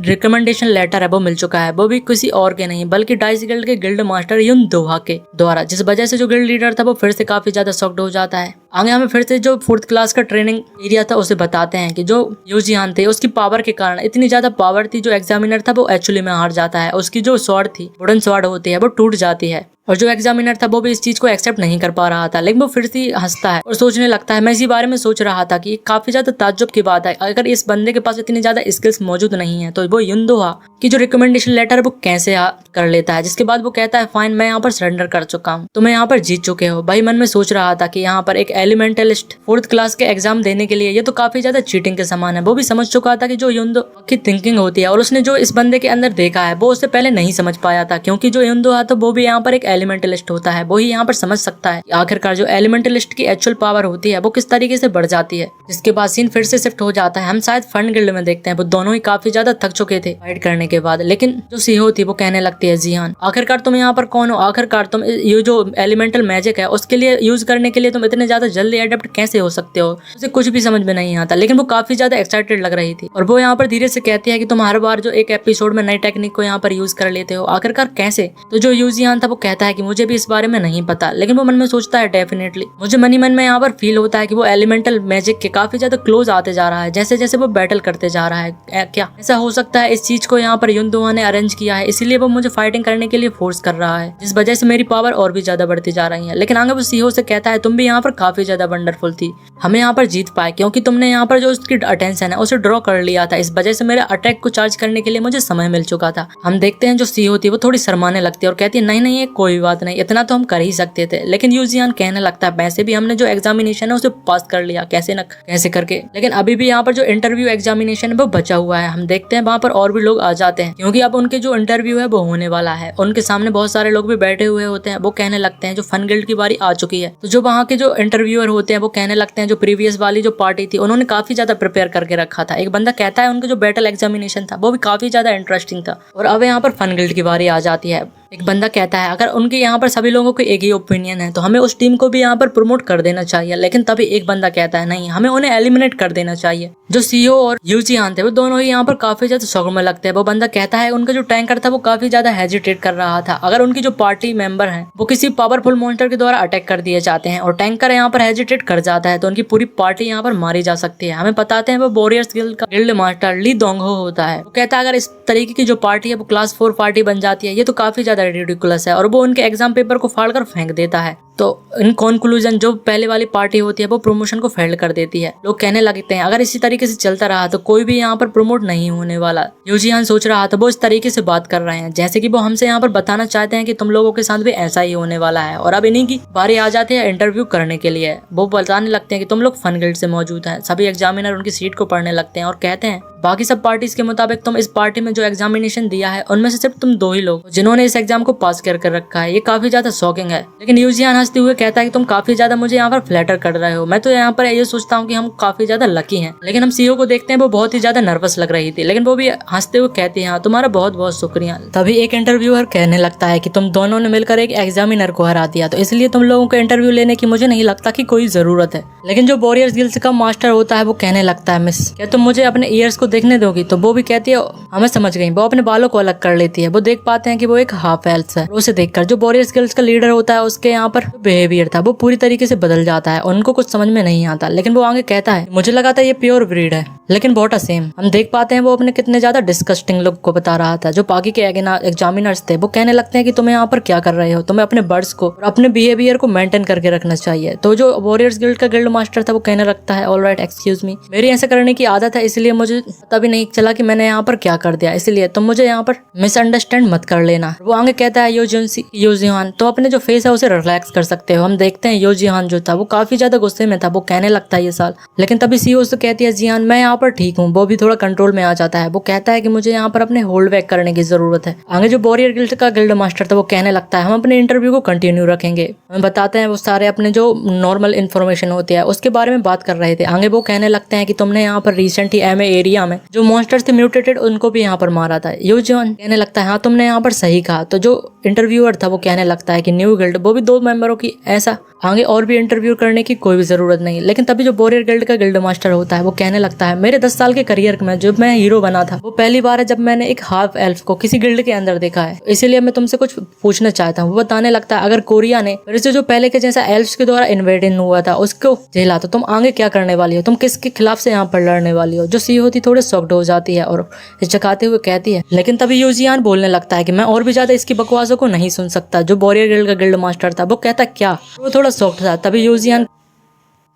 रिकमेंडेशन लेटर है वो मिल चुका है, वो भी किसी और के नहीं बल्कि डाइस गिल्ड के गिल्ड मास्टर युन दोहा के द्वारा। जिस वजह से जो गिल्ड लीडर था वो फिर से काफी ज्यादा शॉक्ड हो जाता है। आगे हमें फिर से जो 4th क्लास का ट्रेनिंग एरिया था उसे बताते हैं कि जो यूजियान थे उसकी पावर के कारण इतनी ज्यादा पावर थी, जो एग्जामिनर था वो एक्चुअली में हार जाता है। उसकी जो स्वॉर्ड थी, वुडन स्वॉर्ड होती है, वो टूट जाती है। और जो एग्जामिनर था वो भी इस चीज को एक्सेप्ट नहीं कर पा रहा था, लेकिन वो फिर से हंसता है और सोचने लगता है। मैं इसी बारे में सोच रहा था कि काफी ज्यादा ताज्जुब की बात है, अगर इस बंदे के पास इतनी ज्यादा स्किल्स मौजूद नहीं है तो वो युन दोहा की जो रिकमेंडेशन लेटर है वो कैसे कर लेता है। जिसके बाद वो कहता है फाइन, मैं यहाँ पर सरेंडर कर चुका हूँ, तो मैं यहाँ पर जीत चुके हो। भाई मन में सोच रहा था कि यहाँ पर एक एलिमेंटलिस्ट 4th क्लास के एग्जाम देने के लिए ये तो काफी ज्यादा चीटिंग के समान है। वो भी समझ चुका था कि जो युन दोहा की थिंकिंग होती है और उसने जो इस बंदे के अंदर देखा है वो उससे पहले नहीं समझ पाया था, क्योंकि जो युन दोहा था वो भी यहाँ पर एक एलिमेंटलिस्ट होता है। वो ही यहाँ पर समझ सकता है आखिरकार जो एलिमेंटलिस्ट की एक्चुअल पावर होती है वो किस तरीके से बढ़ जाती है। जिसके बाद सीन फिर से शिफ्ट हो जाता है। हम शायद फन गिल्ड में देखते हैं वो दोनों ही काफी ज्यादा थक चुके थे फाइट करने के बाद, लेकिन जो सीहो थी वो कहने लगती है जिहान आखिरकार तुम यहाँ पर कौन हो, आखिरकार तुम ये जो एलिमेंटल मैजिक है उसके लिए यूज करने के लिए तुम इतने ज्यादा जल्दी एडेप्ट कैसे हो सकते हो। उसे कुछ भी समझ में नहीं आता, लेकिन वो काफी ज्यादा एक्साइटेड लग रही थी और वो यहाँ पर धीरे से कहती है कि तुम हर बार जो एक एपिसोड में नई टेक्निक को यहाँ पर यूज कर लेते हो, आखिरकार कैसे। तो जो यूजियान था वो कहता है कि मुझे भी इस बारे में नहीं पता, लेकिन वो मन में सोचता है डेफिनेटली। मुझे मन ही मन में यहाँ पर फील होता है कि वो एलिमेंटल मैजिक के काफी ज्यादा क्लोज आते जा रहा है, जैसे जैसे वो बैटल करते जा रहा है। क्या ऐसा हो सकता है इस चीज को यहाँ पर युन दोहा ने अरेंज किया है, इसीलिए वो मुझे फाइटिंग करने के लिए फोर्स कर रहा है, जिस वजह से मेरी पावर और भी ज्यादा बढ़ती जा रही है। लेकिन आगे वो सीहो से कहता है तुम भी यहाँ पर काफी ज्यादा वंडरफुल थी, हमें यहाँ पर जीत पाए क्योंकि तुमने यहाँ पर जो उसकी अटेंशन है उसे ड्रॉ कर लिया था। इस वजह से मेरे अटैक को चार्ज करने के लिए मुझे समय मिल चुका था। हम देखते हैं जो सीहो थी वो थोड़ी शर्माने लगती है और कहती है नहीं नहीं, ये कोई बात नहीं, इतना तो हम कर ही सकते थे। लेकिन यूजियान कहने लगता है वैसे भी हमने जो एग्जामिनेशन है उसे पास कर लिया कैसे न कैसे करके, लेकिन अभी भी यहाँ पर जो इंटरव्यू एग्जामिनेशन है वो बचा हुआ है। हम देखते हैं वहाँ पर और भी लोग आ जाते हैं, क्योंकि अब उनके जो इंटरव्यू है वो होने वाला है। उनके सामने बहुत सारे लोग भी बैठे हुए होते हैं। वो कहने लगते हैं जो फन गिल्ड की बारी आ चुकी है। तो जो वहाँ के जो इंटरव्यूअर होते हैं वो कहने लगते हैं जो प्रीवियस वाली जो पार्टी थी उन्होंने काफी ज्यादा प्रिपेयर करके रखा था। एक बंदा कहता है उनका जो बैटल एग्जामिनेशन था वो भी काफी ज्यादा इंटरेस्टिंग था। और अब यहाँ पर फन गिल्ड की बारी आ जाती है। एक बंदा कहता है अगर उनके यहाँ पर सभी लोगों को एक ही ओपिनियन है तो हमें उस टीम को भी यहाँ पर प्रमोट कर देना चाहिए। लेकिन तभी एक बंदा कहता है नहीं, हमें उन्हें एलिमिनेट कर देना चाहिए। जो सीओ और यूजियान थे वो दोनों ही यहाँ पर काफी ज्यादा शौक में लगते हैं। वो बंदा कहता है उनका जो टैंकर था वो काफी ज्यादा हेजिटेट कर रहा था। अगर उनकी जो पार्टी मेंबर है वो किसी पावरफुल मॉन्स्टर के द्वारा अटैक कर दिए जाते हैं और टैंकर यहाँ पर हेजिटेट कर जाता है तो उनकी पूरी पार्टी यहाँ पर मारी जा सकती है। हमें बताते हैं वो वॉरियर्स गिल्ड का गिल्ड मास्टर ली दोंगहो होता है। वो कहता है अगर इस तरीके की जो पार्टी है वो क्लास 4 पार्टी बन जाती है ये तो काफी ज्यादा रिडिकुलस है, और वो उनके एग्जाम पेपर को फाड़ कर फेंक देता है। तो इन कंक्लूजन जो पहले वाली पार्टी होती है वो प्रमोशन को फेल कर देती है। लोग कहने लगते हैं अगर इसी तरीके से चलता रहा तो कोई भी यहाँ पर प्रमोट नहीं होने वाला। यूजियान सोच रहा था वो इस तरीके से बात कर रहे हैं जैसे कि वो हमसे यहाँ पर बताना चाहते हैं कि तुम लोगों के साथ भी ऐसा ही होने वाला है। और अब इन्हीं की बारी आ जाती है इंटरव्यू करने के लिए। वो बताने लगते हैं कि तुम लोग फन गिल्ड से मौजूद हैं। सभी एग्जामिनर उनकी सीट को पढ़ने लगते हैं और कहते हैं बाकी सब पार्टीज के मुताबिक तुम इस पार्टी में जो एग्जामिनेशन दिया है उनमें से सिर्फ तुम 2 ही लोग जिन्होंने इस एग्जाम को पास कर रखा है। ये काफी ज्यादा शॉकिंग है। लेकिन यूजियान हंसते हुए कहता है कि तुम काफी ज्यादा मुझे यहाँ पर फ्लैटर कर रहे हो। मैं तो यहाँ पर ये सोचता हूँ कि हम काफी ज्यादा लकी हैं। लेकिन हम सीईओ को देखते हैं वो बहुत ही ज्यादा नर्वस लग रही थी, लेकिन वो भी हंसते हुए कहती है हाँ तुम्हारा बहुत बहुत शुक्रिया। तभी एक इंटरव्यूअर कहने लगता है कि तुम दोनों ने मिलकर एक एग्जामिनर को हरा दिया, तो इसलिए तुम लोगों को इंटरव्यू लेने की मुझे नहीं लगता कि कोई जरूरत है। लेकिन जो वॉरियर्स गिल्ड का मास्टर होता है वो कहने लगता है मिस क्या तुम मुझे अपने ईयर्स को देखने दोगी? तो वो भी कहती है हमें समझ गई। वो अपने बालों को अलग कर लेती है। वो देख पाते हैं कि वो एक हाफ एल्फ है। उसे देखकर जो वॉरियर्स गिल्ड का लीडर होता है उसके यहाँ पर बिहेवियर था वो पूरी तरीके से बदल जाता है। उनको कुछ समझ में नहीं आता, लेकिन वो आगे कहता है मुझे लगा था ये प्योर ब्रीड है, लेकिन बहुत सेम। हम देख पाते हैं वो अपने कितने ज्यादा डिस्कस्टिंग लुक को बता रहा था। जो बाकी के एग्जामिनर्स थे वो कहने लगते हैं कि तुम्हें यहाँ पर क्या कर रहे हो, तुम्हें अपने बर्ड्स को और अपने बिहेवियर को मेंटेन करके रखना चाहिए। तो जो वॉरियर्स गिल्ड का गिल्ड मास्टर था वो कहने लगता है ऑलराइट एक्सक्यूज मी, मेरी ऐसा करने की आदत है इसलिए मुझे पता भी नहीं चला कि मैंने यहाँ पर क्या कर दिया, इसलिए तुम मुझे यहाँ पर मिसअंडरस्टैंड मत कर लेना। वो आगे कहता है योजिहान तो अपने जो फेस है उसे रिलैक्स कर सकते हो। हम देखते हैं योजिहान जो था वो काफी ज्यादा गुस्से में था। वो कहने लगता है ये साल, लेकिन तभी सीईओ से कहती है जिहान मैं यहाँ पर ठीक हूँ। वो भी थोड़ा कंट्रोल में आ जाता है। वो कहता है कि मुझे यहाँ पर अपने होल्ड बैक करने की जरूरत है। आगे जो वॉरियर गिल्ड का गिल्ड मास्टर था वो कहने लगता है हम अपने इंटरव्यू को कंटिन्यू रखेंगे। हमें बताते हैं वो सारे अपने जो नॉर्मल इन्फॉर्मेशन होती है उसके बारे में बात कर रहे थे। आगे वो कहने लगते हैं कि तुमने यहाँ पर रिसेंट ही एमए एरिया में जो मॉन्स्टर्स थे म्यूटेटेड उनको भी यहाँ पर मारा था। योजिहान कहने लगता है हाँ तुमने यहाँ पर सही कहा। तो जो इंटरव्यूअर था वो कहने लगता है कि न्यू गिल्ड वो भी 2 मेंबरों की ऐसा आगे और भी इंटरव्यू करने की कोई भी जरूरत नहीं। लेकिन तभी जो वॉरियर गिल्ड का गिल्ड मास्टर होता है वो कहने लगता है मेरे 10 साल के करियर में जब मैं हीरो बना था वो पहली बार है जब मैंने एक हाफ एल्फ को किसी गिल्ड के अंदर देखा है, इसीलिए मैं तुमसे कुछ पूछना चाहता हूँ। वो बताने लगता है अगर कोरिया ने फिर से जो पहले के जैसा एल्फ्स के द्वारा इन्वेडन हुआ था उसको झेला तो तुम आगे क्या करने वाली हो, तुम किसके खिलाफ से यहाँ पर लड़ने वाली हो? जो सीईओ थी थोड़ी शॉक्ड हो जाती है और हिचकाते हुए कहती है। लेकिन तभी योजियान बोलने लगता है कि मैं और भी ज्यादा इसकी बकवासों को नहीं सुन सकता। जो वॉरियर गिल्ड का गिल्ड मास्टर था वो कहता क्या, वो थोड़ा शॉक्ड था। तभी योजियान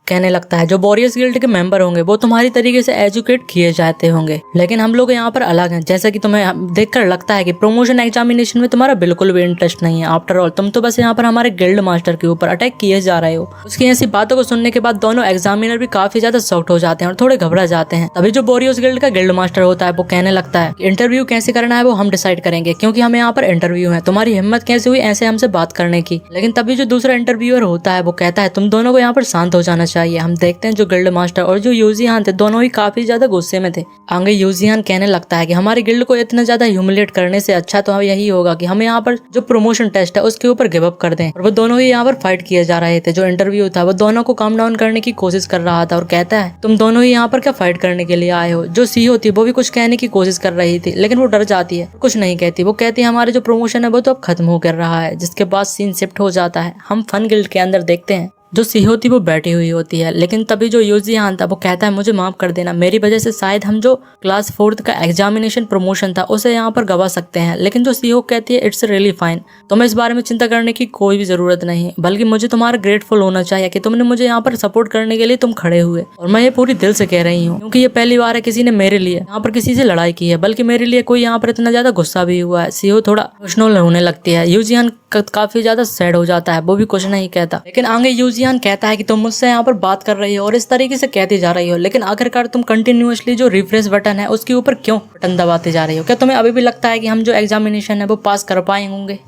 कहने लगता है जो वॉरियर्स गिल्ड के मेंबर होंगे वो तुम्हारी तरीके से एजुकेट किए जाते होंगे, लेकिन हम लोग यहाँ पर अलग हैं। जैसा कि तुम्हें देखकर लगता है कि प्रमोशन एग्जामिनेशन में तुम्हारा बिल्कुल भी इंटरेस्ट नहीं है। आफ्टर ऑल तुम तो बस यहाँ पर हमारे गिल्ड मास्टर के ऊपर अटैक किए जा रहे हो। उसकी ऐसी बातों को सुनने के बाद दोनों एग्जामिनर भी काफी ज्यादा शॉक्ड हो जाते हैं और थोड़े घबरा जाते हैं। तभी जो वॉरियर्स गिल्ड का गिल्ड मास्टर होता है वो कहने लगता है इंटरव्यू कैसे करना है वो हम डिसाइड करेंगे, क्योंकि हमें यहाँ पर इंटरव्यू है। तुम्हारी हिम्मत कैसे हुई ऐसे हमसे बात करने की? लेकिन तभी जो दूसरा इंटरव्यूअर होता है वो कहता है तुम दोनों को यहाँ पर शांत हो जाना चाहिए। हम देखते हैं जो गिल्ड मास्टर और जो योजिहान थे दोनों ही काफी ज्यादा गुस्से में थे। आगे योजिहान कहने लगता है कि हमारे गिल्ड को इतना ज्यादा ह्यूमिलेट करने से अच्छा तो यही होगा कि हम यहाँ पर जो प्रमोशन टेस्ट है उसके ऊपर गिव अप कर दें। और वो दोनों ही यहाँ पर फाइट किए जा रहे थे। जो इंटरव्यू था वो दोनों को काम डाउन करने की कोशिश कर रहा था और कहता है तुम दोनों ही यहाँ पर क्या फाइट करने के लिए आए हो? जो सीईओ थी वो भी कुछ कहने की कोशिश कर रही थी, लेकिन वो डर जाती है, कुछ नहीं कहती। वो कहती है हमारे जो प्रमोशन है वो तो अब खत्म हो कर रहा है। जिसके बाद सीन शिफ्ट हो जाता है। हम फन गिल्ड के अंदर देखते हैं जो सीईओ थी वो बैठी हुई होती है। लेकिन तभी जो योजिहान था वो कहता है मुझे माफ कर देना, मेरी वजह से शायद हम जो क्लास 4 का एग्जामिनेशन प्रमोशन था उसे यहाँ पर गवा सकते हैं। लेकिन जो सीईओ कहती है इट्स रियली फाइन, तुम्हें इस बारे में चिंता करने की कोई भी जरूरत नहीं, बल्कि मुझे तुम्हारा ग्रेटफुल होना चाहिए कि तुमने मुझे यहाँ पर सपोर्ट करने के लिए तुम खड़े हुए। और मैं ये पूरी दिल से कह रही हूँ, क्योंकि ये पहली बार है किसी ने मेरे लिए यहाँ पर किसी से लड़ाई की है, बल्कि मेरे लिए कोई यहाँ पर इतना ज्यादा गुस्सा भी हुआ है। सीईओ थोड़ा इमोशनल होने लगती है। योजिहान काफी ज्यादा सैड हो जाता है, वो भी कुछ नहीं कहता। लेकिन आगे योजिहान कहता है कि तुम मुझसे यहाँ पर बात कर रही हो और इस तरीके से कहती जा रही हो, लेकिन आखिरकार तुम कंटिन्यूअसली जो रिफ्रेश बटन है उसके ऊपर क्यों बटन दबाते जा रही हो? क्या तुम्हें अभी भी लगता है कि हम जो एग्जामिनेशन है वो पास कर पाए होंगे?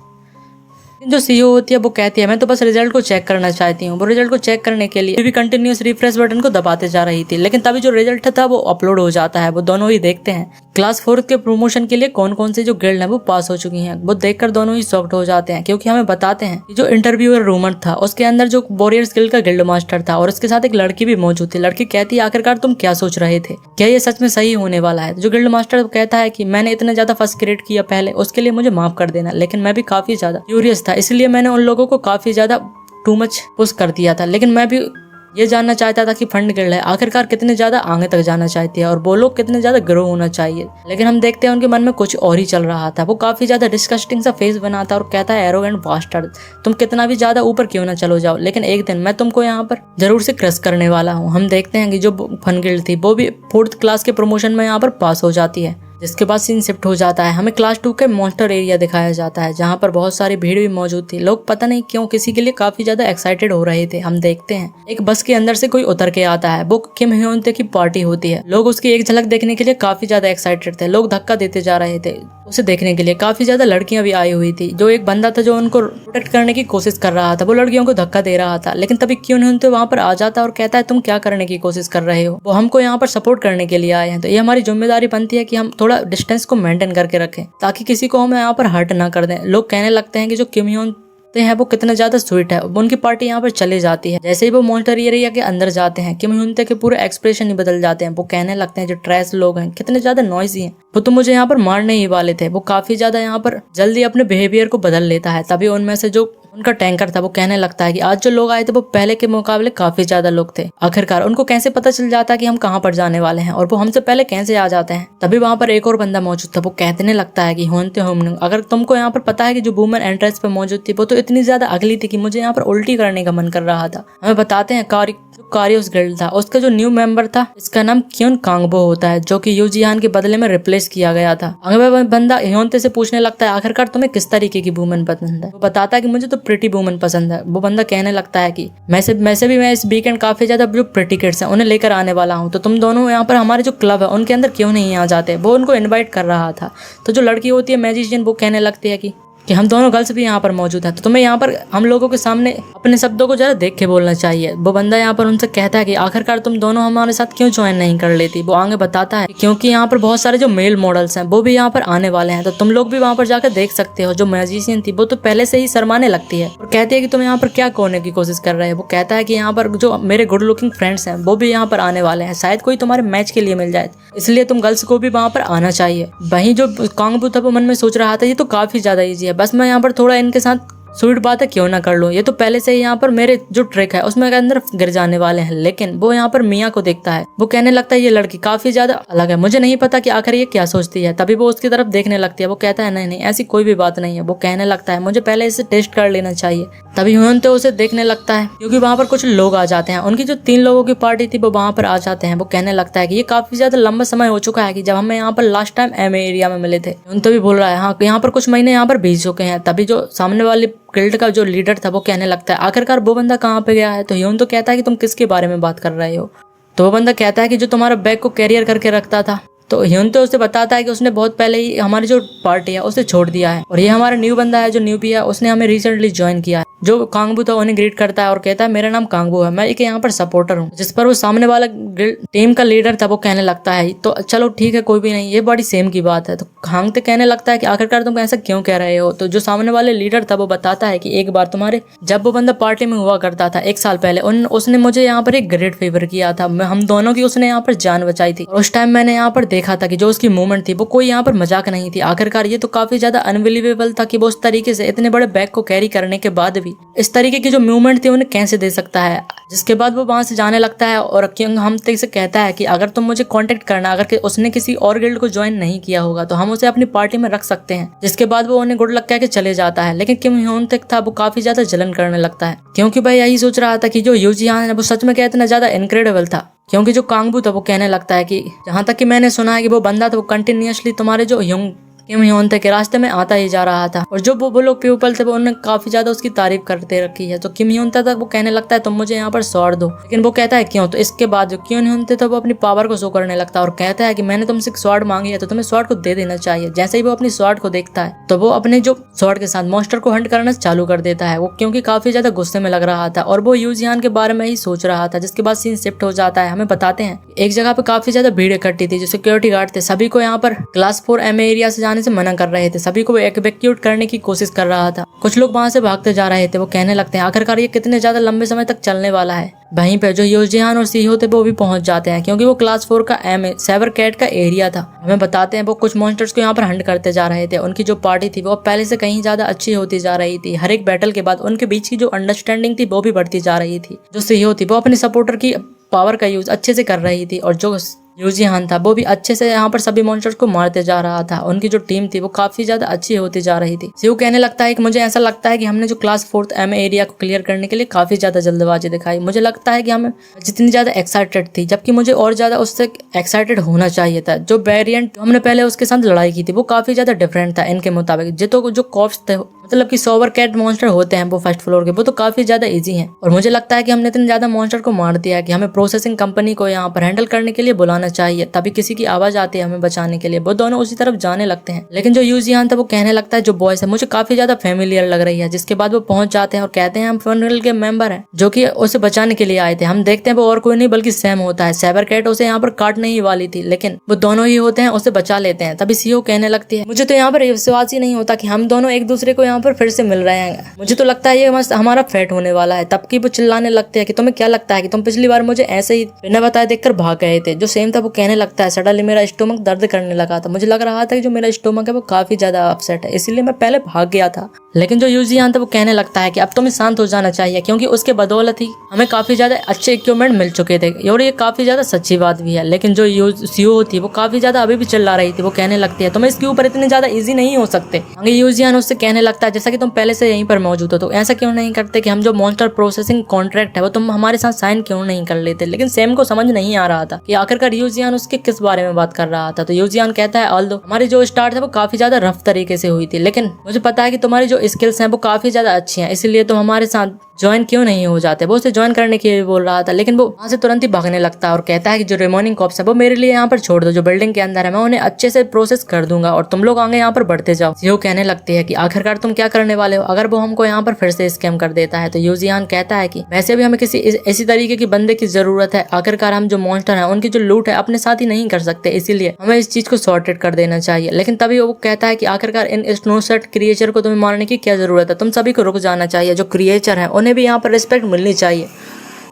जो सीईओ होती है वो कहती है मैं तो बस रिजल्ट को चेक करना चाहती हूँ। वो रिजल्ट को चेक करने के लिए भी कंटिन्यूअस रिफ्रेश बटन को दबाते जा रही थी। लेकिन तभी जो रिजल्ट था वो अपलोड हो जाता है। वो दोनों ही देखते हैं क्लास 4 के प्रमोशन के लिए कौन कौन से जो गिल्ड है वो पास हो चुकी हैं। वो देखकर दोनों ही शॉक्ड हो जाते हैं, क्योंकि हमें बताते हैं कि जो इंटरव्यूअर रूमर था उसके अंदर जो वॉरियर्स गिल्ड का गिल्ड मास्टर था और उसके साथ एक लड़की भी मौजूद थी। लड़की कहती है आखिरकार तुम क्या सोच रहे थे, क्या ये सच में सही होने वाला है? जो गिल्ड मास्टर कहता है कि मैंने इतना ज्यादा फर्स क्रिएट किया पहले, उसके लिए मुझे माफ कर देना, लेकिन मैं भी काफी ज्यादा क्यूरियस था, इसलिए मैंने उन लोगों को काफी ज्यादा टू मच पुश कर दिया था। लेकिन मैं भी ये जानना चाहता था कि फंड गिल्ड है आखिरकार कितने ज्यादा आगे तक जाना चाहती है और वो लोग कितने ज्यादा ग्रो होना चाहिए। लेकिन हम देखते हैं उनके मन में कुछ और ही चल रहा था। वो काफी ज्यादा डिस्कस्टिंग सा फेस बनाता है और कहता है एरोगेंट बास्टर्ड, तुम कितना भी ज्यादा ऊपर क्यों ना चलो जाओ, लेकिन एक दिन मैं तुमको यहाँ पर जरूर से क्रश करने वाला हूँ। हम देखते हैं कि जो फन गिल्ड थी वो भी 4th क्लास के प्रमोशन में यहाँ पर पास हो जाती है। जिसके बाद सीन शिफ्ट हो जाता है, हमें क्लास 2 के मॉन्स्टर एरिया दिखाया जाता है जहाँ पर बहुत सारी भीड़ भी मौजूद थी। लोग पता नहीं क्यों किसी के लिए काफी ज्यादा एक्साइटेड हो रहे थे। हम देखते हैं एक बस के अंदर से कोई उतर के आता है, वो किम ह्योन ते की पार्टी होती है। लोग उसकी एक झलक देखने के लिए काफी ज्यादा एक्साइटेड थे। लोग धक्का देते जा रहे थे उसे देखने के लिए। काफी ज्यादा लड़कियां भी आई हुई थी। जो एक बंदा था जो उनको प्रोटेक्ट करने की कोशिश कर रहा था, वो लड़कियों को धक्का दे रहा था। लेकिन तभी क्यों ह्योन ते वहां पर आ जाता है और कहता है तुम क्या करने की कोशिश कर रहे हो, वो हमको यहाँ पर सपोर्ट करने के लिए आए हैं। तो ये हमारी जिम्मेदारी बनती है कि हम थोड़ा डिस्टेंस को मेंटेन करके रखें ताकि किसी को हम यहाँ पर हर्ट ना कर दें। लोग कहने लगते हैं कि जो किम ह्योन ते हैं वो कितना ज्यादा स्वीट है। उनकी पार्टी यहाँ पर चली जाती है। जैसे ही वो मॉन्स्टर एरिया के अंदर जाते हैं किम ह्योन ते के पूरे एक्सप्रेशन ही बदल जाते हैं। वो कहने लगते हैं जो ट्रैश लोग हैं कितने ज्यादा नॉइजी हैं, वो तो मुझे यहाँ पर मारने ही वाले थे। वो काफी ज्यादा यहाँ पर जल्दी अपने बिहेवियर को बदल लेता है। तभी उनमें से जो उनका टैंकर था वो कहने लगता है कि आज जो लोग आए थे वो पहले के मुकाबले काफी ज्यादा लोग थे। आखिरकार उनको कैसे पता चल जाता है कि हम कहाँ पर जाने वाले हैं और वो हमसे पहले कैसे आ जाते हैं। तभी वहां पर एक और बंदा मौजूद था। वो कहने लगता है कि होनते होम, अगर तुमको यहाँ पर पता है कि जो वुमेन एंट्रेंस पे मौजूद थी वो तो इतनी ज्यादा अगली थी कि मुझे यहाँ पर उल्टी करने का मन कर रहा था। हमें बताते हैं कारियोस गिल्ड था, उसका जो न्यू मेंबर था इसका नाम क्योन कांगबो होता है, जो कि यूजियान के बदले में रिप्लेस किया गया था। अगला बंदा ह्योनते से पूछने लगता है आखिरकार तुम्हें किस तरीके की वुमेन पसंद है। वो बताता है कि मुझे तो प्रिटी वुमेन पसंद है। वो बंदा कहने लगता है कि मैं इस वीकेंड काफी ज्यादा जो प्रिटी किड्स हैं उन्हें लेकर आने वाला हूँ, तो तुम दोनों यहाँ पर हमारे जो क्लब है उनके अंदर क्यों नहीं आ जाते। वो उनको इन्वाइट कर रहा था। तो जो लड़की होती है मैजिशियन वो कहने लगती है कि हम दोनों गर्ल्स भी यहाँ पर मौजूद हैं, तो तुम्हें यहाँ पर हम लोगों के सामने अपने शब्दों को जरा देख के बोलना चाहिए। वो बंदा यहाँ पर उनसे कहता है कि आखिरकार तुम दोनों हमारे साथ क्यों ज्वाइन नहीं कर लेती। वो आगे बताता है क्योंकि यहाँ पर बहुत सारे जो मेल मॉडल्स हैं वो भी यहाँ पर आने वाले हैं, तो तुम लोग भी वहाँ पर जाकर देख सकते हो। जो मैजिशियन थी वो तो पहले से ही शर्माने लगती है और कहती है कि तुम यहाँ पर क्या खोने की कोशिश कर रहे हो। वो कहता है कि यहाँ पर जो मेरे गुड लुकिंग फ्रेंड्स हैं वो भी यहाँ पर आने वाले हैं, शायद कोई तुम्हारे मैच के लिए मिल जाए, इसलिए तुम गर्ल्स को भी वहाँ पर आना चाहिए। वहीं जो कांगबू था वो मन में सोच रहा था ये तो काफी ज्यादा ईजी है, बस मैं यहाँ पर थोड़ा इनके साथ स्वीट बात है क्यों ना कर लूं। ये तो पहले से ही यहाँ पर मेरे जो ट्रिक है उसमें अंदर गिर जाने वाले हैं। लेकिन वो यहाँ पर मिया को देखता है। वो कहने लगता है ये लड़की काफी ज्यादा अलग है, मुझे नहीं पता कि आखिर ये क्या सोचती है। तभी वो उसकी तरफ देखने लगती है। वो कहता है नहीं ऐसी कोई भी बात नहीं है। वो कहने लगता है मुझे पहले इसे टेस्ट कर लेना चाहिए। तभी ह्योनते उसे देखने लगता है क्योंकि वहाँ पर कुछ लोग आ जाते हैं। उनकी जो 3 लोगों की पार्टी थी वो वहाँ पर आ जाते हैं। वो कहने लगता है कि ये काफी ज्यादा लंबा समय हो चुका है कि जब हमें यहाँ पर लास्ट टाइम एमए एरिया में मिले थे। ह्योनते भी बोल रहा है हाँ यहाँ पर कुछ महीने यहाँ पर बीत चुके हैं। तभी जो सामने वाली गिल्ड का जो लीडर था वो कहने लगता है आखिरकार वो बंदा कहाँ पे गया है। तो ह्योन तो कहता है कि तुम किसके बारे में बात कर रहे हो। तो वो बंदा कहता है कि जो तुम्हारा बैग को कैरियर करके रखता था। तो ह्योन तो उसे बताता है कि उसने बहुत पहले ही हमारी जो पार्टी है उसे छोड़ दिया है और ये हमारा न्यू बंदा है जो न्यूबी है, उसने हमें रिसेंटली ज्वाइन किया है। जो कांगबू था उन्हें ग्रीट करता है और कहता है मेरा नाम कांगबू है, मैं एक यहाँ पर सपोर्टर हूँ। जिस पर वो सामने वाला टीम का लीडर था वो कहने लगता है तो चलो ठीक है कोई भी नहीं, ये बड़ी सेम की बात है। तो खांगते कहने लगता है कि आखिरकार तुम ऐसा क्यों कह रहे हो। तो जो सामने वाले लीडर था वो बताता है कि एक बार तुम्हारे जब वो बंदा पार्टी में हुआ करता था 1 साल पहले उसने मुझे यहाँ पर एक ग्रेट फेवर किया था। हम दोनों की उसने यहाँ पर जान बचाई थी और उस टाइम मैंने यहाँ पर देखा था कि जो उसकी मूवमेंट थी वो कोई यहाँ पर मजाक नहीं थी। आखिरकार ये तो काफी ज्यादा अनबिलीवेबल था कि वो उस तरीके से इतने बड़े बैग को कैरी करने के बाद भी इस तरीके की जो मूवमेंट थी उन्हें कैसे दे सकता है। जिसके बाद वो वहां से जाने लगता है और हम से कहता है कि अगर तुम मुझे कांटेक्ट करना, अगर उसने किसी और गिल्ड को ज्वाइन नहीं किया होगा तो हम उसे अपनी पार्टी में रख सकते हैं। जिसके बाद वो उन्हें गुड लक कह के चले जाता है। लेकिन किम ह्योन तक था वो काफी ज्यादा जलन करने लगता है क्योंकि भाई यही सोच रहा था कि जो यूजियान है वो सच में क्या इतना ज्यादा इनक्रेडिबल था। क्योंकि जो कांगबू था वो कहने लगता है कि जहां तक कि मैंने सुना है कि वो बंदा था वो कंटिन्यूअसली तुम्हारे जो किम ह्योन ते के रास्ते में आता ही जा रहा था और जो वो लोग पीपल थे वो उन्होंने काफी ज्यादा उसकी तारीफ करते रखी है। तो किम ह्योन ते तक वो कहने लगता है तुम मुझे यहाँ पर स्वॉर्ड दो। लेकिन वो कहता है क्यों। तो इसके बाद जो किम ह्योन ते था वो अपनी पावर को शो करने लगता है और कहता है कि मैंने तुमसे स्वॉर्ड मांगी है तो तुम्हें स्वॉर्ड को दे देना चाहिए। जैसे ही वो अपनी स्वॉर्ड को देखता है तो वो अपने जो स्वॉर्ड के साथ मॉन्स्टर को हंट करना चालू कर देता है। वो क्योंकि काफी ज्यादा गुस्से में लग रहा था और वो यूजियान के बारे में ही सोच रहा था। जिसके बाद सीन शिफ्ट हो जाता है। हमें बताते हैं एक जगह पे काफी ज्यादा भीड़ इकट्ठी थी। जो सिक्योरिटी गार्ड थे सभी को यहाँ पर क्लास 4 एमए एरिया से जाने से मना कर रहे थे। सभी को इवैक्यूएट करने की कोशिश कर रहा था। कुछ लोग वहां से भागते जा रहे थे। वो कहने लगते हैं आखिरकार ये कितने ज्यादा लंबे समय तक चलने वाला है। वहीं पे जो यूजियान और सीहो थे वो भी पहुंच जाते हैं क्योंकि वो क्लास 4 का सेवर कैट का एरिया था। हमें बताते हैं वो कुछ मॉन्स्टर्स को यहाँ पर हंट करते जा रहे थे। उनकी जो पार्टी थी वो पहले से कहीं ज्यादा अच्छी होती जा रही थी। हर एक बैटल के बाद उनके बीच की जो अंडरस्टैंडिंग थी वो भी बढ़ती जा रही थी। जो सीहो थी वो अपने सपोर्टर की पावर का यूज अच्छे से कर रही थी और जो यूजियान था वो भी अच्छे से यहाँ पर सभी मॉन्स्टर्स को मारते जा रहा था। उनकी जो टीम थी वो काफी ज्यादा अच्छी होती जा रही थी। सीहो कहने लगता है कि मुझे ऐसा लगता है कि हमने जो क्लास 4th एम एरिया को क्लियर करने के लिए काफी ज्यादा जल्दबाजी दिखाई। मुझे लगता है कि हमें जितनी ज्यादा एक्साइटेड थी, जबकि मुझे और ज्यादा उससे एक्साइटेड होना चाहिए था। जो वेरिएंट हमने पहले उसके साथ लड़ाई की थी वो काफी ज्यादा डिफरेंट था इनके मुताबिक। जितो जो कॉप्स थे मतलब कि सोवर कैट मॉन्स्टर होते हैं वो फर्स्ट फ्लोर के, वो तो काफी ज्यादा इजी हैं। और मुझे लगता है कि हमने इतने ज्यादा मॉन्स्टर को मार दिया है कि हमें प्रोसेसिंग कंपनी को यहाँ पर हैंडल करने के लिए बुलाना चाहिए। तभी किसी की आवाज आती है हमें बचाने के लिए। वो दोनों उसी तरफ जाने लगते हैं, लेकिन जो यूजियान था वो कहने लगता है जो बॉयज है मुझे काफी ज्यादा फेमिलियर लग रही है। जिसके बाद वो पहुंच जाते हैं और कहते हैं हम फनरल के मेंबर हैं जो कि उसे बचाने के लिए आए थे। हम देखते हैं वो और कोई नहीं बल्कि सैम होता है। सेवर कैट उसे यहाँ पर काटने ही वाली थी, लेकिन वो दोनों ही होते हैं उसे बचा लेते हैं। तभी सीओ कहने लगती है मुझे तो यहाँ पर विश्वास ही नहीं होता कि हम दोनों एक दूसरे को यहाँ पर फिर से मिल रहे हैं। मुझे तो लगता है ये मस्त हमारा फेट होने वाला है। तब की वो चिल्लाने लगते हैं कि तुम्हें क्या लगता है कि तुम पिछली बार मुझे ऐसे ही बिना बताए देखकर भाग गए थे। जो सेम था वो कहने लगता है सडनली मेरा स्टोमक दर्द करने लगा था। मुझे लग रहा था कि जो मेरा स्टोमक है वो काफी ज्यादा अपसेट है, इसीलिए मैं पहले भाग गया था। लेकिन जो यूजियान था वो कहने लगता है कि अब तुम्हें शांत हो जाना चाहिए क्योंकि उसके बदौलत ही हमें काफी ज्यादा अच्छे इक्विपमेंट मिल चुके थे। और ये काफी ज्यादा सच्ची बात भी है। लेकिन जो सीओ थी वो काफी ज्यादा अभी भी चिल्ला रही थी। वो कहने लगती है तुम्हें इसके ऊपर इतने ज्यादा इजी नहीं हो सकते। आगे यूजियान उससे कहने लगता है जैसा कि तुम पहले से यहीं पर मौजूद हो तो ऐसा क्यों नहीं करते कि हम जो मॉन्स्टर प्रोसेसिंग कॉन्ट्रैक्ट है वो तुम हमारे साथ साइन क्यों नहीं कर लेते। लेकिन सैम को समझ नहीं आ रहा था कि आखिरकार यूजियान उसके किस बारे में बात कर रहा था। तो यूजियान कहता है ऑल्दो हमारी जो स्टार्ट है वो काफी ज्यादा रफ तरीके से हुई थी, लेकिन मुझे पता है कि तुम्हारी जो स्किल्स हैं वो काफी ज्यादा अच्छी हैं, इसलिए तुम हमारे साथ ज्वाइन क्यों नहीं हो जाते। वो उसे ज्वाइन करने के लिए बोल रहा था, लेकिन वो वहां से तुरंत ही भागने लगता है और कहता है कि जो रिमोनिंग कॉप्स है वो मेरे लिए यहाँ पर छोड़ दो, जो बिल्डिंग के अंदर है मैं उन्हें अच्छे से प्रोसेस कर दूंगा और तुम लोग आगे यहाँ पर बढ़ते जाओ। सीओ कहने लगती है कि आखिरकार तुम क्या करने वाले हो अगर वो हमको यहाँ पर फिर से स्कैम कर देता है। तो यूजियान कहता है कि वैसे भी हमें किसी ऐसी तरीके की बंदे की जरूरत है। आखिरकार हम जो मॉन्स्टर है उनकी जो लूट है अपने साथ ही नहीं कर सकते, इसीलिए हमें इस चीज को सॉर्टेड कर देना चाहिए। लेकिन तभी वो कहता है कि आखिरकार इन स्नोसेट क्रिएचर को तुम्हें मारने की क्या जरूरत है, तुम सभी को रुक जाना चाहिए। जो क्रिएचर है उन्हें भी यहाँ पर रिस्पेक्ट मिलनी चाहिए।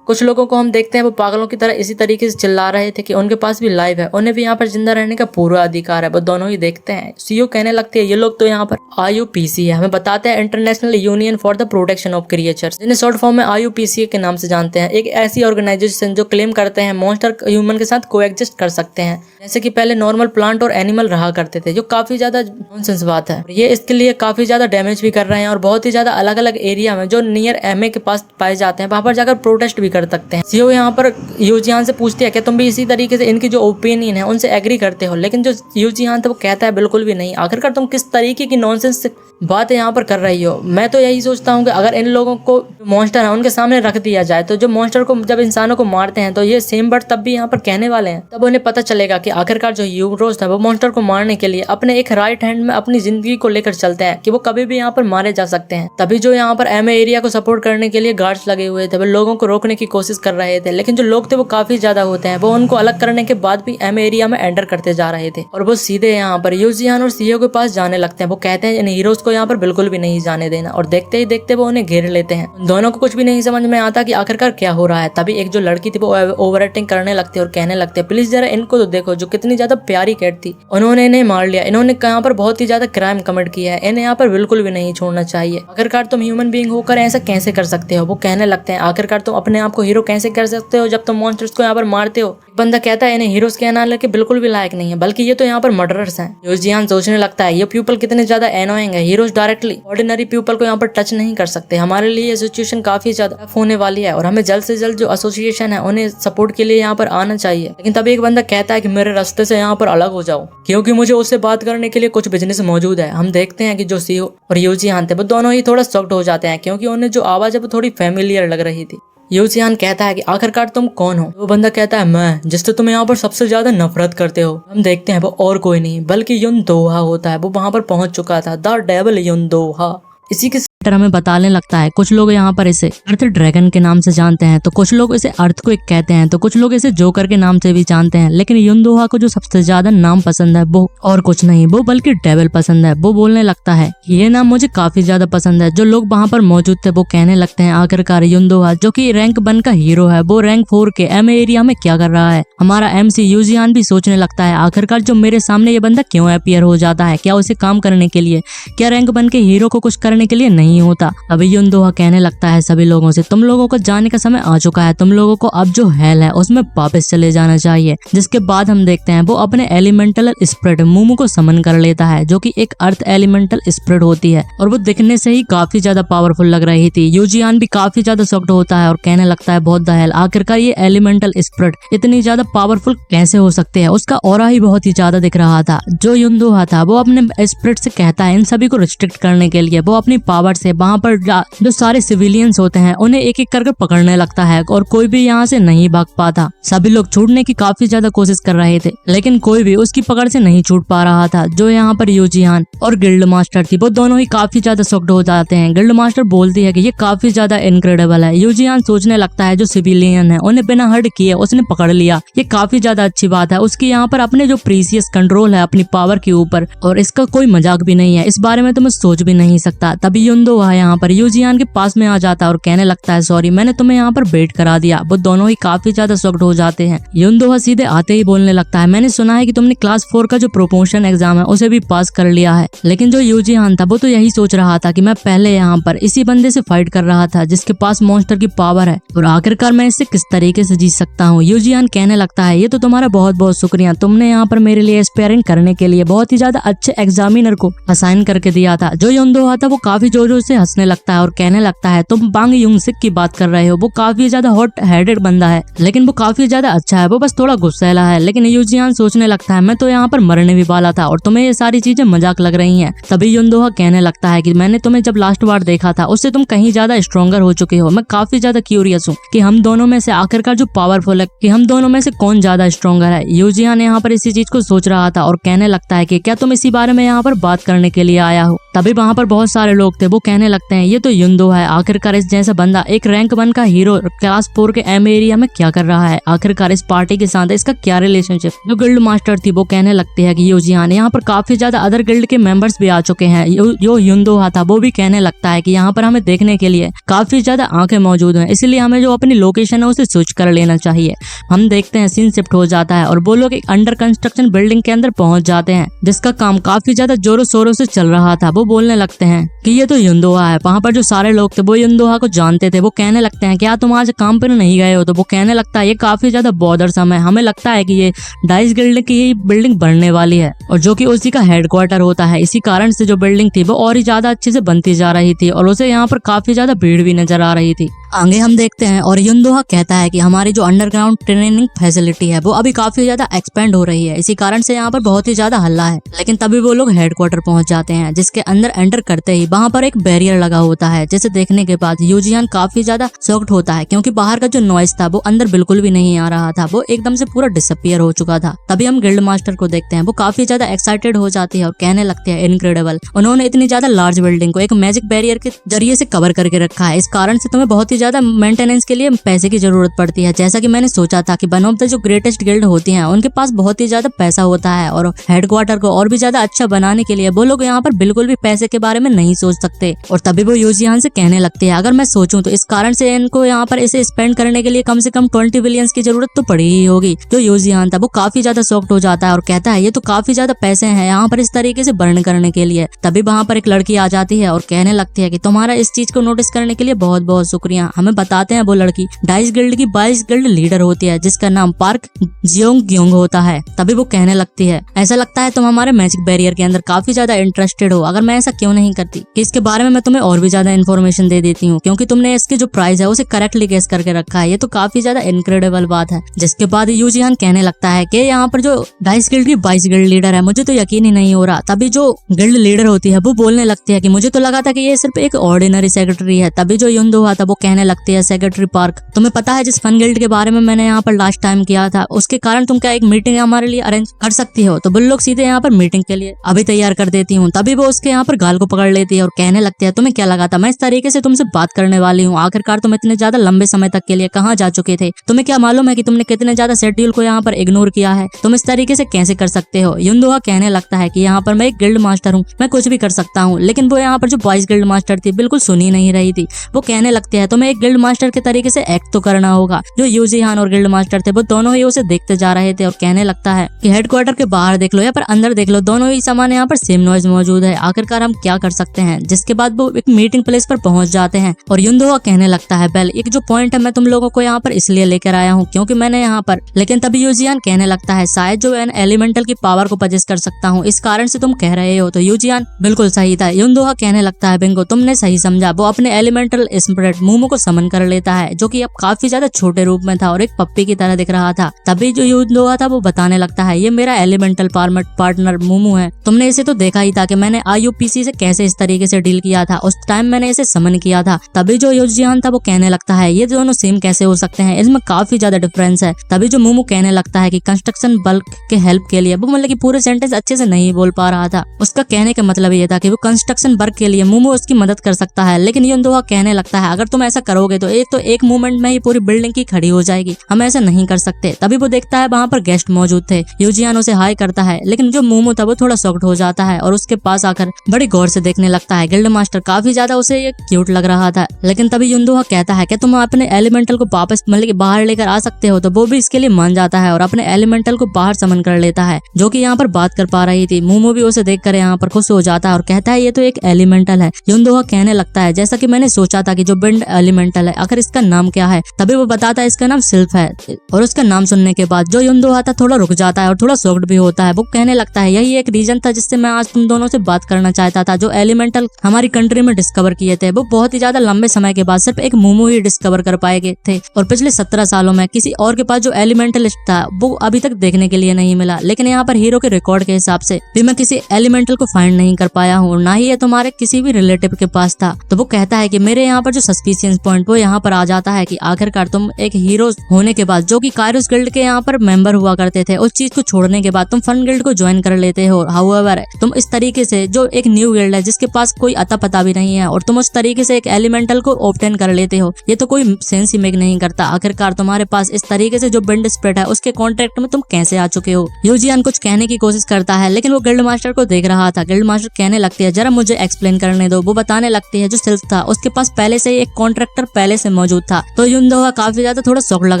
कुछ लोगों को हम देखते हैं वो पागलों की तरह इसी तरीके से चिल्ला रहे थे कि उनके पास भी लाइव है, उन्हें भी यहाँ पर जिंदा रहने का पूरा अधिकार है। वो दोनों ही देखते हैं। सीओ कहने लगती है ये लोग तो यहाँ पर IUPC है, हमें बताते हैं international union for the protection of creatures, जिन्हें शॉर्ट फॉर्म में IUPC के नाम से जानते हैं। एक ऐसी ऑर्गेनाइजेशन जो क्लेम करते हैं मॉन्स्टर ह्यूमन के साथ कोएग्जिस्ट कर सकते हैं, जैसे कि पहले नॉर्मल प्लांट और एनिमल रहा करते थे, जो काफी ज्यादा नॉनसेंस बात है। ये इसके लिए काफी ज्यादा डैमेज भी कर रहे हैं और बहुत ही ज्यादा अलग अलग एरिया में जो नियर MA के पास पाए जाते हैं वहां पर जाकर प्रोटेस्ट भी कर सकते हैं। सीओ यहाँ पर यूजियान से पूछती है क्या तुम भी इसी तरीके से इनकी जो ओपिनियन है उनसे एग्री करते हो, लेकिन जो यूजियान था वो कहता है बिल्कुल भी नहीं। आखिरकार तुम किस तरीके की नॉनसेंस बात यहाँ पर कर रही हो। मैं तो यही सोचता हूँ कि अगर इन लोगों को मॉन्स्टर है उनके सामने रख दिया जाए तो जो मॉन्स्टर को जब इंसानों को मारते हैं तो ये सेम वर्ड तब भी यहाँ पर कहने वाले हैं। तब उन्हें पता चलेगा कि आखिरकार जो यूरोस था वो मॉन्स्टर को मारने के लिए अपने एक राइट हैंड में अपनी जिंदगी को लेकर चलते हैं कि वो कभी भी यहाँ पर मारे जा सकते हैं। तभी जो यहाँ पर MA एरिया को सपोर्ट करने के लिए गार्ड्स लगे हुए थे वो लोगों को रोकने की कोशिश कर रहे थे, लेकिन जो लोग थे वो काफी ज्यादा होते हैं। वो उनको अलग करने के बाद भी MA एरिया में एंटर करते जा रहे थे और वो सीधे यहाँ पर यूजियान और सीओ के पास जाने लगते हैं। वो कहते हैं इन हीरोज को यहाँ पर बिल्कुल भी नहीं जाने देना और देखते ही देखते वो उन्हें घेर लेते हैं। उन दोनों को कुछ भी नहीं समझ में आता कि आखिरकार क्या हो रहा है। तभी एक जो लड़की थी वो ओवर एक्टिंग करने लगती है और कहने लगते हैं प्लीज जरा इनको तो देखो, जो कितनी ज्यादा प्यारी कैट थी उन्होंने इन्हें मार लिया, इन्होंने यहाँ पर बहुत ही ज्यादा क्राइम कमिट किया है, इन्हें यहाँ पर बिल्कुल भी नहीं छोड़ना चाहिए। आखिरकार तुम ह्यूमन बीइंग होकर ऐसा कैसे कर सकते हो। वो कहने लगते हैं आखिरकार तुम अपने आप को हीरो कैसे कर सकते हो जब तुम मॉन्स्टर्स को यहाँ पर मारते हो। बंदा कहता है इन्हें हीरोज कहना लेके बिल्कुल भी लायक नहीं है, बल्कि ये तो यहाँ पर मर्डरर्स हैं। यूजियान सोचने लगता है ये पीपल कितने ज्यादा एनोइंग है, हीरोज डायरेक्टली ऑर्डिनरी पीपल को यहाँ पर टच नहीं कर सकते। हमारे लिए ये सिचुएशन काफी ज्यादा टफ होने वाली है और हमें जल्द से जल्द जो एसोसिएशन है उन्हें सपोर्ट के लिए यहाँ पर आना चाहिए। लेकिन तभी एक बंदा कहता है कि मेरे रास्ते से यहाँ पर अलग हो जाओ क्योंकि मुझे उससे बात करने के लिए कुछ बिजनेस मौजूद है। हम देखते हैं कि जो सीओ और यूजियान थे वो दोनों ही थोड़ा शॉक्ड हो जाते हैं क्योंकि उन्हें जो आवाज है वो थोड़ी फेमिलियर लग रही थी। यूजियान कहता है कि आखिरकार तुम कौन हो। वो बंदा कहता है मैं जिससे तुम यहाँ पर सबसे ज्यादा नफरत करते हो। हम देखते हैं वो और कोई नहीं बल्कि युन दोहा होता है। वो वहां पर पहुंच चुका था, द डेविल युन दोहा। इसी के हमें बताने लगता है कुछ लोग यहाँ पर इसे अर्थ ड्रैगन के नाम से जानते हैं, तो कुछ लोग इसे अर्थ क्विक कहते हैं, तो कुछ लोग इसे जोकर के नाम से भी जानते हैं। लेकिन युनदोहा को जो सबसे ज्यादा नाम पसंद है वो और कुछ नहीं, वो बल्कि डेविल पसंद है। वो बोलने लगता है ये नाम मुझे काफी ज्यादा पसंद है। जो लोग वहाँ पर मौजूद थे वो कहने लगते हैं आखिरकार युनदोहा जो कि रैंक 1 का हीरो है वो रैंक 4 के एम एरिया में क्या कर रहा है। हमारा MC यूजियान भी सोचने लगता है आखिरकार जो मेरे सामने ये बंदा क्यों अपीयर हो जाता है, क्या उसे काम करने के लिए, क्या रैंक 1 के हीरो को कुछ करने के लिए नहीं होता। अभी युनदोहा कहने लगता है सभी लोगों से तुम लोगों को जाने का समय आ चुका है, तुम लोगों को अब जो हेल है उसमें वापस चले जाना चाहिए। जिसके बाद हम देखते हैं वो अपने एलिमेंटल स्पिरिट मूमू को समन कर लेता है जो कि एक अर्थ एलिमेंटल स्पिरिट होती है और वो दिखने से ही काफी ज्यादा पावरफुल लग रही थी। यूजियान भी काफी ज्यादा शॉक्ड होता है और कहने लगता है बहुत द हेल, आखिरकार ये एलिमेंटल स्पिरिट इतनी ज्यादा पावरफुल कैसे हो सकते हैं। उसका ऑरा ही बहुत ही ज्यादा दिख रहा था। जो युनदोहा था वो अपने स्पिरिट से कहता है इन सभी को रिस्ट्रिक्ट करने के लिए वो अपनी पावर से वहाँ पर जो सारे सिविलियंस होते हैं उन्हें एक एक करके पकड़ने लगता है और कोई भी यहाँ से नहीं भाग पाता। सभी लोग छूटने की काफी ज्यादा कोशिश कर रहे थे लेकिन कोई भी उसकी पकड़ से नहीं छूट पा रहा था। जो यहाँ पर यूजियान और गिल्ड मास्टर थी वो दोनों ही काफी ज्यादा शॉक्ड हो जाते हैं। गिल्ड मास्टर बोलती है कि ये काफी ज्यादा इनक्रेडिबल है। यूजियान सोचने लगता है जो सिविलियन है उन्हें बिना हर्ट किए उसने पकड़ लिया, ये काफी ज्यादा अच्छी बात है। उसकी यहाँ पर अपने जो प्रीसियस कंट्रोल है अपनी पावर के ऊपर और इसका कोई मजाक भी नहीं है, इस बारे में तो मैं सोच भी नहीं सकता। तभी युनदोहा यहाँ पर यूजियान के पास में आ जाता है और कहने लगता है सॉरी मैंने तुम्हें यहाँ पर वेट करा दिया। वो दोनों ही काफी ज्यादा शॉक्ड हो जाते हैं। युनदोहा सीधे आते ही बोलने लगता है मैंने सुना है कि तुमने क्लास 4 का जो प्रमोशन एग्जाम है उसे भी पास कर लिया है। लेकिन जो यूजियान था वो तो यही सोच रहा था कि मैं पहले यहाँ पर इसी बंदे से फाइट कर रहा था जिसके पास मॉन्स्टर की पावर है और आखिरकार मैं इससे किस तरीके से जीत सकता हूँ। यूजियान कहने लगता है ये तो तुम्हारा बहुत बहुत शुक्रिया, तुमने यहाँ पर मेरे लिए स्पेयरिंग करने के लिए बहुत ही ज्यादा अच्छे एग्जामिनर को असाइन करके दिया था। जो युनदोहा था वो काफी जोर जोर से हंसने लगता है और कहने लगता है तुम बांग युंगसिक की बात कर रहे हो, वो काफी ज्यादा हॉट हेडेड बंदा है लेकिन वो काफी ज्यादा अच्छा है, वो बस थोड़ा गुस्सैला है। लेकिन यूजियान सोचने लगता है मैं तो यहाँ पर मरने भी वाला था और तुम्हें ये सारी चीजें मजाक लग रही हैं। तभी युनदोहा कहने लगता है कि मैंने तुम्हें जब लास्ट बार देखा था उससे तुम कहीं ज्यादा स्ट्रॉन्गर हो चुके हो। मैं काफी ज्यादा क्यूरियस हूँ कि हम दोनों में से आखिरकार जो पावरफुल है कि हम दोनों में से कौन ज्यादा स्ट्रॉन्गर है। यूजियान यहाँ पर इसी चीज को सोच रहा था और कहने लगता है कि क्या तुम इसी बारे में यहाँ पर बात करने के लिए आया हो। तभी वहाँ पर बहुत सारे लोग थे वो कहने लगते हैं ये तो युनदोहा है, आखिरकार इस जैसा बंदा एक रैंक 1 का हीरो क्लास 4 के एम एरिया में क्या कर रहा है, आखिरकार इस पार्टी के साथ इसका क्या रिलेशनशिप। जो गिल्ड मास्टर थी वो कहने लगती है कि यूजियान यहाँ पर काफी ज्यादा अदर गिल्ड के मेंबर्स भी आ चुके हैं। जो युनदोहा था वो भी कहने लगता है कि यहाँ पर हमें देखने के लिए काफी ज्यादा आंखें मौजूद हैं, इसलिए हमें जो अपनी लोकेशन है उसे स्विच कर लेना चाहिए। हम देखते हैं सीन शिफ्ट हो जाता है और वो लोग एक अंडर कंस्ट्रक्शन बिल्डिंग के अंदर पहुंच जाते हैं जिसका काम काफी ज्यादा जोरों शोरों से चल रहा था। वो बोलने लगते हैं कि ये तो युनदोहा है। वहाँ पर जो सारे लोग थे वो युनदोहा को जानते थे। वो कहने लगते हैं क्या तुम आज काम पर नहीं गए हो, तो वो कहने लगता है ये काफी ज्यादा बॉदरसम है, हमें लगता है कि ये डाइस गिल्ड की बिल्डिंग बनने वाली है और जो कि उसी का हेडक्वार्टर होता है। इसी कारण से जो बिल्डिंग थी वो और ही ज्यादा अच्छे से बनती जा रही थी और उसे यहाँ पर काफी ज्यादा भीड़ भी नजर आ रही थी। आगे हम देखते हैं और युनदोहा कहता है कि हमारी जो अंडरग्राउंड ट्रेनिंग फैसिलिटी है वो अभी काफी ज्यादा एक्सपेंड हो रही है, इसी कारण से यहाँ पर बहुत ही ज्यादा हल्ला है। लेकिन तभी वो लोग हेडक्वार्टर पहुंच जाते हैं जिसके अंदर एंटर करते ही वहाँ पर एक बैरियर लगा होता है जिसे देखने के बाद यूजियान काफी ज्यादा शॉक्ड होता है क्योंकि बाहर का जो नॉइस था वो अंदर बिल्कुल भी नहीं आ रहा था, वो एकदम से पूरा डिसअपियर हो चुका था। तभी हम गिल्ड मास्टर को देखते हैं, वो काफी ज्यादा एक्साइटेड हो जाती है और कहने लगती है इनक्रेडिबल, उन्होंने इतनी ज्यादा लार्ज बिल्डिंग को एक मैजिक बैरियर के जरिए से कवर करके रखा है, इस कारण से तुम्हें बहुत ही ज्यादा मेंटेनेंस के लिए पैसे की जरूरत पड़ती है। जैसा कि मैंने सोचा था कि वन ऑफ द जो ग्रेटेस्ट गिल्ड होती हैं उनके पास बहुत ही ज्यादा पैसा होता है और हेडक्वार्टर को और भी ज्यादा अच्छा बनाने के लिए वो लोग यहाँ पर बिल्कुल भी पैसे के बारे में नहीं सोच सकते। और तभी वो यूजियान से कहने लगते हैं अगर मैं सोचूं तो इस कारण से इनको यहाँ पर इसे स्पेंड करने के लिए कम से कम 20 बिलियंस की जरूरत तो पड़ी ही होगी। जो यूजियान था वो काफी ज्यादा शॉक्ड हो जाता है और कहता है ये तो काफी ज्यादा पैसे हैं यहाँ पर इस तरीके से बर्न करने के लिए। तभी वहाँ पर एक लड़की आ जाती है और कहने लगती है कि तुम्हारा इस चीज को नोटिस करने के लिए बहुत बहुत शुक्रिया। हमें बताते हैं वो लड़की डाइस गिल्ड की 22 गिल्ड लीडर होती है जिसका नाम पार्क जियोंग होता है। तभी वो कहने लगती है ऐसा लगता है तुम हमारे मैजिक बैरियर के अंदर काफी ज्यादा इंटरेस्टेड हो, अगर मैं ऐसा क्यों नहीं करती कि इसके बारे में मैं तुम्हें और भी ज्यादा इन्फॉर्मेशन दे देती हूँ क्योंकि तुमने इसके जो प्राइस है उसे करेक्टली गेस करके रखा है, ये तो काफी ज्यादा इनक्रेडिबल बात है। जिसके बाद यूजियान कहने लगता है कि यहाँ पर जो डाइस गिल्ड की 22 गिल्ड लीडर है मुझे तो यकीन ही नहीं हो रहा। तभी जो गिल्ड लीडर होती है वो बोलने लगती है कि मुझे तो लगा था कि ये सिर्फ एक ऑर्डिनरी सेक्रेटरी है। तभी जो युनदोहा था वो कहने कहने लगती है सेक्रेटरी पार्क, तुम्हें पता है जिस फन गिल्ड के बारे में मैंने यहाँ पर लास्ट टाइम किया था उसके कारण तुम क्या एक मीटिंग हमारे लिए अरेंज कर सकती हो? तो बुल्लोक सीधे यहाँ पर मीटिंग के लिए अभी तैयार कर देती हूँ। तभी वो उसके यहाँ पर गाल को पकड़ लेती है और कहने लगती है तुम्हें क्या लगा था मैं इस तरीके से तुमसे बात करने वाली हूँ? आखिरकार तुम इतने ज्यादा लंबे समय तक के लिए कहाँ जा चुके थे? तुम्हें क्या मालूम है कि तुमने कितने ज्यादा शेड्यूल को यहाँ पर इग्नोर किया है? तुम इस तरीके से कैसे कर सकते हो? युनदोहा कहने लगता है कि यहाँ पर मैं एक गिल्ड मास्टर हूँ, मैं कुछ भी कर सकता हूँ। लेकिन वो यहाँ पर जो बॉयज गिल्ड मास्टर थी बिल्कुल सुन ही नहीं रही थी। वो कहने लगती है तुम्हें एक गिल्ड मास्टर के तरीके से एक्ट तो करना होगा। जो यूजीहान और गिल्ड मास्टर थे वो दोनों ही उसे देखते जा रहे थे और कहने लगता है कि हेडक्वार्टर के बाहर देख लो या पर अंदर देख लो, दोनों ही सामान यहाँ पर सेम नॉइज मौजूद है। आखिरकार हम क्या कर सकते हैं? जिसके बाद वो एक मीटिंग प्लेस पर पहुंच जाते हैं और युनदोहा कहने लगता है बेल एक जो पॉइंट है मैं तुम लोगों को यहाँ पर इसलिए लेकर आया हूँ क्योंकि मैंने यहाँ पर, लेकिन तभी यूजियान कहने लगता है शायद जो एन एलिमेंटल की पावर को पजेस कर सकता हूँ इस कारण से तुम कह रहे हो। तो यूजियान बिल्कुल सही था। युनदोहा कहने लगता है बिंगो तुमने सही समझा। वो अपने एलिमेंटल स्पिरिट मूमो को समन कर लेता है जो कि अब काफी ज्यादा छोटे रूप में था और एक पप्पी की तरह दिख रहा था। तभी जो युनदोहा था वो बताने लगता है ये मेरा एलिमेंटल पार्टनर मूमो है। तुमने इसे तो देखा ही था कि मैंने IUPC से कैसे इस तरीके से डील किया था, उस टाइम मैंने इसे समन किया था। तभी जो यूजियान था वो कहने लगता है ये दोनों सेम कैसे हो सकते हैं, इसमें काफी ज्यादा डिफरेंस है। तभी जो मूमो कहने लगता है कि कंस्ट्रक्शन बल्क के हेल्प के लिए, वो मतलब कि पूरे सेंटेंस अच्छे से नहीं बोल पा रहा था। उसका कहने का मतलब ये था कि वो कंस्ट्रक्शन वर्क के लिए मूमो उसकी मदद कर सकता है। लेकिन युनदोहा कहने लगता है अगर तुम ऐसा करोगे तो एक मूवमेंट में ही पूरी बिल्डिंग की खड़ी हो जाएगी, हम ऐसा नहीं कर सकते। तभी वो देखता है वहाँ पर गेस्ट मौजूद थे। यूजियान उसे हाई करता है लेकिन जो मूमो था वो थोड़ा शॉक्ड हो जाता है और उसके पास आकर बड़ी गौर से देखने लगता है। गिल्ड मास्टर काफी ज्यादा उसे ये क्यूट लग रहा था। लेकिन तभी युनदोहा कहता है कि तुम अपने एलिमेंटल को वापस मतलब कि बाहर लेकर आ सकते हो, तो वो भी इसके लिए मान जाता है और अपने एलिमेंटल को बाहर समन कर लेता है जो कि यहाँ पर बात कर पा रही थी। मूमो भी उसे देखकर यहाँ पर खुश हो जाता है और कहता है ये तो एक एलिमेंटल है। युनदोहा कहने लगता है जैसा कि मैंने सोचा था कि जो बिंड एलिमेंटल है आखिर इसका नाम क्या है? तभी वो बताता है इसका नाम सिल्फ है। और उसका नाम सुनने के बाद जो युनदोहा था थोड़ा रुक जाता है और थोड़ा शॉक्ड भी होता है। वो कहने लगता है यही एक रीजन था जिससे मैं आज तुम दोनों से बात करना चाहता था। जो एलिमेंटल हमारी कंट्री में डिस्कवर किए थे वो बहुत ही ज्यादा लंबे समय के बाद सिर्फ एक मूमो ही डिस्कवर कर पाए गए थे और पिछले 17 सालों में किसी और के पास जो एलिमेंटलिस्ट था वो अभी तक देखने के लिए नहीं मिला। लेकिन यहाँ पर हीरो के रिकॉर्ड के हिसाब से भी मैं किसी एलिमेंटल को फाइंड नहीं कर पाया हूँ, ना ही ये तुम्हारे किसी भी रिलेटिव के पास था। तो वो कहता है कि मेरे यहाँ पर जो सस्पिशियस पॉइंट वो यहाँ पर आ जाता है कि आखिरकार तुम एक हीरो होने के बाद जो कि कायरोस गिल्ड के यहाँ पर मेंबर हुआ करते थे, उस चीज को छोड़ने के बाद तुम फन गिल्ड को ज्वाइन कर लेते हो। हाउएवर तुम इस तरीके से जो एक न्यू गिल्ड है जिसके पास कोई अता पता भी नहीं है और तुम उस तरीके से एक एलिमेंटल को ऑब्टेन कर लेते हो, ये तो कोई सेंस ही मेक नहीं करता। आखिरकार तुम्हारे पास इस तरीके से जो बिंड स्प्रेड है उसके कॉन्ट्रैक्ट में तुम कैसे आ चुके हो? यूजियान कुछ कहने की कोशिश करता है लेकिन वो गिल्ड मास्टर को देख रहा था। गिल्ड मास्टर कहने लगती है जरा मुझे एक्सप्लेन करने दो। वो बताने लगती है जो सिल्फ था उसके पास पहले से ही एक कॉन्ट्रैक्टर पहले से मौजूद था। तो युनदोहा काफी ज्यादा थोड़ा शौक लग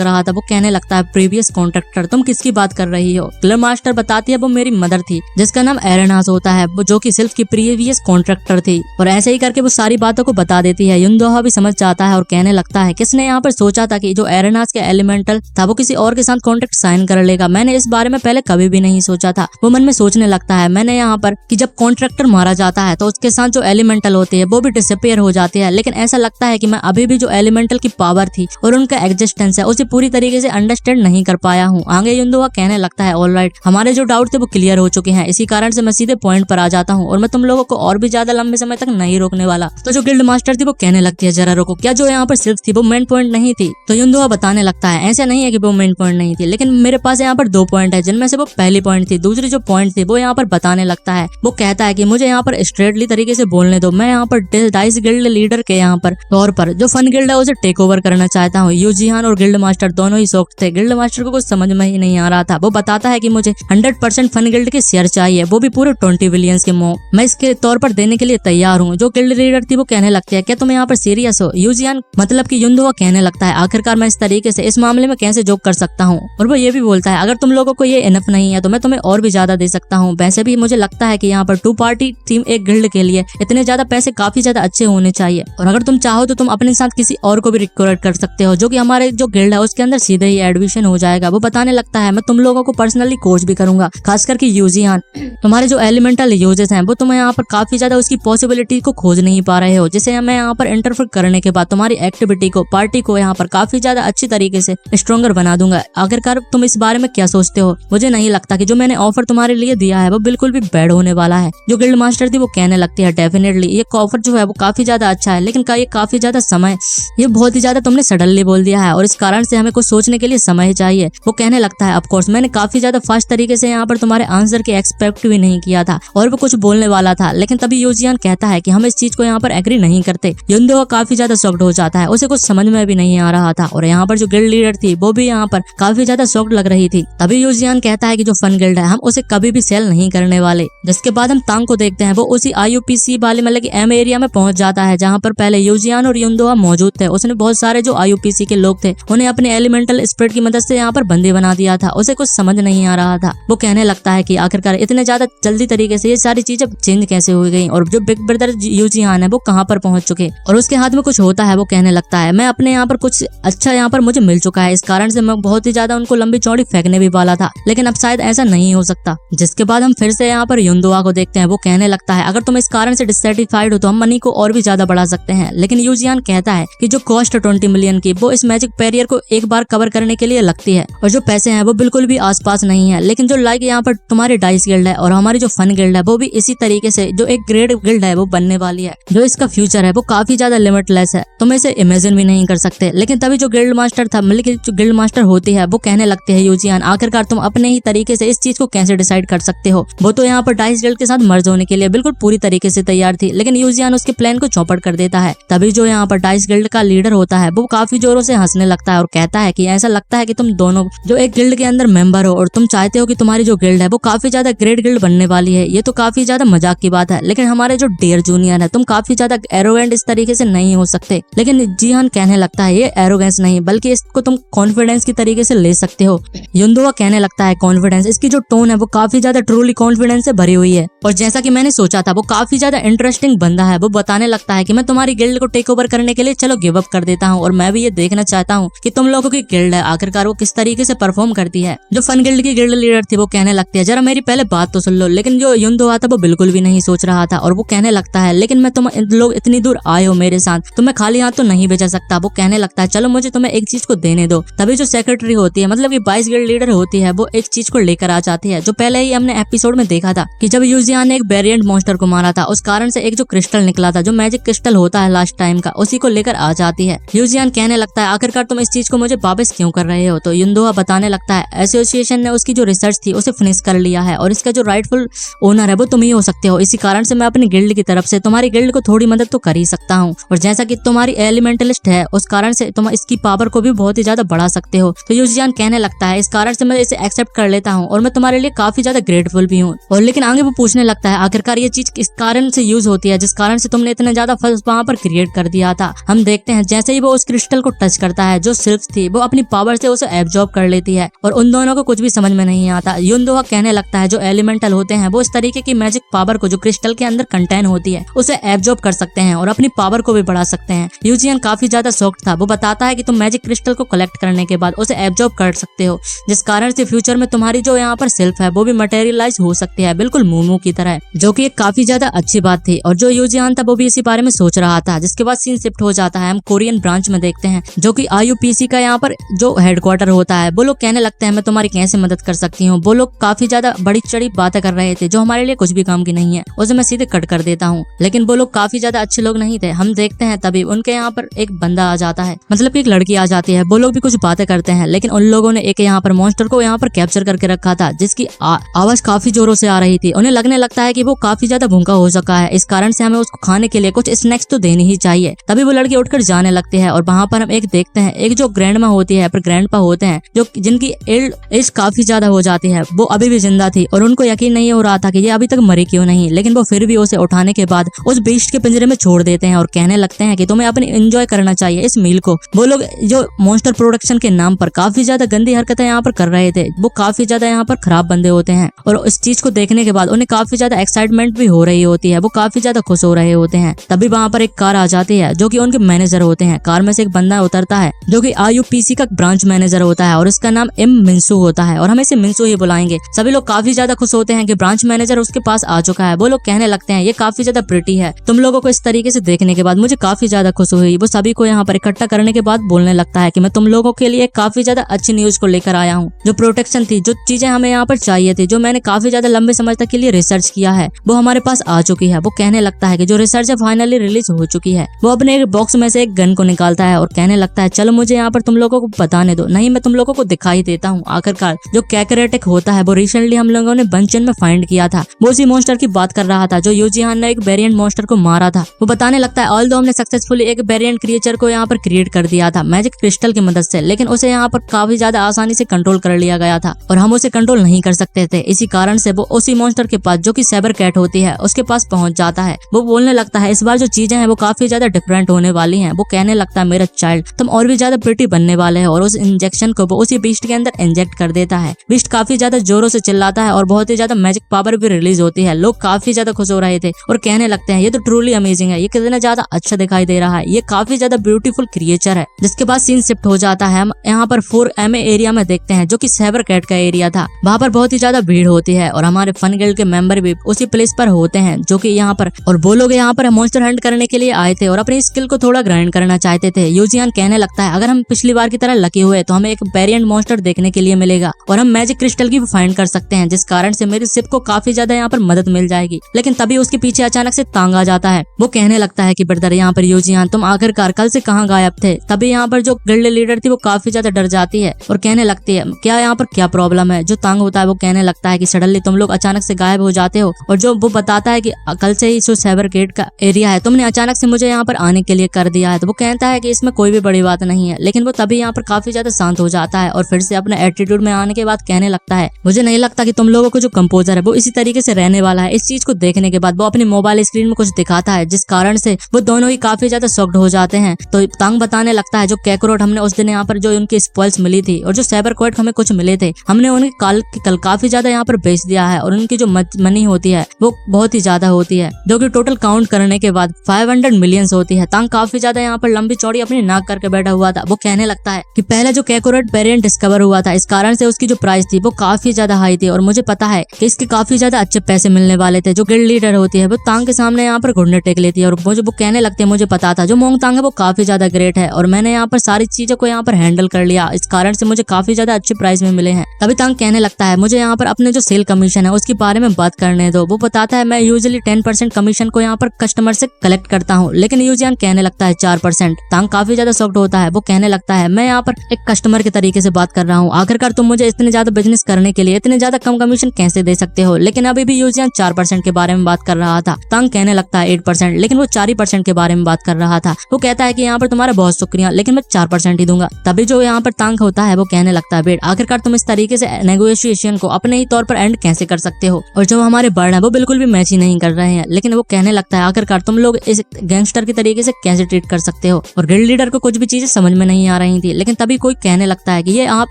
रहा था। वो कहने लगता है प्रीवियस कॉन्ट्रैक्टर, तुम किसकी बात कर रही हो? गिल्ड मास्टर बताती है वो मेरी मदर थी जिसका नाम एरेनास होता है, वो जो कि सिल्फ की प्रीवियस कॉन्ट्रैक्टर थी। और ऐसे ही करके वो सारी बातों को बता देती है। युनदोहा भी समझ जाता है और कहने लगता है किसने यहाँ पर सोचा था कि जो एरेनास के एलिमेंटल था वो किसी और के साथ कॉन्ट्रैक्ट साइन कर लेगा? मैंने इस बारे में पहले कभी भी नहीं सोचा था। वो मन में सोचने लगता है मैंने यहाँ पर कि जब कॉन्ट्रैक्टर मारा जाता है तो उसके साथ जो एलिमेंटल होती है वो भी डिसअपियर हो जाती है। लेकिन ऐसा लगता है कि मैं अभी भी जो एलिमेंटल की पावर थी और उनका एग्जिस्टेंस है उसे पूरी तरीके से अंडरस्टैंड नहीं कर पाया हूँ। आगे युनदोहा कहने लगता है ऑलराइट, हमारे जो डाउट थे वो क्लियर हो चुके हैं, इसी कारण से मैं सीधे पॉइंट पर आ जाता हूँ और मैं तुम लोगों को और भी ज्यादा लंबे समय तक नहीं रोकने वाला। तो जो गिल्ड मास्टर थी वो कहने लगती है जरा रुको, क्या जो यहाँ पर सिल्फ थी वो मेन पॉइंट नहीं थी? तो युनदोहा बताने लगता है ऐसा नहीं है कि वो मेन पॉइंट नहीं थी, लेकिन मेरे पास यहाँ पर 2 पॉइंट है जिनमें से वो पहली पॉइंट थी। दूसरी जो पॉइंट थी वो यहाँ पर बताने लगता है। वो कहता है कि मुझे यहाँ पर स्ट्रेटली तरीके से बोलने दो, मैं यहाँ पर डाइस गिल्ड लीडर के यहाँ पर तौर पर जो फन गिल्ड है उसे टेक ओवर करना चाहता हूँ। यूजिहान और गिल्ड मास्टर दोनों ही शौक थे। गिल्ड मास्टर को कुछ समझ में ही नहीं आ रहा था। वो बताता है कि मुझे 100% फन गिल्ड के शेयर चाहिए, वो भी पूरे 20 बिलियंस के मोह, मैं इसके तौर पर देने के लिए तैयार हूँ। जो गिल्ड लीडर थी वो कहने लगती है क्या तुम यहाँ पर सीरियस हो? यूजियान मतलब कि युनदोहा कहने लगता है आखिरकार मैं इस तरीके से इस मामले में कैसे जोक कर सकता हूँ? और वो ये भी बोलता है अगर तुम लोगों को ये इनफ नहीं है तो मैं तुम्हें और भी ज्यादा दे सकता हूँ। वैसे भी मुझे लगता है कि यहाँ पर 2 पार्टी टीम एक गिल्ड के लिए इतने ज्यादा पैसे काफी ज्यादा अच्छे होने चाहिए और अगर तुम चाहो तो तुम अपने साथ किसी और को भी रिक्रूट कर सकते हो जो कि हमारे जो गिल्ड है उसके अंदर सीधे ही एडमिशन हो जाएगा। वो बताने लगता है मैं तुम लोगों को पर्सनली कोच भी करूंगा, खास करके यूजियान, तुम्हारे जो एलिमेंटल यूजेस हैं वो तुम्हें यहाँ पर काफी ज्यादा उसकी पॉसिबिलिटी को खोज नहीं पा रहे हो, जिसे मैं यहाँ पर इंटरफेयर करने के बाद तुम्हारी एक्टिविटी को पार्टी को यहाँ पर काफी ज्यादा अच्छी तरीके से स्ट्रॉन्गर बना दूंगा। आखिरकार तुम इस बारे में क्या सोचते हो? मुझे नहीं लगता कि जो मैंने ऑफर तुम्हारे लिए दिया है वो बिल्कुल भी बैड होने वाला है। जो गिल्ड मास्टर थी वो कहने लगती है डेफिनेटली ये ऑफर जो है वो काफी ज्यादा अच्छा है, लेकिन ये काफी ज्यादा समय समय, ये बहुत ही ज्यादा तुमने सडनली बोल दिया है और इस कारण से हमें कुछ सोचने के लिए समय चाहिए। वो कहने लगता है ऑफ कोर्स मैंने काफी ज्यादा फास्ट तरीके से यहाँ पर तुम्हारे आंसर की एक्सपेक्ट भी नहीं किया था और वो कुछ बोलने वाला था, लेकिन तभी यूजियान कहता है कि हम इस चीज को यहाँ पर एग्री नहीं करते। युनदो काफी ज्यादा शॉक्ड हो जाता है, उसे कुछ समझ में भी नहीं आ रहा था और यहाँ पर जो गिल्ड लीडर थी वो भी यहाँ पर काफी ज्यादा शॉक्ड लग रही थी। तभी यूजियान कहता है कि जो फन गिल्ड है हम उसे कभी भी सेल नहीं करने वाले। जिसके बाद हम तांग को देखते हैं, वो उसी IUPC वाले मतलब कि एम एरिया में पहुंच जाता है जहाँ पर पहले यूजियान और युनदो मौजूद थे। उसने बहुत सारे जो IUPC के लोग थे उन्हें अपने एलिमेंटल स्पिरिट की मदद से यहाँ पर बंदी बना दिया था। उसे कुछ समझ नहीं आ रहा था। वो कहने लगता है कि आखिरकार इतने ज्यादा जल्दी तरीके से ये सारी चीजें चेंज कैसे हो गई और जो बिग ब्रदर यूजियान है वो कहाँ पर पहुंच चुके और उसके हाथ में कुछ होता है। वो कहने लगता है मैं अपने यहाँ पर कुछ अच्छा यहाँ पर मुझे मिल चुका है, इस कारण से मैं बहुत ही ज्यादा उनको लंबी चौड़ी फेंकने भी वाला था, लेकिन अब शायद ऐसा नहीं हो सकता। जिसके बाद हम फिर से यहाँ पर युनदो को देखते हैं। वो कहने लगता है अगर तुम इस कारण से डिससेटिस्फाइड हो तो हम मनी को और भी ज्यादा बढ़ा सकते हैं, लेकिन यूजियान कहता है कि जो कॉस्ट 20 मिलियन की वो इस मैजिक बैरियर को एक बार कवर करने के लिए लगती है और जो पैसे हैं वो बिल्कुल भी आसपास नहीं है। लेकिन जो लाइक यहाँ पर तुम्हारी डाइस गिल्ड है और हमारी जो फन गिल्ड है वो भी इसी तरीके से जो एक ग्रेट गिल्ड है वो बनने वाली है। जो इसका फ्यूचर है वो काफी ज्यादा लिमिटलेस है, तुम इसे इमेजिन भी नहीं कर सकते। लेकिन तभी जो गिल्ड मास्टर था मतलब कि जो गिल्ड मास्टर होती है वो कहने लगते हैं यूजियान आखिरकार तुम अपने ही तरीके से इस चीज को कैसे डिसाइड कर सकते हो। वो तो यहाँ पर डाइस गिल्ड के साथ मर्ज होने के लिए बिल्कुल पूरी तरीके से तैयार थी, लेकिन यूजियान उसके प्लान को चौपट कर देता है। तभी जो यहाँ पर डाइस गिल्ड का लीडर होता है वो काफी जोरों से हंसने लगता है और कहता है कि ऐसा लगता है कि तुम दोनों जो एक गिल्ड के अंदर मेंबर हो और तुम चाहते हो कि तुम्हारी जो गिल्ड है वो काफी ज्यादा ग्रेट गिल्ड बनने वाली है। ये तो काफी ज्यादा मजाक की बात है, लेकिन हमारे जो डेयर जूनियर है तुम काफी ज्यादा एरोगेंट इस तरीके से नहीं हो सकते। लेकिन जिहान कहने लगता है ये एरोगेंस नहीं बल्कि इसको तुम कॉन्फिडेंस की तरीके से ले सकते हो। युनदो कहने लगता है कॉन्फिडेंस, इसकी जो टोन है वो काफी ज्यादा ट्रूली कॉन्फिडेंस से भरी हुई है और जैसा कि मैंने सोचा था वो काफी ज्यादा इंटरेस्टिंग बंदा है। वो बताने लगता है कि मैं तुम्हारी गिल्ड को टेक ओवर करने के लिए चलो गिव अप कर देता हूँ और मैं भी ये देखना चाहता हूँ कि तुम लोगों की गिल्ड है आखिरकार वो किस तरीके से परफॉर्म करती है। जो फन गिल्ड की गिल्ड लीडर थी वो कहने लगती है जरा मेरी पहले बात तो सुन लो। लेकिन जो युनदो था वो बिल्कुल भी नहीं सोच रहा था और वो कहने लगता है लेकिन मैं तुम लोग इतनी दूर आए हो मेरे साथ तो मैं खाली हाथ तो नहीं भेजा सकता। वो कहने लगता है चलो मुझे तुम्हें एक चीज को देने दो। तभी जो सेक्रेटरी होती है मतलब कि 22 गिल्ड लीडर होती है वो एक चीज को लेकर आ जाती है जो पहले ही हमने एपिसोड में देखा था कि जब यूजियान ने एक वेरिएंट मॉन्स्टर को मारा था उस कारण से एक जो क्रिस्टल निकला था जो मैजिक क्रिस्टल होता है लास्ट टाइम का उसी को लेकर आ जाती है। यूजियान कहने लगता है आखिरकार तुम इस चीज को मुझे वापस क्यों कर रहे हो। तो युनदो बताने लगता है एसोसिएशन ने उसकी जो रिसर्च थी उसे फिनिश कर लिया है और इसका जो राइटफुल ओनर है वो तुम ही हो सकते हो। इसी कारण से मैं अपनी गिल्ड की तरफ से तुम्हारी गिल्ड को थोड़ी मदद तो कर ही सकता हूँ और जैसा कि तुम्हारी एलिमेंटलिस्ट है उस कारण से तुम इसकी पावर को भी बहुत ही ज्यादा बढ़ा सकते हो। तो यूजियान कहने लगता है इस कारण से मैं इसे एक्सेप्ट कर लेता हूँ और मैं तुम्हारे लिए काफी ज्यादा ग्रेटफुल भी हूँ। और लेकिन आगे वो पूछने लगता है आखिरकार ये चीज किस कारण से यूज होती है जिस कारण से तुमने इतना ज्यादा फर्ज वहाँ पर क्रिएट कर दिया था। हम देखते हैं जैसे ही वो उस क्रिस्टल को टच करता है जो सिल्फ थी वो अपनी पावर से उसे एब्जॉर्ब कर लेती है और उन दोनों को कुछ भी समझ में नहीं आता। युनदो कहने लगता है जो एलिमेंटल होते हैं वो इस तरीके की मैजिक पावर को जो क्रिस्टल के अंदर कंटेन होती है उसे एब्जॉर्ब कर सकते हैं और अपनी पावर को भी बढ़ा सकते हैं। यूजियान काफी ज्यादा शॉक्ड था। वो बताता है कि तुम मैजिक क्रिस्टल को कलेक्ट करने के बाद उसे एब्जॉर्ब कर सकते हो जिस कारण से फ्यूचर में तुम्हारी जो यहाँ पर सेल्फ है वो भी मटेरियलाइज हो सकती है बिल्कुल मूमू की तरह, जो कि एक काफी ज्यादा अच्छी बात थी। और जो यूजियान था वो भी इसी बारे में सोच रहा था। जिसके बाद सीन शिफ्ट हो जाता है, हम कोरियन ब्रांच में देखते हैं जो कि IUPC का यहाँ पर जो हेडक्वार्टर होता है। वो लोग कहने लगते हैं मैं तुम्हारी कैसे मदद कर सकती हूँ। वो लोग काफी ज्यादा बड़ी चढ़ी बातें कर रहे थे जो हमारे लिए कुछ भी काम की नहीं है, उसे मैं सीधे कट कर देता हूँ। लेकिन वो लोग काफी ज्यादा अच्छे लोग नहीं थे। हम देखते हैं तभी उनके यहाँ पर एक बंदा आ जाता है, मतलब कि एक लड़की आ जाती है। वो लोग भी कुछ बातें करते हैं लेकिन उन लोगों ने एक यहाँ पर मॉन्स्टर को यहाँ पर कैप्चर करके रखा था जिसकी आवाज काफी जोरों से आ रही थी। उन्हें लगने लगता है कि वो काफी ज्यादा भूखा हो चुका है, इस कारण से हमें उसको खाने के लिए कुछ स्नैक्स तो देनी ही चाहिए। तभी वो लड़की उठकर जाने लगती है और वहाँ पर हम एक देखते हैं एक जो ग्रैंडमा होती है पर ग्रैंडपा होते हैं जो जिनकी एज काफी ज्यादा हो जाती है, वो अभी भी जिंदा थी और उनको यकीन नहीं हो रहा था कि ये अभी तक मरी क्यों नहीं। लेकिन वो फिर भी उसे उठाने के बाद उस बीस्ट के पिंजरे में छोड़ देते हैं और कहने लगते हैं कि तुम्हें अपनी एंजॉय करना चाहिए इस मील को। वो लोग जो मॉन्स्टर प्रोडक्शन के नाम पर काफी ज्यादा गंदी हरकतें यहाँ पर कर रहे थे, वो काफी ज्यादा यहाँ पर खराब बंदे होते हैं और इस चीज को देखने के बाद उन्हें काफी ज्यादा एक्साइटमेंट भी हो रही होती है, वो काफी ज्यादा खुश हो रहे होते हैं। तभी वहाँ पर एक कार आ जाती है जो कि उनके मैनेजर होते हैं। कार में से एक बंदा उतरता है जो कि IUPC का ब्रांच मैनेजर होता है और इसका नाम मिंसू होता है और हम इसे मिंसू ही बुलाएंगे। सभी लोग काफी ज्यादा खुश होते हैं कि ब्रांच मैनेजर उसके पास आ चुका है। वो लोग कहने लगते हैं ये काफी ज्यादा प्रिटी है। तुम लोगों को इस तरीके से देखने के बाद मुझे काफी ज्यादा खुश हुई। वो सभी को यहाँ पर इकट्ठा करने के बाद बोलने लगता है कि मैं तुम लोगों के लिए काफी ज्यादा अच्छी न्यूज को लेकर आया हूँ। जो प्रोटेक्शन थी, जो चीजें हमें यहाँ पर चाहिए थी, जो मैंने काफी ज्यादा लंबे समय तक के लिए रिसर्च किया है, वो हमारे पास आ चुकी है। वो कहने लगता है कि जो रिसर्च है फाइनली रिलीज हो चुकी है। वो अपने एक बॉक्स में से एक गन को निकालता है और कहने लगता है चलो मुझे यहाँ पर तुम लोगों को बताने दो, नहीं मैं तुम लोगों को दिखाई देता हूँ। आखिरकार जो कैकरेटिक होता है वो रिसेंटली हम लोगों ने बंचन में फाइंड किया था, वो उसी मॉन्स्टर की बात कर रहा था जो यूजीहान ने एक वेरिएंट मॉन्स्टर को मारा था। वो बताने लगता है ऑल्दो हमने सक्सेसफुली एक वेरिएंट क्रिएचर को यहाँ पर क्रिएट कर दिया था मैजिक क्रिस्टल की मदद से, लेकिन उसे यहाँ पर काफी ज्यादा आसानी से कंट्रोल कर लिया गया था और हम उसे कंट्रोल नहीं कर सकते थे। इसी कारण से वो उसी मॉन्स्टर के पास जो कि साइबर कैट होती है उसके पास पहुंच जाता है। वो बोलने लगता है इस बार जो चीजें हैं वो काफी ज्यादा डिफरेंट होने वाली हैं। वो कहने लगता है मेरा चाइल्ड तुम और भी ज्यादा प्रिटी बनने वाले हैं और उस इंजेक्शन को वो उसी बीस्ट के अंदर इंजेक्ट कर देता है। बीस्ट काफी ज्यादा जोरों से चिल्लाता है और बहुत ही ज्यादा मैजिक पावर भी रिलीज होती है। लोग काफी ज्यादा खुश हो रहे थे और कहने लगते हैं ये तो ट्रूली अमेजिंग है, ये कितना ज्यादा अच्छा दिखाई दे रहा है, ये काफी ज्यादा ब्यूटीफुल क्रिएचर है। जिसके बाद सीन शिफ्ट हो जाता है, हम यहाँ पर 4MA एरिया में देखते हैं जो कि साइबर कैट का एरिया था। वहाँ पर बहुत ही ज्यादा भीड़ होती है और हमारे फन गिल्ड के मेंबर भी उसी प्लेस पर होते हैं जो कि यहाँ पर, और वो लोग यहाँ पर मॉन्स्टर हंट करने के लिए आए थे और अपनी स्किल को थोड़ा ग्राइंड करना चाहते थे। यूजियान कहने लगता है अगर हम पिछली बार की तरह लकी हुए तो हमें एक वेरिएंट मॉन्स्टर देखने के लिए मिलेगा और हम मैजिक क्रिस्टल की फाइंड कर सकते हैं, जिस कारण से मेरी शिप को काफी ज्यादा यहाँ पर मदद मिल जाएगी। लेकिन तभी उसके पीछे अचानक से तांग आ जाता है। वो कहने लगता है कि ब्रदर यहाँ पर यूजियान तुम आखिरकार कल से कहाँ गायब थे। तभी यहाँ पर जो गिल्ड लीडर थी वो काफी ज्यादा डर जाती है और कहने लगती है क्या यहाँ पर क्या प्रॉब्लम है। जो तांग होता है वो कहने लगता है कि सडनली तुम लोग अचानक से गायब हो जाते हो और जो वो बताता है कि कल से ही जो साइबर गेट का एरिया है तुमने अचानक से मुझे यहाँ पर आने के लिए कर दिया है। तो वो कहता है कि इसमें कोई भी बड़ी बात नहीं है, लेकिन वो तभी यहाँ पर काफी ज्यादा शांत हो जाता है और फिर से अपने एटीट्यूड में आने के बाद कहने लगता है मुझे नहीं लगता कि तुम लोगों को जो कंपोजर है वो इसी तरीके से रहने वाला है। इस चीज को देखने के बाद वो अपनी मोबाइल स्क्रीन में कुछ दिखाता है जिस कारण से वो दोनों ही काफी ज्यादा शॉक्ड हो जाते हैं। तो तांग बताने लगता है जो कैकरोट हमने उस दिन यहाँ पर जो उनकी स्पॉइल्स मिली थी और जो साइबर कोट हमें कुछ मिले थे हमने उन्हें कल काफी ज्यादा यहाँ पर बेच दिया है और उनकी जो मनी होती है वो बहुत ही ज्यादा होती है जो कि टोटल काउंट करने के बाद 500 मिलियंस होती है। तांग काफी ज्यादा यहाँ पर लंबी चौड़ी अपनी नाक करके बैठा हुआ था। वो कहने लगता है कि पहले जो कैकोरेट वेरिएंट डिस्कवर हुआ था इस कारण से उसकी जो प्राइस थी वो काफी ज्यादा हाई थी और मुझे पता है कि इसके काफी ज्यादा अच्छे पैसे मिलने वाले थे। जो गिल्ड लीडर होती है वो तांग के सामने यहाँ पर घुटने टेक लेती है और वो कहने लगती है मुझे पता था जो मोंग तांग है वो काफी ज्यादा ग्रेट है और मैंने यहाँ पर सारी चीजों को यहाँ पर हैंडल कर लिया, इस कारण से मुझे काफी ज्यादा अच्छे प्राइस में मिले हैं। तभी तांग कहने लगता है मुझे यहाँ पर अपने जो सेल कमीशन है उसके बारे में बात करने दो। वो बताता है मैं यूजुअली 10% कमीशन को यहाँ पर कस्टमर से कलेक्ट करता हूँ, लेकिन यूजियान कहने लगता है 4%। तांग काफी ज्यादा शॉक्ड होता है। वो कहने लगता है मैं यहाँ पर एक कस्टमर के तरीके से बात कर रहा हूँ, आखिरकार तुम मुझे इतने ज्यादा बिजनेस करने के लिए इतने ज्यादा कम कमीशन कैसे दे सकते हो। लेकिन अभी भी यूजियान 4% के बारे में बात कर रहा था। तांग कहने लगता है 8%, लेकिन वो 4% के बारे में बात कर रहा था। वो कहता है कि यहाँ पर तुम्हारा बहुत शुक्रिया, लेकिन मैं 4% ही दूंगा। तभी जो यहाँ पर तांग होता है वो कहने लगता है वेट, आखिरकार तुम इस तरीके से नेगोशिएशन को अपने ही तौर पर एंड कैसे कर सकते हो, और जो हमारे बर्ड है वो बिल्कुल भी मैच ही नहीं कर रहे हैं। लेकिन वो कहने लगता है आखिरकार तुम लोग इस गैंगस्टर की तरीके से कैसे ट्रीट कर सकते हो। और गिल्ड लीडर को कुछ भी चीजें समझ में नहीं आ रही थी, लेकिन तभी कोई कहने लगता है कि ये आप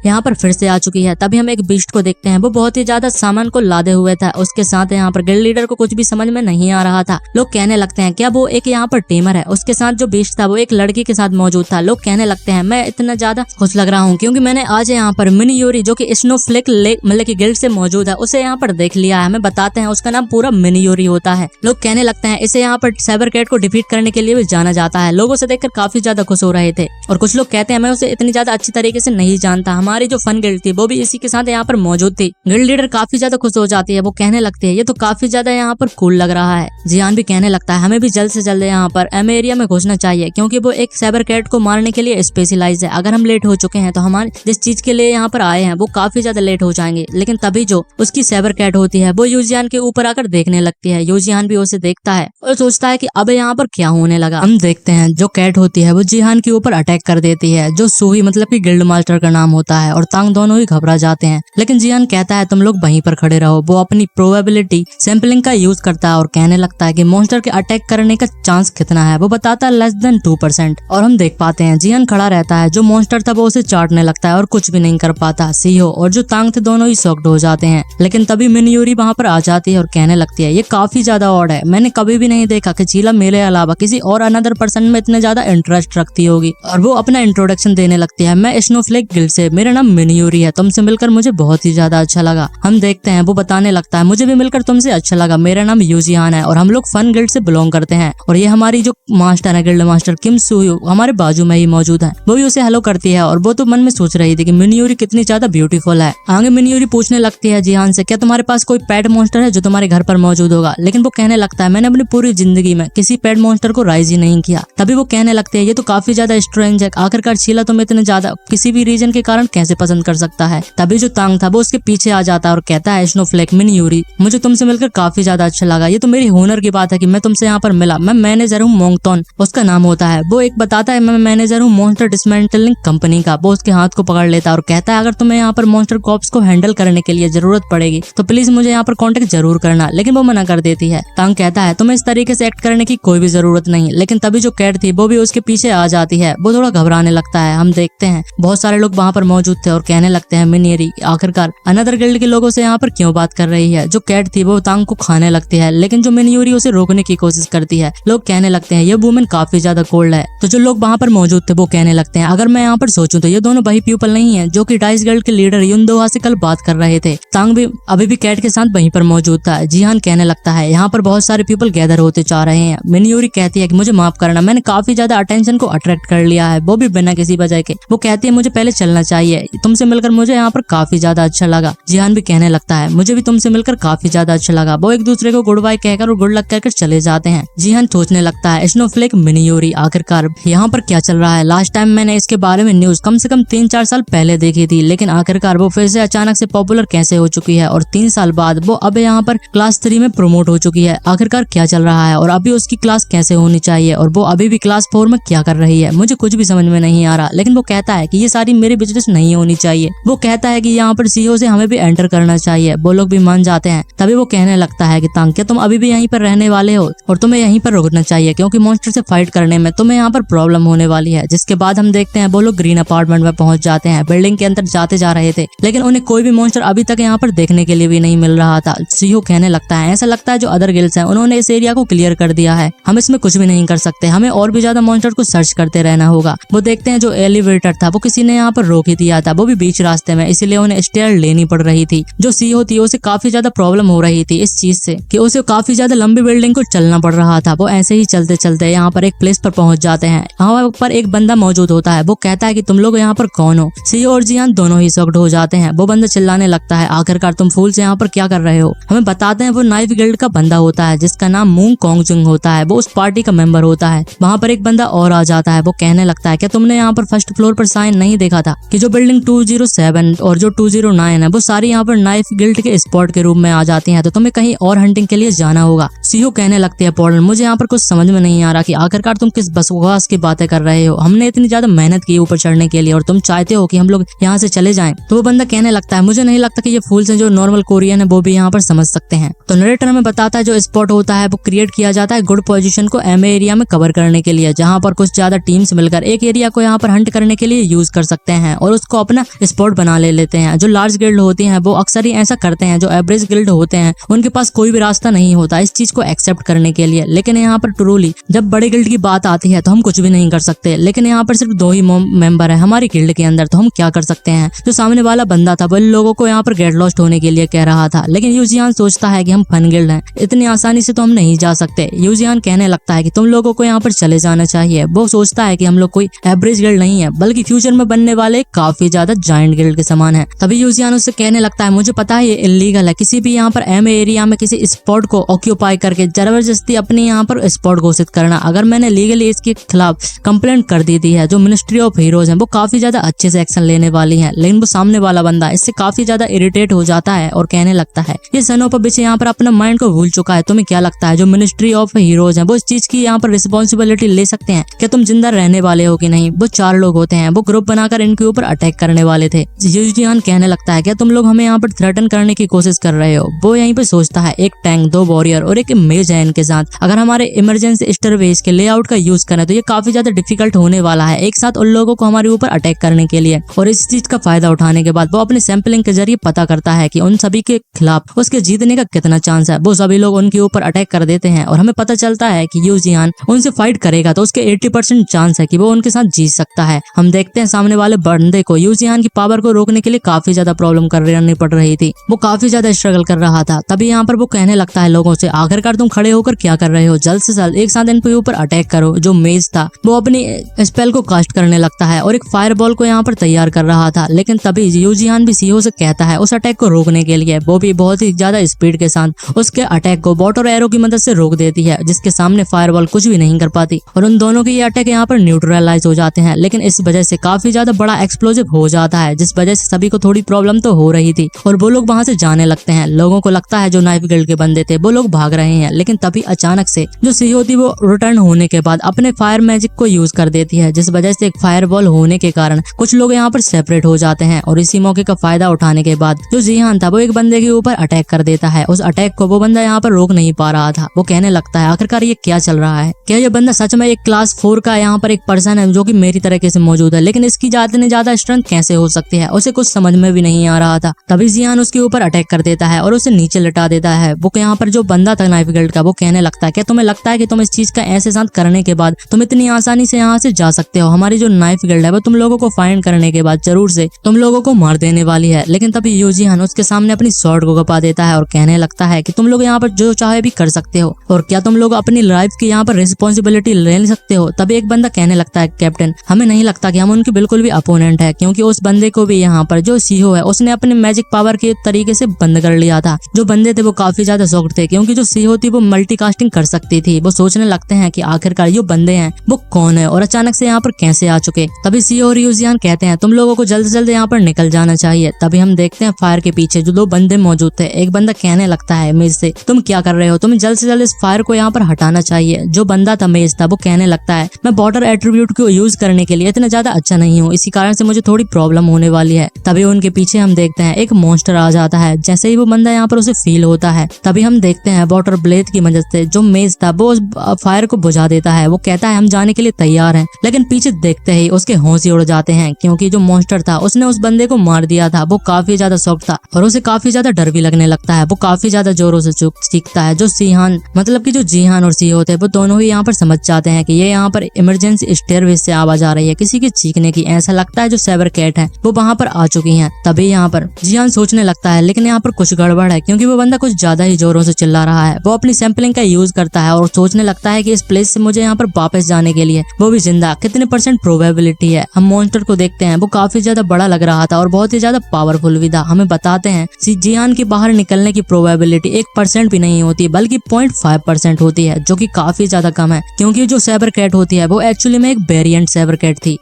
यहाँ पर फिर से आ चुकी है। तभी हम एक बीस्ट को देखते हैं, वो बहुत ही ज्यादा सामान को लादे हुए था। उसके साथ यहाँ पर गिल्ड लीडर को कुछ भी समझ में नहीं आ रहा था। लोग कहने लगते हैं क्या वो एक यहाँ पर टीमर है। उसके साथ जो बीस्ट था वो एक लड़की के साथ मौजूद था। लोग कहने लगते हैं मैं इतना ज्यादा खुश लग रहा हूँ क्योंकि मैंने आज यहाँ पर मिनी यूरी जो कि स्नोफ्लेक मतलब की गिल्ड से मौजूद है उसे यहाँ पर देख लिया है। हमें बताते हैं उसका नाम पूरा मिनी यूरी होता है। लोग कहने लगते हैं इसे यहाँ पर साइबर कैट को डिफीट करने के लिए भी जाना जाता है। लोग उसे देखकर काफी ज्यादा खुश हो रहे थे और कुछ लोग कहते हैं मैं उसे इतनी ज्यादा अच्छी तरीके से नहीं जानता। हमारी जो फन गिल्ड थी वो भी इसी के साथ यहाँ पर मौजूद थी। गिल्ड लीडर काफी ज्यादा खुश हो जाती है। वो कहने लगती है ये तो काफी ज्यादा यहाँ पर कूल लग रहा है। जियान भी कहने लगता है हमें भी जल्द से जल्द यहाँ पर एम एरिया में घुसना चाहिए क्योंकि वो एक साइबर कैट को मारने के लिए स्पेशलाइज है। अगर हम लेट हो चुके हैं तो हमारे जिस चीज के लिए यहाँ पर आए हैं वो काफी ज्यादा लेट हो जाएंगे। लेकिन तभी जो उसकी साइबर कैट होती है वो यूजियान के ऊपर आकर देखने लगती है। यूजियान भी उसे देखता है और सोचता है कि अब यहाँ पर क्या होने लगा। हम देखते हैं जो कैट होती है वो जिहान के ऊपर अटैक कर देती है, जो सूही मतलब कि गिल्ड मास्टर का नाम होता है, और तांग दोनों ही घबरा जाते हैं। लेकिन जिहान कहता है तुम लोग वहीं पर खड़े रहो। वो अपनी प्रोबेबिलिटी सैंपलिंग का यूज करता है और कहने लगता है कि मॉन्स्टर के अटैक करने का चांस कितना है। वो बताता है लेस देन 2%। और हम देख पाते हैं जिहान खड़ा रहता है। जो मॉन्स्टर था वो उसे चाटने लगता है और कुछ भी नहीं कर पाता। सीहो और जो तांग थे दोनों ही शॉक्ड हो जाते हैं। लेकिन तभी मिनयूरी वहां पर आ जाती है और कहने लगती है ये काफी ज्यादा ऑड है, मैंने कभी भी नहीं देखा कि चीला मेरे अलावा किसी और अनदर पर्सन में इतने ज्यादा इंटरेस्ट रखती होगी। और वो अपना इंट्रोडक्शन देने लगती है मैं स्नोफ्लेक गिल्ड से, मेरा नाम मिनयूरी है, तुमसे मिलकर मुझे बहुत ही ज्यादा अच्छा लगा। हम देखते हैं वो बताने लगता है मुझे भी मिलकर तुमसे अच्छा लगा, मेरा नाम यूजियान है और हम लोग फन गिल्ड से बिलोंग करते हैं और ये हमारी जो मास्टर है गिल्ड मास्टर किम सुयू हमारे बाजू में ही मौजूद है। वो भी उसे हेलो करती है और वो तो मन में सोच रही थी कि मिनयूरी कितनी ज्यादा ब्यूटीफुल है। आगे मिनयूरी पूछने लगती है जिहान से क्या तुम्हारे पास कोई पेट मॉन्स्टर है जो तुम्हारे घर पर मौजूद होगा। लेकिन वो कहने लगता है मैंने अपनी पूरी जिंदगी में किसी पेट मॉन्स्टर को राइज ही नहीं किया। तभी वो कहने लगते हैं ये तो काफी ज्यादा स्ट्रेंज है, आखिरकार शीला तुम्हें इतने ज्यादा किसी भी रीजन के कारण कैसे पसंद कर सकता है। तभी जो तांग था वो उसके पीछे आ जाता है और कहता है स्नोफ्लेक मिनयूरी, मुझे तुमसे मिलकर काफी ज्यादा अच्छा लगा। ये तो मेरी हुनर की बात है कि मैं तुमसे यहाँ पर मिला। मैं मैनेजर हूँ मोंगटोन, उसका नाम होता है। वो एक बताता है मैं मैनेजर हूँ मॉन्स्टर डिसमेंटलिंग कंपनी का। वो उसके हाथ को पकड़ लेता है और कहता है अगर तुम्हें यहाँ पर मॉन्स्टर कॉप्स को हैंडल करने के लिए जरूरत पड़ेगी तो प्लीज मुझे यहाँ पर कांटेक्ट जरूर करना। लेकिन वो मना कर देती है। तांग कहता है तुम्हें इस तरीके से एक्ट करने की कोई भी जरूरत नहीं। लेकिन तभी जो कैट थी वो भी उसके पीछे आ जाती है। वो थोड़ा घबराने लगता है। हम देखते हैं बहुत सारे लोग वहाँ पर मौजूद थे और कहने लगते हैं मिनियरी आखिरकार अनदर गिल्ड के लोगों से यहाँ पर क्यों बात कर रही है। जो कैट थी वो तांग को खाने लगती है, लेकिन जो मिनियूरी उसे रोकने की कोशिश करती है। लोग कहने लगते हैं ये वुमेन काफी ज्यादा कोल्ड है। तो जो लोग वहाँ पर मौजूद थे वो कहने लगते हैं अगर मैं यहाँ पर सोचूं तो ये दोनों वही पीपल नहीं है जो कि डाइस गिल्ड के लीडर युनदोहा से कल बात कर रहे थे। तांग भी अभी भी कैट के साथ वहीं पर मौजूद था। जिहान कहने लगता है यहाँ पर बहुत सारे पीपल गैदर होते जा रहे हैं। मिनियूरी कहती है कि मुझे माफ करना, मैंने काफी ज्यादा अटेंशन को अट्रैक्ट कर लिया है, वो भी बिना किसी वजह के। वो कहती है मुझे पहले चलना चाहिए, तुमसे मिलकर मुझे यहाँ पर काफी ज्यादा अच्छा लगा। जिहान भी कहने लगता है मुझे भी तुमसे मिलकर काफी ज्यादा अच्छा लगा। वो एक दूसरे को गुड बाय कहकर और गुड लक कहकर चले जाते हैं। जिहान सोचने लगता है स्नोफ्लेक मिनियूरी आखिरकार यहाँ पर क्या चल रहा है। लास्ट टाइम मैंने इसके बारे में न्यूज कम से कम 3-4 साल पहले देखी थी, लेकिन आखिरकार वो फिर से अचानक से पॉपुलर कैसे हो चुकी है और 3 साल बाद वो अब यहाँ पर क्लास 3 में प्रमोट हो चुकी है। आखिरकार क्या चल रहा है और अभी उसकी क्लास कैसे होनी चाहिए और वो अभी भी क्लास 4 में क्या कर रही है, मुझे कुछ भी समझ में नहीं आ रहा। लेकिन वो कहता है कि ये सारी मेरी बिजनेस नहीं होनी चाहिए। वो कहता है कि यहाँ पर सीईओ से हमें भी एंटर करना चाहिए। वो लोग भी मान जाते हैं। तभी वो कहने लगता है कि तांग क्या तुम अभी भी यहीं पर रहने वाले हो और तुम्हें यहीं पर रुकना चाहिए क्योंकि मॉन्स्टर से फाइट करने में तुम्हें यहाँ पर प्रॉब्लम होने वाली है। जिसके बाद हम देखते हैं वो लोग ग्रीन अपार्टमेंट में पहुंच जाते हैं। बिल्डिंग के अंदर जाते जा रहे थे लेकिन उन्हें कोई भी मॉन्स्टर अभी तक यहाँ पर देखने के लिए भी नहीं मिल रहा था। सीईओ कहने लगता है ऐसा लगता है जो अदर गिल्ड्स हैं उन्होंने इस एरिया को क्लियर कर दिया है, हम इसमें कुछ भी नहीं कर सकते, हमें और भी ज्यादा मॉन्स्टर को सर्च करते रहना होगा। वो देखते हैं जो एलिवेटर था वो किसी ने यहाँ पर रोक ही दिया था, वो भी बीच रास्ते में, इसलिए उन्हें स्टेयर लेनी पड़ रही थी। जो सीईओ थी उसे काफी ज्यादा प्रॉब्लम हो रही थी इस चीज से कि उसे काफी ज्यादा लंबी बिल्डिंग को चलना पड़ रहा था। वो ऐसे ही चलते चलते यहाँ पर एक प्लेस पर पहुंच जाते हैं। यहाँ पर एक बंदा मौजूद होता है। वो कहता है कि तुम लोग यहाँ पर कौन हो। सीईओ और जियान दोनों ही शॉक्ड हो जाते हैं। वो बंदा चिल्लाने लगता है आखिरकार तुम फूल से यहाँ पर क्या कर रहे हो। हमें बताते हैं वो नाइफ गिल्ड का बंदा होता है जिसका नाम मूंग कोंगजुंग होता है। वो उस पार्टी का मेंबर होता है। वहाँ पर एक बंदा और आ जाता है। वो कहने लगता है क्या तुमने यहाँ पर फर्स्ट फ्लोर पर साइन नहीं देखा था कि जो बिल्डिंग 207 और जो 209 है वो सारी यहाँ पर नाइफ गिल्ड के स्पॉट के रूप में आ जाती हैं, तो तुम्हें कहीं और हंटिंग के लिए जाना होगा। सीईओ कहने लगते हैं पॉडल मुझे यहाँ पर कुछ समझ में नहीं आ रहा कि आखिरकार तुम किस बकवास की बातें कर रहे हो। हमने इतनी ज्यादा मेहनत की ऊपर चढ़ने के लिए और तुम चाहते हो कि हम लोग यहाँ से चले जाएं। तो वो बंदा कहने लगता है मुझे नहीं लगता कि ये फूल से जो नॉर्मल कोरियन है वो भी यहाँ पर समझ सकते हैं। तो नरेटर में बताता है जो स्पॉट होता है वो क्रिएट किया जाता है गुड पोजीशन को एमए एरिया में कवर करने के लिए, जहाँ पर कुछ ज्यादा टीम्स मिलकर एक एरिया को यहाँ पर हंट करने के लिए यूज कर सकते हैं और उसको अपना स्पॉट बना ले लेते हैं। जो लार्ज गिल्ड होती हैं वो अक्सर ही ऐसा करते हैं। जो एवरेज गिल्ड होते हैं उनके पास कोई भी रास्ता नहीं होता इस चीज को एक्सेप्ट करने के लिए। लेकिन यहाँ पर ट्रूली जब बड़े गिल्ड की बात आती है तो हम कुछ भी नहीं कर सकते। लेकिन यहाँ पर सिर्फ 2 ही मेंबर है हमारी गिल्ड के अंदर, तो हम क्या कर सकते हैं। जो सामने वाला बंदा था वो लोगों को यहाँ पर गेट लॉस्ट होने के लिए कह रहा था, लेकिन यूजियान सोचता है कि हम फन गिल्ड हैं, इतनी आसानी से तो हम नहीं जा सकते। यूजियान कहने लगता है कि तुम लोगों को यहाँ पर चले जाना चाहिए। वो सोचता है कि हम लोग कोई एवरेज गिल्ड नहीं है बल्कि फ्यूचर में बनने वाले काफी ज्यादा जायंट गिल्ड के समान है। तभी यूजियान उससे कहने लगता है मुझे पता है ये इलीगल है, किसी भी यहाँ पर एम एरिया में किसी स्पॉट को ऑक्यूपाई करके जबरदस्ती अपने यहाँ पर स्पॉट घोषित करना। अगर मैंने लीगली इसके खिलाफ कंप्लेंट कर दी थी है जो मिनिस्ट्री ऑफ हीरोज है वो काफी ज्यादा अच्छे से एक्शन लेने वाली है। लेकिन वो सामने वाला बंदा इससे काफी ज्यादा इरिटेट हो जाता है और कहने लगता है ये सनों पर पीछे यहाँ पर अपना माइंड को भूल चुका है। तुम्हें क्या लगता है जो मिनिस्ट्री ऑफ हीरोज है वो इस चीज की यहाँ पर रिस्पॉन्सिबिलिटी ले सकते हैं क्या तुम जिंदा रहने वाले हो कि नहीं। वो 4 लोग होते हैं, वो ग्रुप बनाकर इनके ऊपर अटैक करने वाले थे। यूजियान कहने लगता है क्या तुम लोग हमें यहाँ पर थ्रेटन करने की कोशिश कर रहे हो। वो यहीं पे सोचता है एक टैंक, 2 वॉरियर और एक मेज है इनके साथ, अगर हमारे इमरजेंसी स्टरवेज के लेआउट का यूज करें तो ये काफी ज्यादा डिफिकल्ट होने वाला है एक साथ उन लोगों को हमारे ऊपर अटैक करने के लिए। और इस चीज का फायदा उठाने के बाद वो अपने सैंपलिंग के जरिए पता करता है कि उन सभी के खिलाफ उसके जीतने का कितना चांस है। वो सभी लोग उनके ऊपर अटैक कर देते हैं और हमें पता चलता है कि यूजियान उनसे फाइट करेगा तो उसके 80% चांस है कि वो उनके साथ जीत सकता है। हम देखते हैं सामने वाले बंदे को यूजियान की पावर को रोकने के लिए काफी ज्यादा प्रॉब्लम करनी पड़ रही थी, वो काफी ज्यादा स्ट्रगल कर रहा था। तभी यहाँ पर वो कहने लगता है लोगों से आखिरकार तुम खड़े होकर क्या कर रहे हो, जल्द से जल्द एक साथ इनके ऊपर अटैक करो। जो मेज था वो अपनी स्पेल को कास्ट करने लगता है और एक फायरबॉल को यहाँ पर तैयार कर रहा था। लेकिन तभी यूजियान भी सीईओ से कहता है उस अटैक को रोकने के लिए। वो भी बहुत ही ज्यादा स्पीड के साथ उसके अटैक को बॉट और एरो की मदद से रोक देती है जिसके सामने फायरबॉल कुछ भी नहीं नहीं कर पाती और उन दोनों के ये अटैक यहाँ पर न्यूट्रलाइज हो जाते हैं। लेकिन इस वजह से काफी ज्यादा बड़ा एक्सप्लोजिव हो जाता है, जिस वजह से सभी को थोड़ी प्रॉब्लम तो हो रही थी और वो लोग वहां से जाने लगते हैं। लोगों को लगता है जो नाइफ गिल्ड के बंदे थे वो लोग भाग रहे हैं, लेकिन तभी अचानक से जो सीईओ थी वो रिटर्न होने के बाद अपने फायर मैजिक को यूज कर देती है, जिस वजह से एक फायर बॉल होने के कारण कुछ लोग यहाँ पर सेपरेट हो जाते हैं। और इसी मौके का फायदा उठाने के बाद जो जिहान था वो एक बंदे के ऊपर अटैक कर देता है। उस अटैक को वो बंदा यहाँ पर रोक नहीं पा रहा था। वो कहने लगता है आखिरकार ये क्या चल रहा है, क्या ये बंदा सच में एक क्लास 4 का यहाँ पर एक पर्सन है जो कि मेरी तरीके से मौजूद है, लेकिन इसकी ज्यादा स्ट्रेंथ कैसे हो सकती है, उसे कुछ समझ में भी नहीं आ रहा था। तभी जिहान उसके ऊपर अटैक कर देता है और उसे नीचे लटा देता है। वो यहाँ पर जो बंदा था नाइफ गिल्ड का वो कहने लगता है क्या तुम्हें लगता है कि तुम इस चीज का ऐसे साथ करने के बाद तुम इतनी आसानी से यहाँ से जा सकते हो? हमारी जो नाइफ गिल्ड है वो तुम लोगों को फाइंड करने के बाद जरूर से तुम लोगों को मार देने वाली है। लेकिन तभी यूजिहान उसके सामने अपनी स्वॉर्ड को कपा देता है और कहने लगता है कि तुम लोग यहाँ पर जो चाहे भी कर सकते हो और क्या तुम लोग अपनी लाइफ की यहाँ पर रिस्पॉन्सिबिलिटी ले सकते हो। तभी एक बंदा कहने लगता है कैप्टन हमें नहीं लगता कि हम उनके बिल्कुल भी अपोनेंट है, क्योंकि उस बंदे को भी यहाँ पर जो सीईओ है उसने अपने मैजिक पावर के तरीके से बंद कर लिया था। जो बंदे थे वो काफी ज्यादा शॉक्ड थे, क्योंकि जो सीईओ थी वो मल्टीकास्टिंग कर सकती थी। वो सोचने लगते हैं कि आखिरकार ये बंदे हैं वो कौन है और अचानक से यहाँ पर कैसे आ चुके। तभी सीईओ और यूजियान कहते हैं तुम लोगों को जल्द से जल्द यहाँ पर निकल जाना चाहिए। तभी हम देखते हैं फायर के पीछे जो 2 बंदे मौजूद थे। एक बंदा कहने लगता है मेज से तुम क्या कर रहे हो, तुम्हें जल्द से जल्द इस फायर को यहाँ पर हटाना चाहिए। जो बंदा था मेज था वो कहने लगता है मैं वाटर एट्रीब्यूट को यूज करने के लिए इतना ज्यादा अच्छा नहीं हूँ, इसी कारण से मुझे थोड़ी प्रॉब्लम होने वाली है। तभी उनके पीछे हम देखते हैं एक मॉन्स्टर आ जाता है। जैसे ही वो बंदा यहाँ पर उसे फील होता है तभी हम देखते हैं वाटर ब्लेड की मदद से जो मेज था वो उस फायर को बुझा देता है। वो कहता है हम जाने के लिए तैयार हैं, लेकिन पीछे देखते ही उसके होश ही उड़ जाते हैं, क्योंकि जो मॉन्स्टर था उसने उस बंदे को मार दिया था। वो काफी ज्यादा शॉक था और उसे काफी ज्यादा डर भी लगने लगता है। वो काफी ज्यादा जोरों से चीखता है। जो सीहान मतलब कि जो जिहान और सीईओ थे वो दोनों ही यहाँ पर समझ जाते हैं कि ये यहाँ पर इमरजेंसी स्टेयरवेस से आवाज आ रही है किसी के चीखने की। ऐसा लगता है जो साइबर कैट है वो वहां पर आ चुकी हैं। तभी यहाँ पर जिहान सोचने लगता है लेकिन यहाँ पर कुछ गड़बड़ है, क्योंकि वो बंदा कुछ ज्यादा ही जोरों से चिल्ला रहा है। वो अपनी सैंपलिंग का यूज करता है और सोचने लगता है कि इस प्लेस से मुझे यहाँ पर वापस जाने के लिए वो भी जिंदा कितने % प्रोबेबिलिटी है। हम मॉन्स्टर को देखते हैं वो काफी ज्यादा बड़ा लग रहा था और बहुत ही ज्यादा पावरफुल भी था। हमें बताते हैं जिहान के बाहर निकलने की प्रोबेबिलिटी 1% भी नहीं होती बल्कि 0.5% होती है, जो कि काफी ज्यादा कम है, क्योंकि जो साइबर कैट होती है वो एक्चुअली में एक वेरिएंट साइबर कैट थी।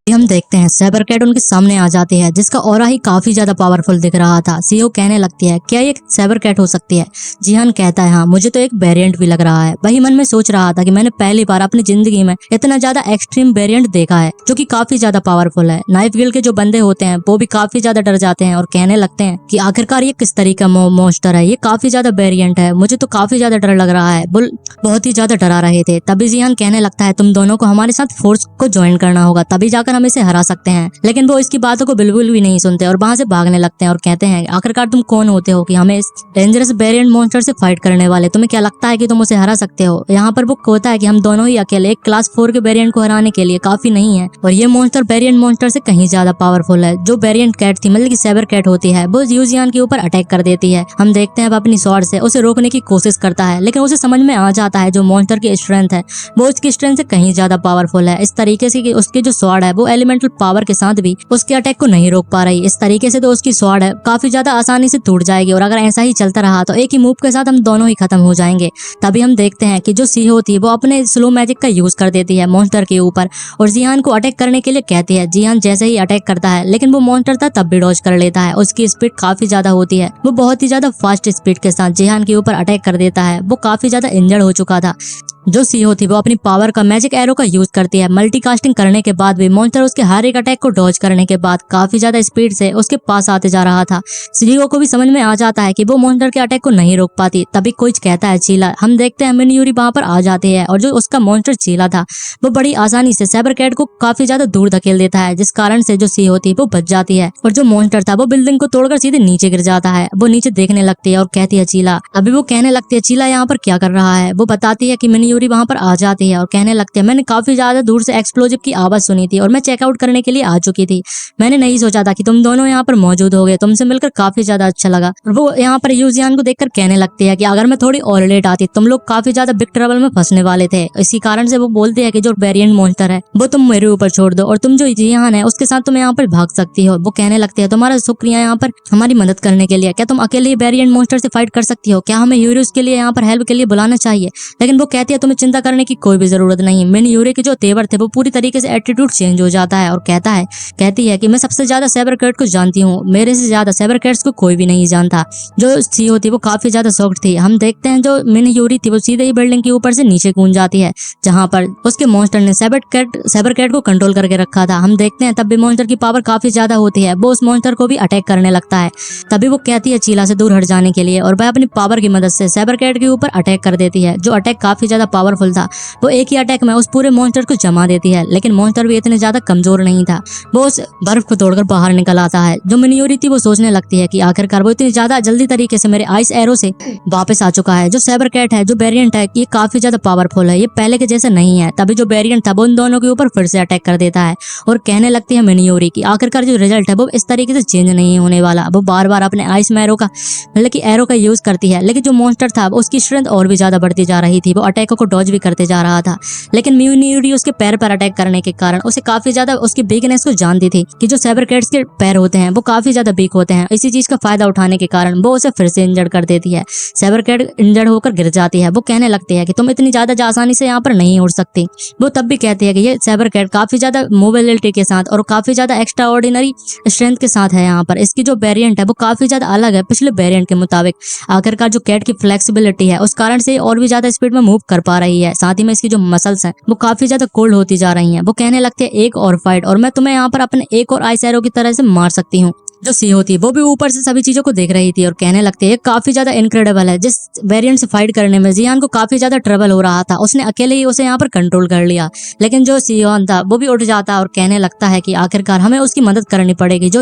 हम देखते हैं साइबर कैट उनके सामने आ जाती है जिसका ऑरा ही काफी ज्यादा पावरफुल दिख रहा था। सीईओ कहने लगती है क्या ये साइबर कैट हो सकती है? जिहान कहता है हाँ मुझे तो एक वेरिएंट भी लग रहा है। वही मन में सोच रहा था कि मैंने पहली बार अपनी जिंदगी में इतना ज्यादा एक्सट्रीम वेरिएंट देखा है जो कि काफी ज्यादा पावरफुल है। नाइफ गिल्ड के जो बंदे होते हैं वो भी काफी ज्यादा डर जाते हैं और कहने लगते हैं कि आखिरकार ये किस तरीके का मॉन्स्टर है, ये काफी ज्यादा वेरिएंट है, मुझे तो काफी ज्यादा डर लग रहा है। बुल बहुत ही ज्यादा डरा रहे थे। तभी जिहान कहने लगता है तुम दोनों को हमारे साथ फोर्स को ज्वाइन करना होगा, तभी जाकर हम इसे हरा सकते हैं। लेकिन वो इसकी बातों को बिल्कुल भी नहीं सुनते और वहां से भागने लगते हैं और कहते हैं आखिरकार तुम कौन होते हो कि हमें इस डेंजरस वेरिएंट मॉन्स्टर से फाइट करने वाले, तुम्हें क्या लगता है कि तुम उसे हरा सकते हो? यहाँ पर वो कहता है कि हम दोनों ही अकेले एक क्लास 4 के वेरिएंट को हराने के लिए काफी नहीं है और ये मॉन्स्टर वेरिएंट मॉन्स्टर से कहीं ज्यादा पावरफुल है। जो वेरिएंट कैट थी मतलब की साइबर कैट होती है वो यूजियान के ऊपर अटैक कर देती है। हम देखते हैं अपनी स्वॉर्ड से उसे रोकने की कोशिश करता है, लेकिन उसे समझ में आ जाता है जो मॉन्स्टर की स्ट्रेंथ है वो उसकी स्ट्रेंथ से कहीं ज्यादा पावरफुल है। इस तरीके से कि उसकी जो स्वॉर्ड है वो एलिमेंटल पावर के साथ भी उसके अटैक को नहीं रोक पा रही। इस तरीके से तो उसकी स्वॉर्ड है काफी ज्यादा आसानी से टूट जाएगी और अगर ऐसा ही चलता रहा तो एक ही मूव के साथ हम दोनों ही खत्म हो जाएंगे। तभी हम देखते हैं कि जो सीईओ थी वो अपने स्लो मैजिक का यूज कर देती है मॉन्स्टर के ऊपर और जिहान को अटैक करने के लिए कहती है। जिहान जैसे ही अटैक करता है लेकिन वो मॉन्स्टर था तब भी डॉज कर लेता है। उसकी स्पीड काफी ज्यादा होती है, वो बहुत ही ज्यादा फास्ट स्पीड के साथ जिहान के ऊपर अटैक कर देता है। वो काफी ज्यादा इंजर्ड हो चुका था। जो सीईओ थी वो अपनी पावर का मैजिक एरो का यूज करती है। मल्टीकास्टिंग करने के बाद भी मॉन्स्टर उसके हर एक अटैक को डॉज करने के बाद काफी ज्यादा स्पीड से उसके पास आते जा रहा था। सीईओ को भी समझ में आ जाता है कि वो मॉन्स्टर के अटैक को नहीं रोक पाती। तभी कोई कहता है चीला। हम देखते हैं मिनयूरी वहां पर आ जाती है और जो उसका मॉन्स्टर चीला था वो बड़ी आसानी से साइबर कैट को काफी ज्यादा दूर धकेल देता है, जिस कारण से जो सीईओ थी वो बच जाती है और जो मॉन्स्टर था वो बिल्डिंग को तोड़कर सीधे नीचे गिर जाता है। वो नीचे देखने लगती है और कहती है चीला। अभी वो कहने लगती है चीला यहाँ पर क्या कर रहा है? वो बताती है कि मिनयूरी वहां पर आ जाती है और कहने लगते हैं मैंने काफी ज्यादा दूर से एक्सप्लोजिव की आवाज सुनी थी और मैं चेकआउट करने के लिए आ चुकी थी। मैंने नहीं सोचा था कि तुम दोनों यहाँ पर मौजूद होगे, तुमसे मिलकर काफी ज्यादा अच्छा लगा। और वो यहाँ पर यूजियान को देखकर कहने लगती है कि अगर मैं थोड़ी और लेट आती तुम लोग काफी ज्यादा बिग ट्रबल में फंसने वाले थे। इसी कारण से वो बोलते हैं कि जो वेरिएंट मॉन्स्टर है वो तुम मेरे ऊपर छोड़ दो और तुम जो जिहान है उसके साथ तुम यहाँ पर भाग सकती हो। वो कहने लगते हैं तुम्हारा शुक्रिया यहाँ पर हमारी मदद करने के लिए, क्या तुम अकेले ही वेरिएंट मॉन्स्टर से फाइट कर सकती हो? क्या हमें यूरियस के लिए यहाँ पर हेल्प के लिए बुलाना चाहिए? लेकिन वो कहती है तुम्हें चिंता करने की कोई भी जरूरत नहीं। मिन यूरी के जो तेवर थे वो पूरी तरीके से एटीट्यूड चेंज हो जाता है और कहती है कि मैं सबसे ज्यादा साइबर कैट को जानती हूँ, मेरे से ज्यादा साइबर कैट्स को कोई भी नहीं जानता। जो सीईओ थी वो काफी ज्यादा शॉक्ड थी। हम देखते हैं जो मिन यूरी थी वो सीधे ही बिल्डिंग के ऊपर से नीचे कूद जाती है जहां पर उसके मॉन्स्टर ने साइबर कैट को कंट्रोल करके रखा था। हम देखते हैं तब भी मॉन्स्टर की पावर काफी ज्यादा होती है, वो उस मॉन्स्टर को भी अटैक करने लगता है। तभी वो कहती है चीला से दूर हट जाने के लिए और वह अपनी पावर की मदद से साइबर कैट के ऊपर अटैक कर देती है। जो अटैक काफी ज्यादा पावरफुल था, वो एक ही अटैक में उस पूरे मॉन्स्टर को जमा देती है। लेकिन मॉन्स्टर भी इतने ज्यादा कमजोर नहीं था, वो उस बर्फ को तोड़कर बाहर निकल आता है। जो मिन यूरी थी वो सोचने लगती है कि आखिरकार वो इतनी ज्यादा जल्दी तरीके से मेरे आइस एरो से वापस आ चुका है। जो साइबर कैट है, जो वेरिएंट है, ये काफी ज्यादा पावरफुल है, ये पहले के जैसा नहीं है। तभी जो वेरिएंट था वो उन दोनों के ऊपर फिर से अटैक कर देता है और कहने लगती है मिन यूरी की आखिरकार जो रिजल्ट है वो इस तरीके से चेंज नहीं होने वाला। वो बार बार अपने आइस मैरो का मतलब कि एरो का यूज करती है, लेकिन जो मॉन्स्टर था उसकी स्ट्रेंथ और भी ज्यादा बढ़ती जा रही थी। वो अटैकों को डॉज भी करते जा रहा था, लेकिन मिन यूरी उसके पैर पर अटैक करने के कारण उसे काफी ज्यादा उसकी वीकनेस को जानती थी कि जो साइबर कैट्स के पैर होते हैं वो काफी ज्यादा वीक होते हैं। इसी चीज का फायदा उठाने के कारण वो उसे फिर से इंजर्ड कर देती है। साइबर कैट इंजर्ड होकर गिर जाती है। वो कहने लगती है कि तुम इतनी ज्यादा आसानी से यहाँ पर नहीं उड़ सकती। वो तब भी कहती है कि ये साइबर कैट काफी ज्यादा मोबिलिटी के साथ और काफी ज्यादा एक्स्ट्रा ऑर्डिनरी स्ट्रेंथ के साथ है। यहाँ पर इसकी जो वेरिएंट है वो काफी ज्यादा अलग है पिछले वेरिएंट के मुताबिक। आखिरकार जो कैट की फ्लेक्सिबिलिटी है उस कारण से और भी ज्यादा स्पीड में मूव कर पा रही है। साथ ही में इसकी जो मसल्स हैं वो काफी ज्यादा कोल्ड होती जा रही हैं। वो कहने लगती है एक और फाइट और मैं तुम्हें यहाँ पर अपने एक और आइस एरो की तरह से मार सकती हूँ। जो सीईओ थी वो भी ऊपर से सभी चीजों को देख रही थी और कहने लगती है काफी ज्यादा इनक्रेडिबल है। जिस वेरिएंट से फाइट करने में जियान को काफी ज्यादा ट्रबल हो रहा था, उसने अकेले ही उसे यहाँ पर कंट्रोल कर लिया। लेकिन जो सीईओ था वो भी उठ जाता है और कहने लगता है कि आखिरकार हमें उसकी मदद करनी पड़ेगी। जो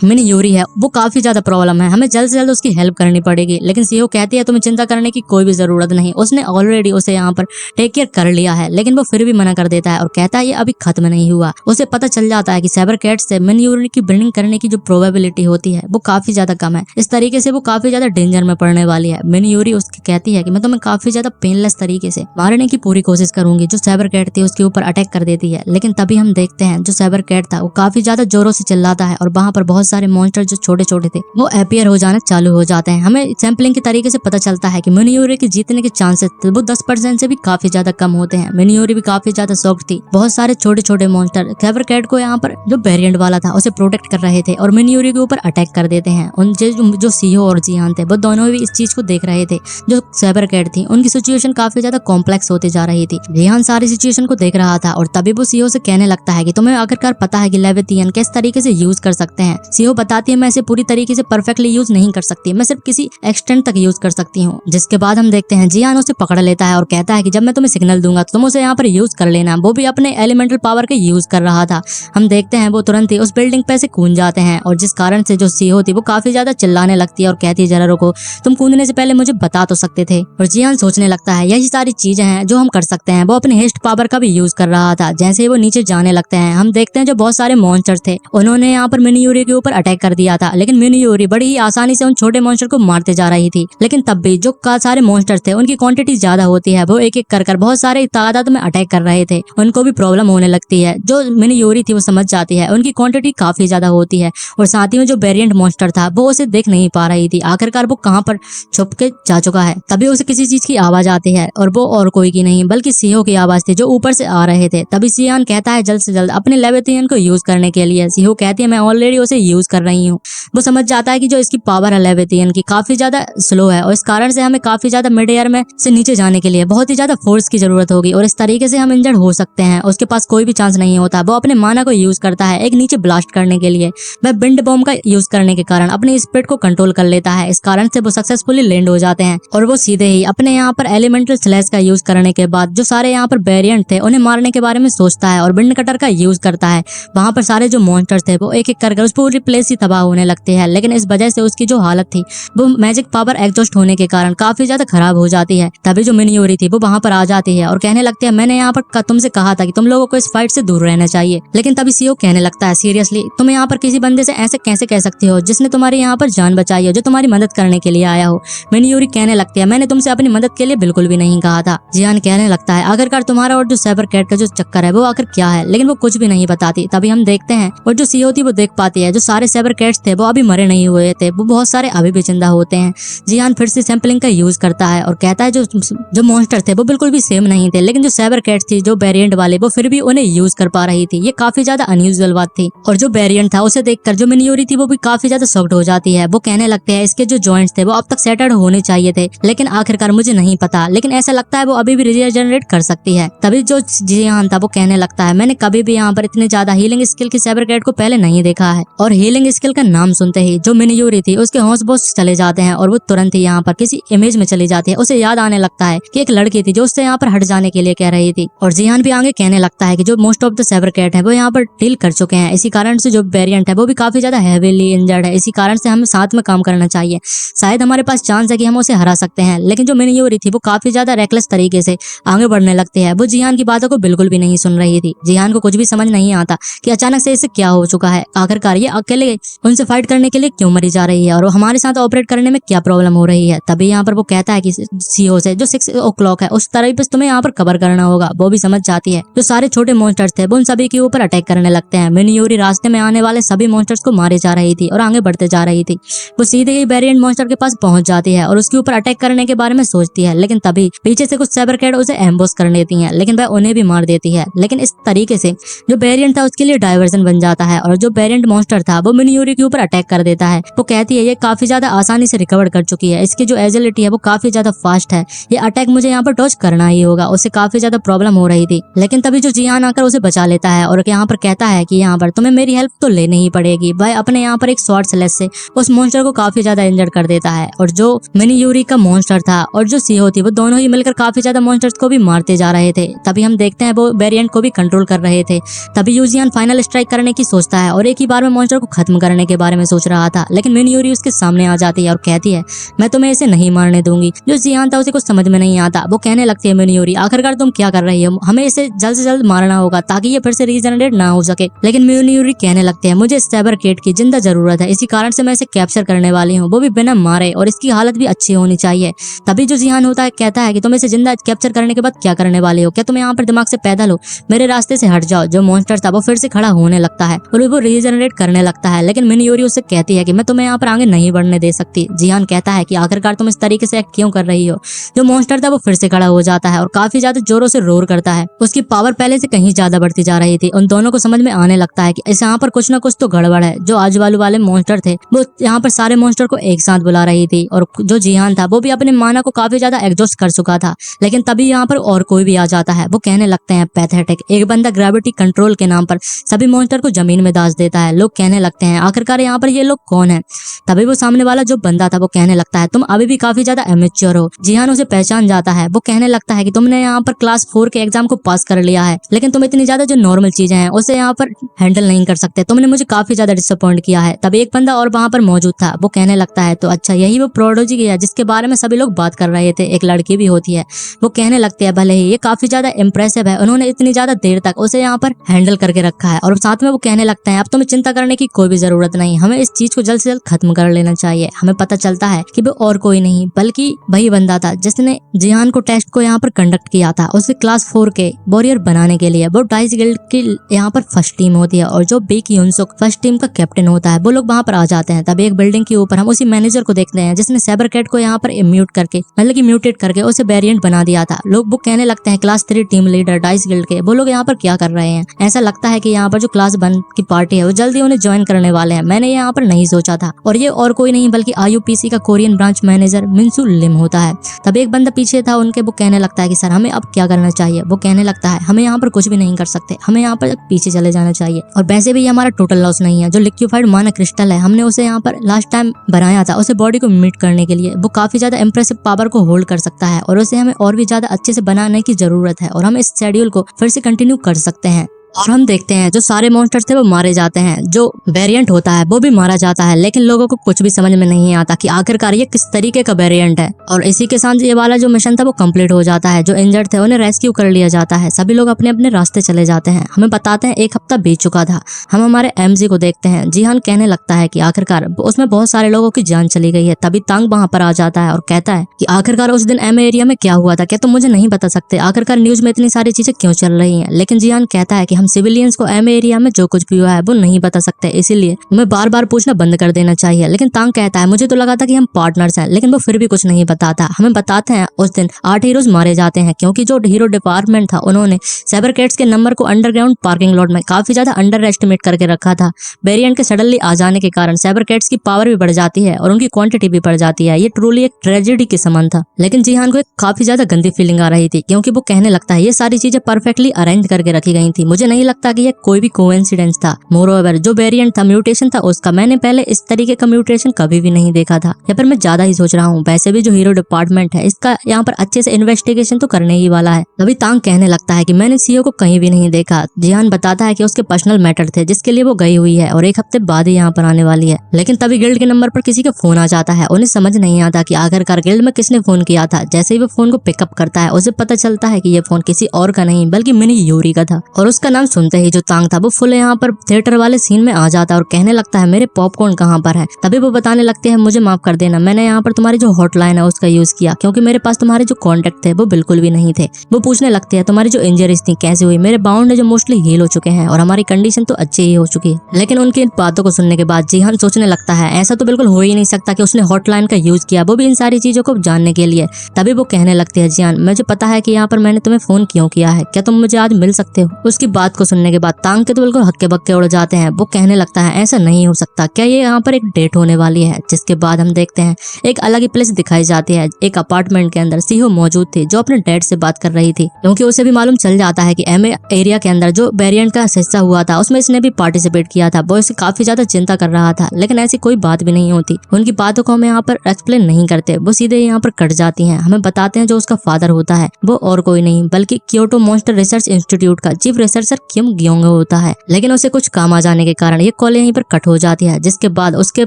मिन यूरी है वो काफी ज्यादा प्रॉब्लम है, हमें जल्द से जल्द उसकी हेल्प करनी पड़ेगी। लेकिन सीईओ कहती है तुम्हें चिंता करने की कोई भी जरूरत नहीं, उसने ऑलरेडी उसे यहाँ पर टेक केयर कर लिया है। लेकिन वो फिर भी मना कर देता है और कहता है ये अभी खत्म नहीं हुआ। उसे पता चल जाता है कि साइबर कैट से मिन यूरी की ब्रीडिंग करने की जो प्रोबेबिलिटी होती है वो काफी ज्यादा कम है। इस तरीके से वो काफी ज्यादा डेंजर में पड़ने वाली है। मिन यूरी उसकी कहती है कि मैं तुम्हें काफी ज्यादा पेनलेस तरीके से मारने की पूरी कोशिश करूंगी। जो साइबर कैट थी उसके ऊपर अटैक कर देती है, लेकिन तभी हम देखते हैं जो साइबर कैट था वो काफी ज्यादा जोरों से चिल्लाता है और वहां पर बहुत सारे मॉन्स्टर जो छोटे छोटे थे वो अपीयर हो जाना चालू हो जाते हैं। हमें सैंपलिंग के तरीके से पता चलता है कि मिन यूरी के जीतने के चांसेस वो 10% से भी काफी ज्यादा कम होते हैं। मिन यूरी भी काफी ज्यादा शॉक थी। बहुत सारे छोटे छोटे मॉन्स्टर साइबर कैट को यहाँ पर जो वेरिएंट वाला था उसे प्रोटेक्ट कर रहे थे और मिन यूरी के ऊपर अटैक कर देते हैं। उन जो सीईओ और जियान थे वो दोनों भी इस चीज को देख रहे थे। जो साइबर कैट थी उनकी सिचुएशन काफी ज्यादा कॉम्प्लेक्स होती जा रही थी। जियान सारी सिचुएशन को देख रहा था और तभी वो सीईओ से कहने लगता है कि तुम्हें आखिरकार पता है कि लेविथियन किस तरीके से यूज कर सकते हैं। सीईओ बताती है मैं इसे पूरी तरीके से परफेक्टली यूज नहीं कर सकती, मैं सिर्फ किसी एक्सटेंट तक यूज कर सकती हूँ। जिसके बाद हम देखते हैं जियान उसे पकड़ लेता है और कहता है कि जब मैं तुम्हें सिग्नल दूंगा तो तुम उसे यहाँ पर यूज कर लेना। वो भी अपने एलिमेंटल पावर के यूज कर रहा था। हम देखते हैं वो तुरंत ही उस बिल्डिंग पे से कूद जाते हैं और जिस कारण से जो सीईओ थी वो काफी ज्यादा चिल्लाने लगती है और कहती है जरा रुको, तुम कूदने से पहले मुझे बता तो सकते थे। और जियान सोचने लगता है यही सारी चीजें हैं जो हम कर सकते हैं। वो अपने हेस्ट पावर का भी यूज कर रहा था। जैसे ही वो नीचे जाने लगते हैं हम देखते हैं जो बहुत सारे मॉन्स्टर थे उन्होंने यहाँ पर मिन यूरी के ऊपर अटैक कर दिया था। लेकिन मिन यूरी बड़ी ही आसानी से उन छोटे मॉन्स्टर को मारते जा रही थी। लेकिन तब भी जो सारे मॉन्स्टर थे उनकी क्वांटिटी ज्यादा होती है, वो एक एक कर बहुत सारे तादाद में अटैक कर रहे थे। उनको भी प्रॉब्लम होने लगती है। जो मिन यूरी थी वो समझ जाती है उनकी क्वांटिटी काफी ज्यादा होती है और साथ ही में जो वेरिएंट मॉन्स्टर था वो उसे देख नहीं पा रही थी। आखिरकार वो कहाँ पर छुप के जा चुका है। तभी उसे किसी चीज की आवाज आती है और वो और कोई की नहीं बल्कि सीईओ की आवाज थी जो ऊपर से आ रहे थे। तभी जियान कहता है जल्द से जल्द अपने लेविथियन को यूज करने के लिए। सीईओ कहती है मैं ऑलरेडी उसे यूज कर रही हूँ। वो समझ जाता है कि जो इसकी पावर है लेविथियन की काफी ज्यादा स्लो है और इस कारण से हमें काफी ज्यादा मिड एयर में से नीचे जाने के लिए बहुत ही ज्यादा फोर्स की जरूरत होगी और इस तरीके से हम इंजर्ड हो सकते हैं। उसके पास कोई भी चांस नहीं होता। वो अपने माना को यूज करता है एक नीचे ब्लास्ट करने के लिए। वह बिंड बॉम्ब का यूज करने के कारण अपनी स्पीड को कंट्रोल कर लेता है। इस कारण से वो सक्सेसफुली लैंड हो जाते हैं और वो सीधे ही अपने यहाँ पर एलिमेंटल स्लैश का यूज करने के बाद जो सारे यहाँ पर वेरिएंट थे उन्हें मारने के बारे में सोचता है और बिंड कटर का यूज करता है। वहां पर सारे जो मॉन्स्टर्स थे वो एक एक कर उस पूरी प्लेस ही तबाह होने लगते हैं। लेकिन इस वजह से उसकी जो हालत थी वो मैजिक पावर एग्जॉस्ट होने के कारण काफी ज्यादा खराब हो जाती है। तभी जो मिन यूरी थी वो वहां पर आ जाती है और कहने लगती है मैंने यहाँ पर तुमसे कहा था कि तुम लोगों को इस फाइट से दूर रहना चाहिए। लेकिन तभी सीईओ कहने लगता है सीरियसली तुम यहाँ पर किसी बंदे से ऐसे कैसे कह सकती हो जिसने तुम्हारी यहाँ पर जान बचाई हो, जो तुम्हारी मदद करने के लिए आया हो। मिन यूरी कहने लगती है मैंने तुमसे अपनी मदद के लिए बिल्कुल भी नहीं कहा था। जियान कहने लगता है आखिरकार तुम्हारा और जो साइबर कैट का जो चक्कर है वो आखिर क्या है, लेकिन वो कुछ भी नहीं बताती। तभी हम देखते हैं और जो सीईओ थी वो देख पाती है जो सारे साइबर कैट्स थे वो अभी मरे नहीं हुए थे, वो बहुत सारे अभी भी जिंदा होते हैं। जियान फिर से सैंपलिंग का यूज करता है और कहता है जो मॉन्स्टर मॉन्स्टर थे वो बिल्कुल भी सेम नहीं थे, लेकिन जो साइबर कैट थी जो वेरिएंट वाले वो फिर भी उन्हें यूज कर पा रही थी। ये काफी ज्यादा अनयूजुअल बात थी। और जो वेरिएंट था उसे देखकर जो मिनियोरी थी वो भी काफी ज्यादा शॉक्ड हो जाती है। वो कहने लगते हैं इसके जो जॉइंट्स थे वो अब तक सेटल्ड होने चाहिए थे, लेकिन आखिरकार मुझे नहीं पता, लेकिन ऐसा लगता है वो अभी भी रीजनरेट कर सकती है। तभी जो जिहान था वो कहने लगता है मैंने कभी भी यहाँ पर इतने ज्यादा हीलिंग स्किल की साइबर कैट को पहले नहीं देखा है। और हीलिंग स्किल का नाम सुनते ही जो मिनियोरी थी उसके होश बोश चले जाते हैं और वो तुरंत ही यहाँ पर किसी इमेज में चली जाती है। उसे याद आने लगता है कि एक लड़की थी जो उससे यहाँ पर हट जाने के लिए कह रही थी। और जिहान भी आगे कहने लगता है कि जो most of the cyber cat है वो यहाँ पर डील कर चुके हैं, इसी कारण से जो वेरिएंट है वो भी काफी ज्यादा हेवीली इंजर्ड है, इसी कारण से हमें साथ में काम करना चाहिए। शायद हमारे पास चांस है कि हम उसे हरा सकते हैं। लेकिन जो मिनियोरी थी वो काफी ज्यादा रेकलेस तरीके से आगे बढ़ने लगती है। वो जिहान की बातों को बिल्कुल भी नहीं सुन रही थी। जिहान को कुछ भी समझ नहीं आता कि अचानक से इसे क्या हो चुका है, आखिरकार ये अकेले उनसे फाइट करने के लिए क्यों मरी जा रही है और हमारे साथ ऑपरेट करने में क्या प्रॉब्लम हो रही है। तभी यहाँ पर वो कहता है कि सीओ से जो 6 o'clock है उस तरह पे तुम्हें यहाँ पर कवर करना होगा। वो भी समझ जाती है। जो सारे छोटे मॉन्स्टर्स थे वो उन सभी के ऊपर अटैक करने लगते हैं। मिनियोरी रास्ते में आने वाले सभी मॉन्स्टर्स को मारे जा रही थी और आगे बढ़ते जा रही थी। वो सीधे ही वेरिएंट मॉन्स्टर के पास पहुंच जाती है और उसके ऊपर अटैक करने के बारे में सोचती है, लेकिन तभी पीछे से कुछ साइबर कैट उसे एम्बुश कर लेती हैं, लेकिन वह उन्हें भी मार देती है। लेकिन इस तरीके से जो वेरिएंट था उसके लिए डायवर्जन बन जाता है और जो वेरिएंट मॉन्स्टर था वो मिनियोरी के ऊपर अटैक कर देता है। वो कहती है ये काफी ज्यादा आसानी से रिकवर कर चुकी है, इसकी जो एजिलिटी है वो काफी ज्यादा फास्ट है, ये अटैक मुझे यहाँ पर डॉज करना ही होगा। उसे काफी ज्यादा प्रॉब्लम हो रही थी, लेकिन तभी जो जिहान आकर उसे बचा लेता है और यहाँ पर कहता है कि यहाँ पर तुम्हें मेरी हेल्प तो लेनी ही पड़ेगी। वह अपने यहाँ पर एक शॉर्ट स्लेस से उस मॉन्स्टर को काफी ज्यादा इंजर्ड कर देता है। और जो मिनियोरी का मॉन्स्टर था और जो सीओ थी वो दोनों ही मिलकर काफी ज्यादा मॉन्स्टर्स को भी मारते जा रहे थे। तभी हम देखते हैं वो वेरिएंट को भी कंट्रोल कर रहे थे। तभी यूजियान फाइनल स्ट्राइक करने की सोचता है और एक ही बार में मॉन्स्टर को खत्म करने के बारे में सोच रहा था, लेकिन मिनियोरी उसके सामने आ जाती है और कहती है मैं तुम्हें इसे नहीं मारने दूंगी। जो जिहान था उसे कुछ समझ में नहीं आता। वो कहने लगती है मिनियोरी आखिरकार तुम क्या कर रही हो, हमें इसे जल्द से जल्द मारना होगा ताकि ये फिर से रीजनरेट ना हो सके। लेकिन मिनियोरी कहने लगते हैं मुझे साइबर कैट की जिंदा जरूरत है, इसी कारण से मैं इसे कैप्चर करने वाली हूँ, वो भी बिना मारे, और इसकी हालत भी अच्छी होनी चाहिए। तभी जो जिहान होता है कहता है कि तुम इसे जिंदा कैप्चर करने के बाद क्या करने वाले हो, क्या तुम यहाँ पर दिमाग से पैदल हो, मेरे रास्ते से हट जाओ। जो मॉन्स्टर था वो फिर से खड़ा होने लगता है और वो रीजनरेट करने लगता है, लेकिन मिनियोरी उससे कहती है कि मैं तुम्हें यहाँ पर आगे नहीं बढ़ने दे सकती। जिहान कहता है कि आखिरकार तुम इस तरीके से क्यों कर रही हो। जो मॉन्स्टर था वो फिर से खड़ा हो जाता है और काफी ज्यादा जोरों से रोर करता है। उसकी पावर पहले से कहीं ज्यादा बढ़ती जा रही थी। उन दोनों को समझ में आने लगता है कि इस यहाँ पर कुछ ना कुछ तो गड़बड़ है। जो आजू बाजू वाले मॉन्स्टर थे वो यहाँ पर सारे मॉन्स्टर को एक साथ बुला रही थी और जो जिहान था वो भी अपने माना को काफी ज्यादा एग्जॉस्ट कर चुका था। लेकिन तभी यहाँ पर और कोई भी आ जाता है। वो कहने लगते हैं पैथेटिक। एक बंदा ग्रेविटी कंट्रोल के नाम पर सभी मॉन्स्टर को जमीन में दाज देता है। लोग कहने लगते हैं आखिरकार यहाँ पर ये लोग कौन है। तभी वो सामने वाला जो बंदा था वो कहने लगता है तुम अभी भी काफी ज्यादा एमेच्योर हो। जिहान उसे पहचान जाता है। वो कहने लगता है कि तुमने यहाँ पर क्लास 4 के एग्जाम को पास कर लिया है, लेकिन तुम इतनी ज्यादा जो नॉर्मल चीजें हैं उसे यहाँ पर हैंडल नहीं कर सकते। तुमने मुझे काफी ज्यादा डिसअपॉइंट किया है। तभी एक बंदा और वहां पर मौजूद था। वो कहने लगता है तो अच्छा यही वो प्रोडोजी है जिसके बारे में सभी लोग बात कर रहे थे, एक लड़की भी होती है। वो कहने लगते हैं भले ही ये काफी ज्यादा इंप्रेसिव है, उन्होंने इतनी ज्यादा देर तक उसे यहाँ पर हैंडल करके रखा है। और साथ में वो कहने लगता है अब तुम्हें चिंता करने की कोई भी जरूरत नहीं, हमें इस चीज को जल्द से जल्द खत्म कर लेना चाहिए। हमें पता चलता है कि वो और कोई नहीं बल्कि वही बंदा था जिसने जिहान को टेस्ट को यहाँ पर कंडक्ट किया था उसे क्लास 4 के वॉरियर बनाने के लिए। वो डाइस गिल्ड की यहाँ पर फर्स्ट टीम होती है और जो बेक युनसुक फर्स्ट टीम का कैप्टन होता है वो लोग वहां पर आ जाते हैं। तभी एक बिल्डिंग के ऊपर हम उसी मैनेजर को देखते हैं जिसने साइबर कैट को यहाँ पर म्यूट करके मतलब कि म्यूटेट करके उसे वेरिएंट बना दिया था। लोग वो कहने लगते हैं class 3 team leader dice guild के वो लोग यहाँ पर क्या कर रहे हैं। ऐसा लगता है कि यहाँ पर जो क्लास 1 की पार्टी है वो जल्दी उन्हें ज्वाइन करने वाले हैं। मैंने यहाँ पर नहीं सोचा था। और ये और कोई नहीं बल्कि IUPC का कोरियन ब्रांच मैनेजर मिनसू लिम होता है। तभी एक बंदा पीछे था उनके। वो कहने लगता है कि सर हमें अब क्या करना चाहिए। वो कहने लगता है हमें यहाँ पर कुछ भी नहीं कर सकते, हमें यहाँ पर पीछे चले जाना चाहिए। और वैसे भी ये हमारा टोटल लॉस नहीं है। जो लिक्विफाइड माना क्रिस्टल है हमने उसे यहाँ पर लास्ट टाइम बनाया था उसे बॉडी को मीट करने के लिए। वो काफी ज्यादा इंप्रेसिव पावर को होल्ड कर सकता है और उसे हमें और भी ज्यादा अच्छे से बनाने की जरूरत है और हम इस शेड्यूल को फिर से कंटिन्यू कर सकते हैं। और हम देखते हैं जो सारे मॉन्स्टर्स थे वो मारे जाते हैं, जो वेरिएंट होता है वो भी मारा जाता है, लेकिन लोगों को कुछ भी समझ में नहीं आता कि आखिरकार ये किस तरीके का वेरिएंट है। और इसी के साथ ये वाला जो मिशन था वो कंप्लीट हो जाता है। जो इंजर्ड थे उन्हें रेस्क्यू कर लिया जाता है। सभी लोग अपने अपने रास्ते चले जाते हैं। हमें बताते हैं एक हफ्ता बीत चुका था। हम हमारे MG को देखते हैं। जिहान कहने लगता है कि आखिरकार उसमें बहुत सारे लोगों की जान चली गई है। तभी तांग वहां पर आ जाता है और कहता है कि आखिरकार उस दिन M एरिया में क्या हुआ था, क्या तुम मुझे नहीं बता सकते, आखिरकार न्यूज में इतनी सारी चीजें क्यों चल रही है। लेकिन जिहान कहता है कि हम सिविलियंस को एम एरिया में जो कुछ भी हुआ है वो नहीं बता सकते, इसीलिए तुम्हें बार बार पूछना बंद कर देना चाहिए। लेकिन तांग कहता है मुझे तो लगा था कि हम पार्टनर्स हैं, लेकिन वो फिर भी कुछ नहीं बताता। हमें बताते हैं उस दिन 8 हीरोज मारे जाते हैं क्योंकि जो हीरो डिपार्टमेंट था उन्होंने साइबर कैट्स के नंबर को अंडरग्राउंड पार्किंग लॉट में काफी ज्यादा अंडर एस्टिमेट करके रखा था। वेरिएंट के सडनली आ जाने के कारण साइबर कैट्स की पावर भी बढ़ जाती है और उनकी क्वांटिटी भी बढ़ जाती है। ये ट्रूली एक ट्रेजेडी के समान था। लेकिन जिहान को एक काफी ज्यादा गंदी फीलिंग आ रही थी क्योंकि वो कहने लगता है ये सारी चीजें परफेक्टली अरेंज करके रखी गई थी, मुझे नहीं लगता कि ये कोई भी कोइंसिडेंस था। मोरओवर जो वेरिएंट था म्यूटेशन था उसका, मैंने पहले इस तरीके का म्यूटेशन कभी भी नहीं देखा था, या फिर मैं ज्यादा ही सोच रहा हूँ। वैसे भी जो हीरो डिपार्टमेंट है इसका यहाँ पर अच्छे से इन्वेस्टिगेशन तो करने ही वाला है। तभी तांग कहने लगता है कि मैंने सीईओ को कहीं भी नहीं देखा। जिहान बताता है कि उसके पर्सनल मैटर थे जिसके लिए वो गई हुई है और 1 हफ्ते बाद ही यहाँ पर आने वाली है। लेकिन तभी गिल्ड के नंबर पर किसी का फोन आ जाता है। उन्हें समझ नहीं आता कि आखिरकार गिल्ड में किसने फोन किया था। जैसे ही वो फोन को पिकअप करता है उसे पता चलता है कि ये फोन किसी और का नहीं बल्कि मिनी यूरी का था। और उसका नाम सुनते ही जो तांग था वो फुल यहाँ पर थिएटर वाले सीन में आ जाता है और कहने लगता है मेरे पॉपकॉर्न कहाँ पर है। तभी वो बताने लगते हैं मुझे माफ कर देना, मैंने यहाँ पर तुम्हारी जो हॉटलाइन है उसका यूज किया क्योंकि मेरे पास तुम्हारे जो कॉन्टेक्ट थे वो बिल्कुल भी नहीं थे। वो पूछने लगते हैं तुम्हारी जो इंजरीज थी कैसे हुई। मेरे बाउंड जो मोस्टली हील हो चुके हैं और हमारी कंडीशन तो अच्छी ही हो चुकी है। लेकिन उनकी इन बातों को सुनने के बाद जिहान सोचने लगता है ऐसा तो बिल्कुल हो ही नहीं सकता कि उसने हॉटलाइन का यूज किया, वो भी इन सारी चीजों को जानने के लिए। तभी वो कहने लगती है जिहान मुझे पता है कि यहाँ पर मैंने तुम्हें फोन क्यों किया है, क्या तुम मुझे आज मिल सकते हो। उसकी बात को सुनने के बाद तांग के तो बिल्कुल हक्के बक्के उड़ जाते हैं। वो कहने लगता है ऐसा नहीं हो सकता, क्या ये यहाँ पर एक डेट होने वाली है। जिसके बाद हम देखते हैं एक अलग ही प्लेस दिखाई जाती है। एक अपार्टमेंट के अंदर सीईओ मौजूद थी जो अपने डैड से बात कर रही थी क्योंकि उसे भी मालूम चल जाता है कि एमए एरिया के अंदर जो वेरिएंट का हिस्सा हुआ था उसमें इसने भी पार्टिसिपेट किया था। वो इसे काफी ज्यादा चिंता कर रहा था लेकिन ऐसी कोई बात भी नहीं होती। उनकी बातों को हम यहाँ पर एक्सप्लेन नहीं करते, वो सीधे यहाँ पर कट जाती हैं। हमें बताते हैं जो उसका फादर होता है वो और कोई नहीं बल्कि क्योटो मॉन्स्टर रिसर्च इंस्टीट्यूट का चीफ रिसर्चर किम ग्योंग होता है। लेकिन उसे कुछ काम आ जाने के कारण ये कॉल यहीं पर कट हो जाती है। जिसके बाद उसके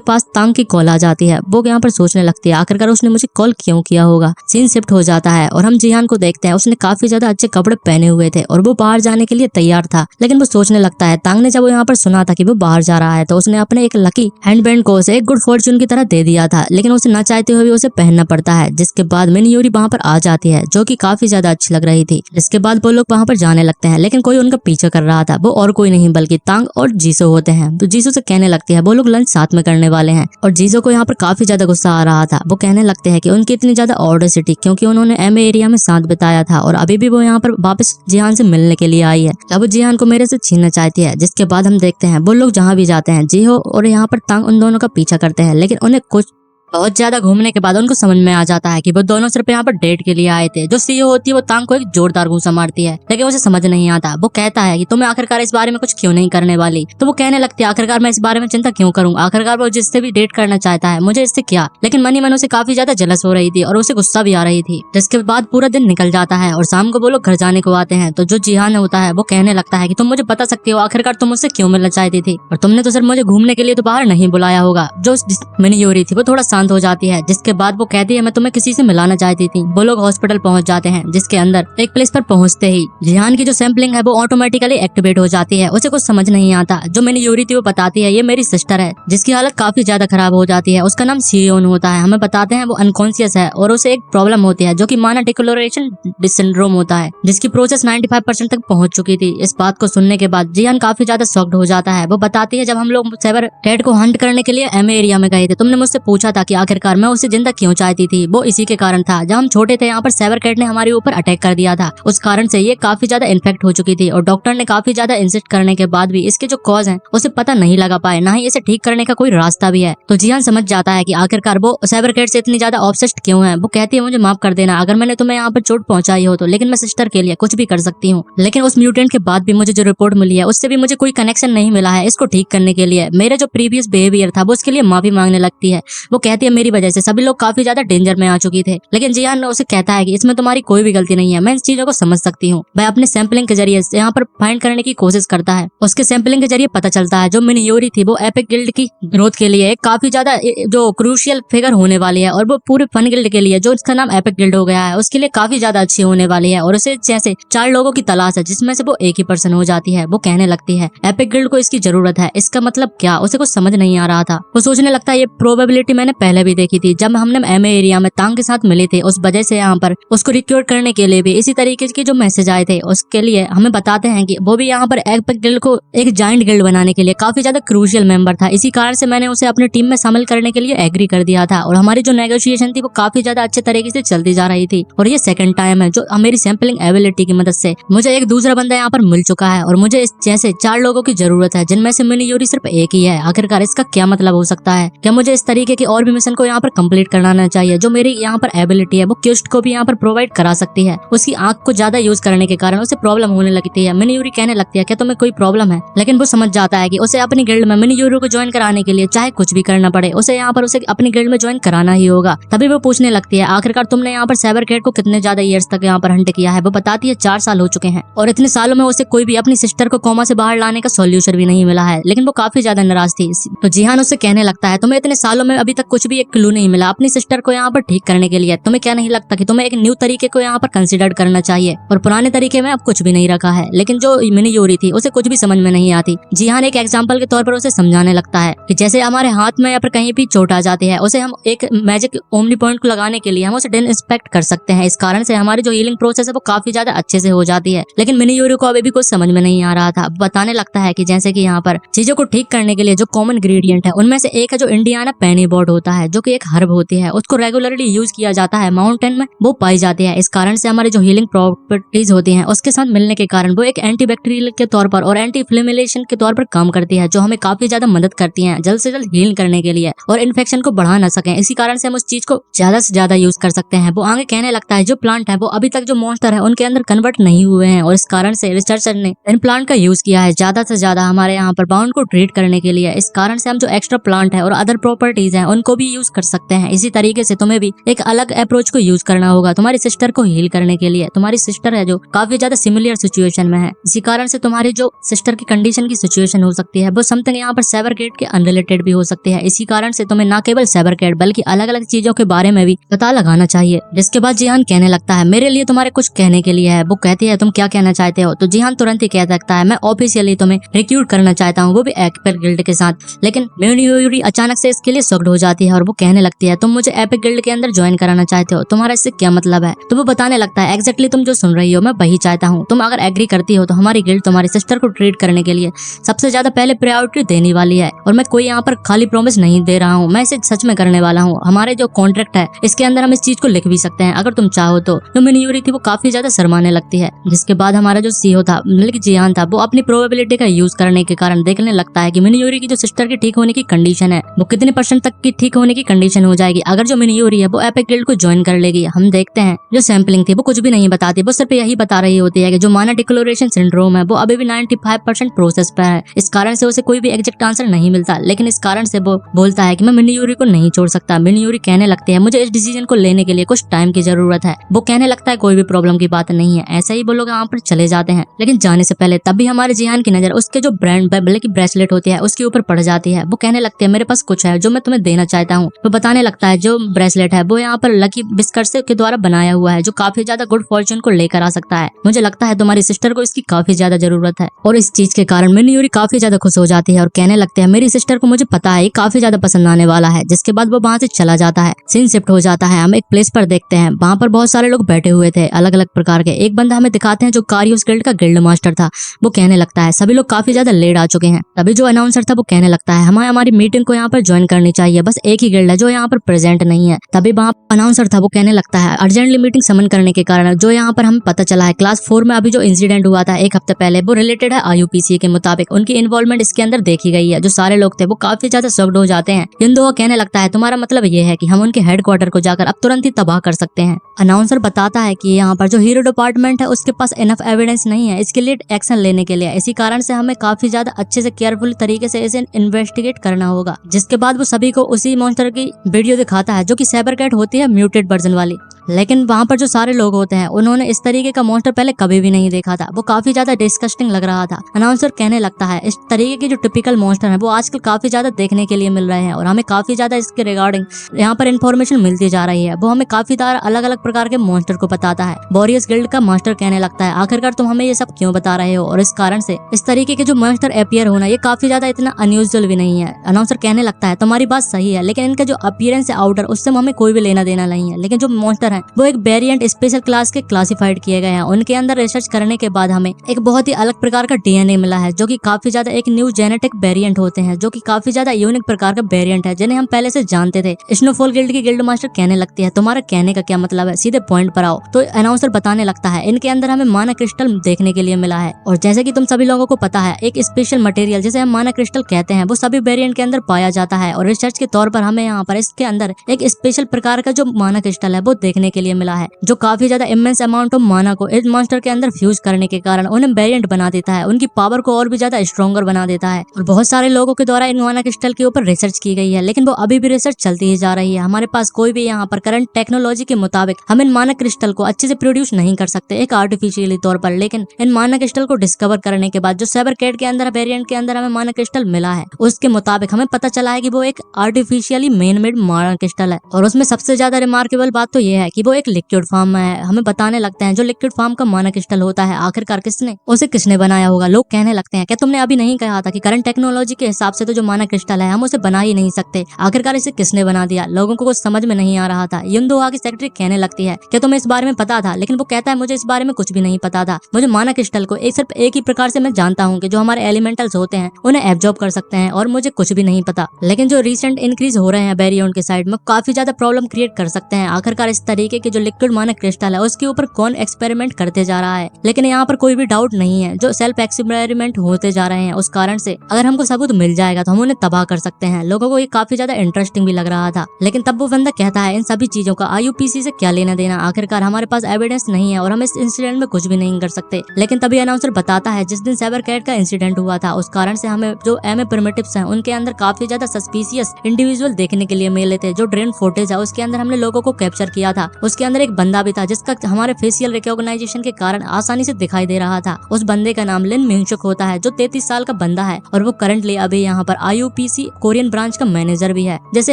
पास तांग की कॉल आ जाती है। वो यहाँ पर सोचने लगती है आखिरकार उसने मुझे कॉल क्यों किया होगा। सीन शिफ्ट हो जाता है और हम जिहान को देखते हैं। उसने काफी ज्यादा अच्छे कपड़े पहने हुए थे और वो बाहर जाने के लिए तैयार था। लेकिन वो सोचने लगता है तांग ने जब वो यहाँ पर सुना था कि वो बाहर जा रहा है तो उसने अपने एक लकी हैंडबैंड को उसे एक गुड फॉर्च्यून की तरह दे दिया था, लेकिन उसे न चाहते हुए भी उसे पहनना पड़ता है। जिसके बाद मिनी यूरी वहाँ पर आ जाती है जो कि काफी ज्यादा अच्छी लग रही थी। इसके बाद वो लोग वहाँ पर जाने लगते हैं लेकिन कोई उनका पीछा कर रहा था। वो और कोई नहीं बल्कि तांग और जीसो होते हैं। तो जीसो से कहने लगती है वो लोग लंच साथ में करने वाले हैं और जीसो को यहाँ पर काफी ज्यादा गुस्सा आ रहा था। वो कहने लगते हैं कि उनकी इतनी ज्यादा ऑडेसिटी क्योंकि उन्होंने एमए एरिया में साथ बिताया था और अभी भी वो यहाँ पर वापस जिहान से मिलने के लिए आई है। अब जिहान को मेरे से छीनना चाहती है। जिसके बाद हम देखते हैं वो लोग जहाँ भी जाते हैं जीहो और यहाँ पर तांग उन दोनों का पीछा करते हैं लेकिन उन्हें कुछ बहुत ज्यादा घूमने के बाद उनको समझ में आ जाता है कि वो दोनों सिर्फ यहाँ पर डेट के लिए आए थे। जो सीईओ होती है वो तांग को एक जोरदार घूंसा मारती है लेकिन उसे समझ नहीं आता। वो कहता है कि तुम्हें आखिरकार इस बारे में कुछ क्यों नहीं करने वाली। तो वो कहने लगती है आखिरकार मैं इस बारे में चिंता क्यों करूँ, आखिरकार वो जिससे भी डेट करना चाहता है मुझे इससे क्या। लेकिन मनी मन उसे काफी ज्यादा जलस हो रही थी और उसे गुस्सा भी आ रही थी। जिसके बाद पूरा दिन निकल जाता है और शाम को वो लोग घर जाने को आते हैं। तो जो जिहान होता है वो कहने लगता है कि तुम मुझे बता सकते हो आखिरकार तुम मुझसे क्यों मिलना चाहती थी और तुमने तो सिर्फ मुझे घूमने के लिए तो बाहर नहीं बुलाया होगा। जो मिनी यूरी थी वो थोड़ा शांत हो जाती है। जिसके बाद वो कहती है मैं तुम्हें किसी से मिलाना चाहती थी। वो लोग हॉस्पिटल पहुंच जाते हैं जिसके अंदर एक प्लेस पर पहुंचते ही जिहान की जो सैंपलिंग है वो ऑटोमेटिकली एक्टिवेट हो जाती है। उसे कुछ समझ नहीं आता। जो मिनी यूरी थी वो बताती है ये मेरी सिस्टर है जिसकी हालत काफी ज्यादा खराब हो जाती है। उसका नाम सियोन होता है। हमें बताते हैं वो अनकॉन्शियस है और उसे एक प्रॉब्लम होती है जो कि माना डिक्लोरेशन सिंड्रोम होता है जिसकी प्रोसेस 95% तक पहुंच चुकी थी। इस बात को सुनने के बाद जिहान काफी ज्यादा शॉक्ड हो जाता है। वो बताती है जब हम लोग साइबर कैट को हंट करने के लिए एमए एरिया में गए थे तुमने मुझसे पूछा था कि आखिरकार मैं उसे जिंदा क्यों चाहती थी। वो इसी के कारण था। जब हम छोटे थे यहाँ पर साइबर कैट ने हमारे ऊपर अटैक कर दिया था। उस कारण से ये काफी ज्यादा इन्फेक्ट हो चुकी थी और डॉक्टर ने काफी ज्यादा इंसिस्ट करने के बाद भी इसके जो कॉज हैं उसे पता नहीं लगा पाए, ना ही इसे ठीक करने का कोई रास्ता भी है। तो जिहान समझ जाता है कि आखिरकार वो साइबर कैट से इतनी ज्यादा ऑब्सेस्ड क्यों है। वो कहती है मुझे माफ कर देना अगर मैंने तुम्हें यहाँ पर चोट पहुंचाई हो तो, लेकिन मैं सिस्टर के लिए कुछ भी कर सकती हूँ। लेकिन उस म्यूटेंट के बाद भी मुझे जो रिपोर्ट मिली है उससे भी मुझे कोई कनेक्शन नहीं मिला है इसको ठीक करने के लिए। मेरा जो प्रीवियस बिहेवियर था वो उसके लिए माफी मांगने लगती है। वो कहती है मेरी वजह से सभी लोग काफी ज्यादा डेंजर में आ चुकी थे। लेकिन जिहान उसे कहता है कि इसमें तुम्हारी कोई भी गलती नहीं है, मैं इन चीजों को समझ सकती हूँ। वह अपने सैंपलिंग के जरिए यहाँ पर फाइंड करने की कोशिश करता है। उसके सैंपलिंग के जरिए पता चलता है जो मिनी यूरी थी वो एपिक गिल्ड की ग्रोथ के लिए काफी ज्यादा जो क्रूशियल फिगर होने वाली है और वो पूरे फन गिल्ड के लिए जो इसका नाम एपिक गिल्ड हो गया है उसके लिए काफी ज्यादा अच्छी होने वाली है और उसे जैसे 4 लोगों की तलाश है जिसमें से वो एक ही पर्सन हो जाती है। वो कहने लगती है एपिक गिल्ड को इसकी जरूरत है। इसका मतलब क्या, उसे कुछ समझ नहीं आ रहा था। वो सोचने लगता है ये प्रोबेबिलिटी मैंने पहले भी देखी थी जब हमने एमए एरिया में तांग के साथ मिले थे। उस वजह से यहाँ पर उसको रिक्रूट करने के लिए भी इसी तरीके के जो मैसेज आए थे उसके लिए हमें बताते हैं कि वो भी यहाँ पर एपिक गिल्ड को एक जायंट गिल्ड बनाने के लिए काफी ज्यादा क्रूशियल मेंबर था। इसी कारण से मैंने उसे अपनी टीम में शामिल करने के लिए एग्री कर दिया था और हमारी जो नेगोशिएशन थी वो काफी ज्यादा अच्छे तरीके से चलती जा रही थी। और ये सेकंड टाइम है जो मेरी सैंपलिंग एबिलिटी की मदद से मुझे एक दूसरा बंदा यहाँ पर मिल चुका है और मुझे इस जैसे 4 लोगों की जरूरत है जिनमें से मिनीयूरी सिर्फ एक ही है। आखिरकार इसका क्या मतलब हो सकता है? क्या मुझे इस तरीके की और भी मिशन को यहाँ पर कंप्लीट कराना चाहिए? जो मेरी यहाँ पर एबिलिटी है वो क्यूस्ट को भी यहाँ पर प्रोवाइड करा सकती है। उसकी आंख को ज्यादा यूज करने के कारण उसे प्रॉब्लम होने लगती है। मिनीयूरी कहने लगती है क्या तुम्हें कोई प्रॉब्लम है? लेकिन वो समझ जाता है कि उसे अपनी गिल्ड में मिनीयूरी को ज्वाइन कराने के लिए चाहे कुछ भी करना पड़े उसे यहाँ पर उसे अपनी गिल्ड में ज्वाइन कराना ही होगा। तभी वो पूछने लगती है आखिरकार तुमने यहाँ पर साइबर कैट को कितने ज्यादा ईयर्स तक यहाँ पर हंट किया है? वो बताती है 4 साल हो चुके हैं और इतने सालों में उसे कोई भी अपनी सिस्टर को कोमा से बाहर लाने का सॉल्यूशन भी नहीं मिला है। लेकिन वो काफी ज्यादा नाराज थी। तो जिहान उससे कहने लगता है तुम्हें इतने सालों में अभी तक कुछ भी एक क्लू नहीं मिला अपनी सिस्टर को यहाँ पर ठीक करने के लिए। तुम्हें क्या नहीं लगता कि तुम्हें एक न्यू तरीके को यहाँ पर कंसिडर करना चाहिए? और पुराने तरीके में अब कुछ भी नहीं रखा है। लेकिन जो मिनीयूरी थी उसे कुछ भी समझ में नहीं आती। जिहान एक एग्जाम्पल के तौर पर उसे समझाने लगता है कि जैसे हमारे हाथ में या फिर कहीं भी चोट आ जाती है उसे हम एक मैजिक ओमनी पॉइंट को लगाने के लिए हम उसे डिसइंफेक्ट कर सकते हैं। इस कारण से हमारी जो हीलिंग प्रोसेस है वो काफी ज्यादा अच्छे से हो जाती है। लेकिन मिनीयूरी को अभी भी कुछ समझ में नहीं आ रहा था। बताने लगता है कि जैसे कि यहाँ पर चीजों को ठीक करने के लिए जो कॉमन इंग्रेडिएंट है उनमें से एक है जो इंडियाना पेनी बोर्ड होता है जो कि एक हर्ब होती है। उसको रेगुलरली यूज किया जाता है माउंटेन में वो पाई जाती है। इस कारण से हमारी जो हीलिंग प्रॉपर्टीज होती हैं उसके साथ मिलने के कारण वो एक एंटीबैक्टीरियल के तौर पर और एंटी इन्फ्लेमेशन के तौर पर काम करती है जो हमें काफी ज्यादा मदद करती है जल्द से जल्द हील करने के लिए और इन्फेक्शन को बढ़ा ना सके। इसी कारण से हम उस चीज को ज्यादा से ज्यादा यूज कर सकते हैं। वो आगे कहने लगता है जो प्लांट है वो अभी तक जो मॉन्स्टर है उनके अंदर कन्वर्ट नहीं हुए हैं और इस कारण से रिसर्चर ने इन प्लांट का यूज किया है ज्यादा से ज्यादा हमारे यहाँ पर बाउंड को ट्रीट करने के लिए। इस कारण से हम जो एक्स्ट्रा प्लांट है और अदर प्रॉपर्टीज हैं उनको भी यूज कर सकते हैं। इसी तरीके से तुम्हें भी एक अलग अप्रोच को यूज करना होगा तुम्हारी सिस्टर को हील करने के लिए। तुम्हारी सिस्टर है जो काफी ज्यादा सिमिलर सिचुएशन में है। इसी कारण से तुम्हारी जो सिस्टर की कंडीशन की सिचुएशन हो सकती है वो समथिंग यहाँ पर साइबर कैट के अनरिलेटेड भी हो सकती है। इसी कारण से तुम्हें न केवल साइबर कैट बल्कि अलग अलग चीजों के बारे में भी पता लगाना चाहिए। जिसके बाद जिहान कहने लगता है मेरे लिए तुम्हारे कुछ कहने के लिए है। वो कहती है तुम क्या कहना चाहते हो? तो जिहान तुरंत ही कह सकता है मैं ऑफिशियली तुम्हें रिक्रूट करना चाहता हूँ वो भी एपिक गिल्ड के साथ। लेकिन मिनीयूरी अचानक से इसके लिए शॉक्ड हो जाती है और वो कहने लगती है तुम मुझे एपिक गिल्ड के अंदर ज्वाइन कराना चाहते हो? तुम्हारा इससे क्या मतलब है? तो वो बताने लगता है एग्जैक्टली तुम जो सुन रही हो मैं वही चाहता हूँ। तुम अगर एग्री करती हो तो हमारी गिल्ड तुम्हारी सिस्टर को ट्रीट करने के लिए सबसे ज्यादा पहले प्रायोरिटी देने वाली है। और मैं कोई यहाँ पर खाली प्रॉमिस नहीं दे रहा हूँ, मैं इसे सच में करने वाला हूँ। हमारे जो कॉन्ट्रैक्ट है इसके अंदर हम इस चीज को लिख भी सकते हैं अगर तुम चाहो तो। जो मिनीयूरी थी वो काफी ज्यादा शर्माने लगती है। जिसके बाद हमारा जो सीईओ था मतलब कि जिहान था वो अपनी प्रोबेबिलिटी का यूज करने के कारण देखने लगता है कि मिनीयूरी की जो सिस्टर की ठीक होने की कंडीशन है वो कितने % तक की ठीक होने की कंडीशन हो जाएगी अगर जो मिनीयूरी है वो एपिक गिल्ड को ज्वाइन कर लेगी। हम देखते हैं जो सैंपलिंग थी वो कुछ भी नहीं बताती, वो सिर्फ यही बता रही होती है कि जो माना डिक्लोरेशन सिंड्रोम है वो अभी भी 95% प्रोसेस पर है। इस कारण से उसे कोई भी एग्जैक्ट आंसर नहीं मिलता। लेकिन इस कारण से वो बोलता है कि मैं मिनीयूरी को नहीं छोड़ सकता। मिनीयूरी कहने लगती है मुझे इस डिसीजन को लेने के लिए कुछ टाइम की जरूरत है। वो कहने लगता है कोई भी प्रॉब्लम की बात नहीं है। ऐसा ही वो लोग यहाँ पर चले जाते हैं। लेकिन जाने से पहले तब भी हमारे जिहान की नजर उसके जो ब्रेसलेट होती है उसके ऊपर पड़ जाती है। वो कहने लगती है मेरे पास कुछ है जो मैं तुम्हें देना चाहता हूँ। वो बताने लगता है जो ब्रेसलेट है वो यहाँ पर लकी बिस्कट्स के द्वारा बनाया हुआ है जो काफी ज्यादा गुड फॉर्चून को लेकर आ सकता है। मुझे लगता है तुम्हारी सिस्टर को इसकी काफी ज्यादा जरूरत है। और इस चीज के कारण मिनीयूरी काफी ज्यादा खुश हो जाती है और कहने लगते हैं मेरी सिस्टर को मुझे पता है काफी ज्यादा पसंद आने वाला है। जिसके बाद वो वहाँ से चला जाता है। सीन शिफ्ट हो जाता है। हम एक प्लेस पर देखते हैं वहाँ पर बहुत सारे लोग बैठे हुए थे अलग अलग प्रकार के। एक बंदा हमें दिखाते हैं जो कारियोस गिल्ड का गिल्ड मास्टर था। वो कहने लगता है सभी लोग काफी ज्यादा लेट आ चुके हैं। तभी जो अनाउंसर था वो कहने लगता है हमें हमारी मीटिंग को यहाँ पर ज्वाइन करनी चाहिए, बस एक ही गिल्ड है जो यहाँ पर प्रेजेंट नहीं है। तभी वहाँ अनाउंसर था वो कहने लगता है अर्जेंटली मीटिंग समन करने के कारण जो यहाँ पर हमें पता चला है क्लास 4 में अभी जो इंसिडेंट हुआ था 1 हफ्ते पहले वो रिलेटेड है IUPAC के मुताबिक। उनकी इन्वॉल्वमेंट इसके अंदर देखी गई है। जो सारे लोग थे वो काफी ज्यादा शॉक्ड हो जाते हैं। इंदो कहने लगता है तुम्हारा मतलब ये है कि हम उनके हेडक्वार्टर को जाकर अब तुरंत ही तबाह कर सकते हैं। अनाउंसर बताता है कि यहाँ पर जो हीरो डिपार्टमेंट है उसके पास इनफ एविडेंस नहीं है इसके लिए एक्शन लेने के लिए। इसी कारण से हमें काफी ज्यादा अच्छे से केयरफुल तरीके से इसे इन्वेस्टिगेट करना होगा। जिसके बाद वो सभी को उसी मॉन्स्टर की वीडियो दिखाता है जो कि साइबर कैट होती है म्यूटेड वर्जन वाली। लेकिन वहाँ पर जो सारे लोग होते हैं उन्होंने इस तरीके का मॉन्स्टर पहले कभी भी नहीं देखा था। वो काफी ज्यादा डिस्कस्टिंग लग रहा था। अनाउंसर कहने लगता है इस तरीके के जो टिपिकल मॉन्स्टर है वो आजकल काफी ज्यादा देखने के लिए मिल रहे हैं और हमें काफी ज्यादा इसके रिगार्डिंग यहाँ पर इन्फॉर्मेशन मिलती जा रही है। वो हमें काफी सारा अलग अलग प्रकार के मॉन्स्टर को बताता है। बोरियस गिल्ड का मास्टर कहने लगता है आखिरकार तुम हमें ये सब क्यों बता रहे हो, और इस कारण से इस तरीके के जो मॉन्स्टर अपीयर होना ये काफी ज्यादा इतना अनयूजुअल भी नहीं है। अनाउंसर कहने लगता है तुम्हारी बात सही है, लेकिन इनका जो अपीयरेंस है आउटर उससे हमें कोई भी लेना देना नहीं है। लेकिन जो मॉन्स्टर है वो एक वेरिएंट स्पेशल क्लास के क्लासिफाइड किए गए हैं। उनके अंदर रिसर्च करने के बाद हमें एक बहुत ही अलग प्रकार का डीएनए मिला है जो कि काफी ज्यादा एक न्यू जेनेटिक वेरिएंट होते हैं, जो कि काफी ज्यादा यूनिक प्रकार का वेरिएंट है जिन्हें हम पहले से जानते थे। स्नोफॉल गिल्ड की गिल्ड मास्टर कहने लगती है तुम्हारा कहने का क्या मतलब है, सीधे पॉइंट पर आओ। तो अनाउंसर बताने लगता है इनके अंदर हमें माना क्रिस्टल देखने के लिए मिला है, और जैसे कि तुम सभी लोगों को पता है एक स्पेशल मटेरियल जिसे हम माना क्रिस्टल कहते हैं वो सभी वेरिएंट के अंदर पाया जाता है, और रिसर्च के तौर पर हमें यहाँ पर इसके अंदर एक स्पेशल प्रकार का जो माना क्रिस्टल है वो देखने के लिए मिला है, जो काफी ज्यादा इमेंस अमाउंट ऑफ माना को इस मॉन्स्टर के अंदर फ्यूज करने के कारण उन्हें वेरिएंट बना देता है, उनकी पावर को और भी ज्यादा स्ट्रॉन्गर बना देता है। और बहुत सारे लोगों के द्वारा इन माना क्रिस्टल के ऊपर रिसर्च की गई है, लेकिन वो अभी भी रिसर्च चलती ही जा रही है। हमारे पास कोई भी यहाँ पर करंट टेक्नोलॉजी के मुताबिक हम इन माना क्रिस्टल को अच्छे से प्रोड्यूस नहीं कर सकते एक आर्टिफिशियली तौर पर, लेकिन इन माना क्रिस्टल को डिस्कवर करने के बाद जो साइबर कैट के अंदर वेरिएंट के अंदर हमें माना क्रिस्टल मिला है उसके मुताबिक हमें पता चला है कि वो एक आर्टिफिशियली मेन मेड माना क्रिस्टल है। और उसमें सबसे ज्यादा रिमार्केबल बात तो ये है कि वो एक लिक्विड फॉर्म में है। हमें बताने लगते हैं जो लिक्विड फॉर्म का माना क्रिस्टल होता है आखिरकार किसने बनाया होगा। लोग कहने लगते हैं क्या तुमने अभी नहीं कहा था कि करंट टेक्नोलॉजी के हिसाब से तो जो माना क्रिस्टल है हम उसे बना ही नहीं सकते, आखिरकार इसे किसने बना दिया। लोगों को कुछ समझ में नहीं आ रहा था। युनदोहा की सेक्रेटरी कहने लगती है क्या तुम्हें इस बारे में पता था, लेकिन वो कहता है मुझे इस बारे में कुछ भी नहीं पता था। मुझे माना क्रिस्टल को सिर्फ एक ही प्रकार से मैं जानता हूँ कि जो हमारे एलिमेंटल्स होते हैं उन्हें एब्जॉर्ब कर सकते हैं, और मुझे कुछ भी नहीं पता। लेकिन जो रिसेंट इंक्रीज हो रहे हैं वेरिएंट के साइड में काफी ज्यादा प्रॉब्लम क्रिएट कर सकते हैं। आखिरकार इस तरीके के जो लिक्विड माना क्रिस्टल है उसके ऊपर कौन एक्सपेरिमेंट करते जा रहा है, लेकिन यहाँ पर कोई भी डाउट नहीं है जो सेल्फ एक्सपेरिमेंट होते जा रहे हैं उस कारण से अगर हमको सबूत मिल जाएगा तो हम उन्हें तबाह कर सकते हैं। लोगों को ये काफी ज्यादा इंटरेस्टिंग भी लग रहा था, लेकिन तब वो बंदा कहता है इन सभी चीजों का IUPAC से क्या लेना देना, आखिरकार हमारे पास एविडेंस नहीं है और हम इस इंसिडेंट में कुछ भी नहीं कर सकते। लेकिन तभी अनाउंसर बताता है जिस दिन साइबर कैट का इंसिडेंट हुआ था उस कारण से हमें जो MA प्रिमिटिव्स हैं उनके अंदर काफी ज्यादा सस्पिशियस इंडिविजुअल देखने के लिए मिले थे। जो ड्रेन फुटेज है उसके अंदर हमने लोगों को कैप्चर किया था, उसके अंदर एक बंदा भी था जिसका हमारे फेशियल रिकॉग्नाइजेशन के कारण आसानी से दिखाई दे रहा था। उस बंदे का नाम लिन मिंगचुक होता है जो 33 साल का बंदा है, और वो करंटली अभी यहाँ पर IUPAC कोरियन ब्रांच का मैनेजर भी है। जैसे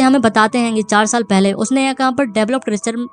हमें बताते हैं कि 4 साल पहले उसने यहाँ पर डेवलप्ड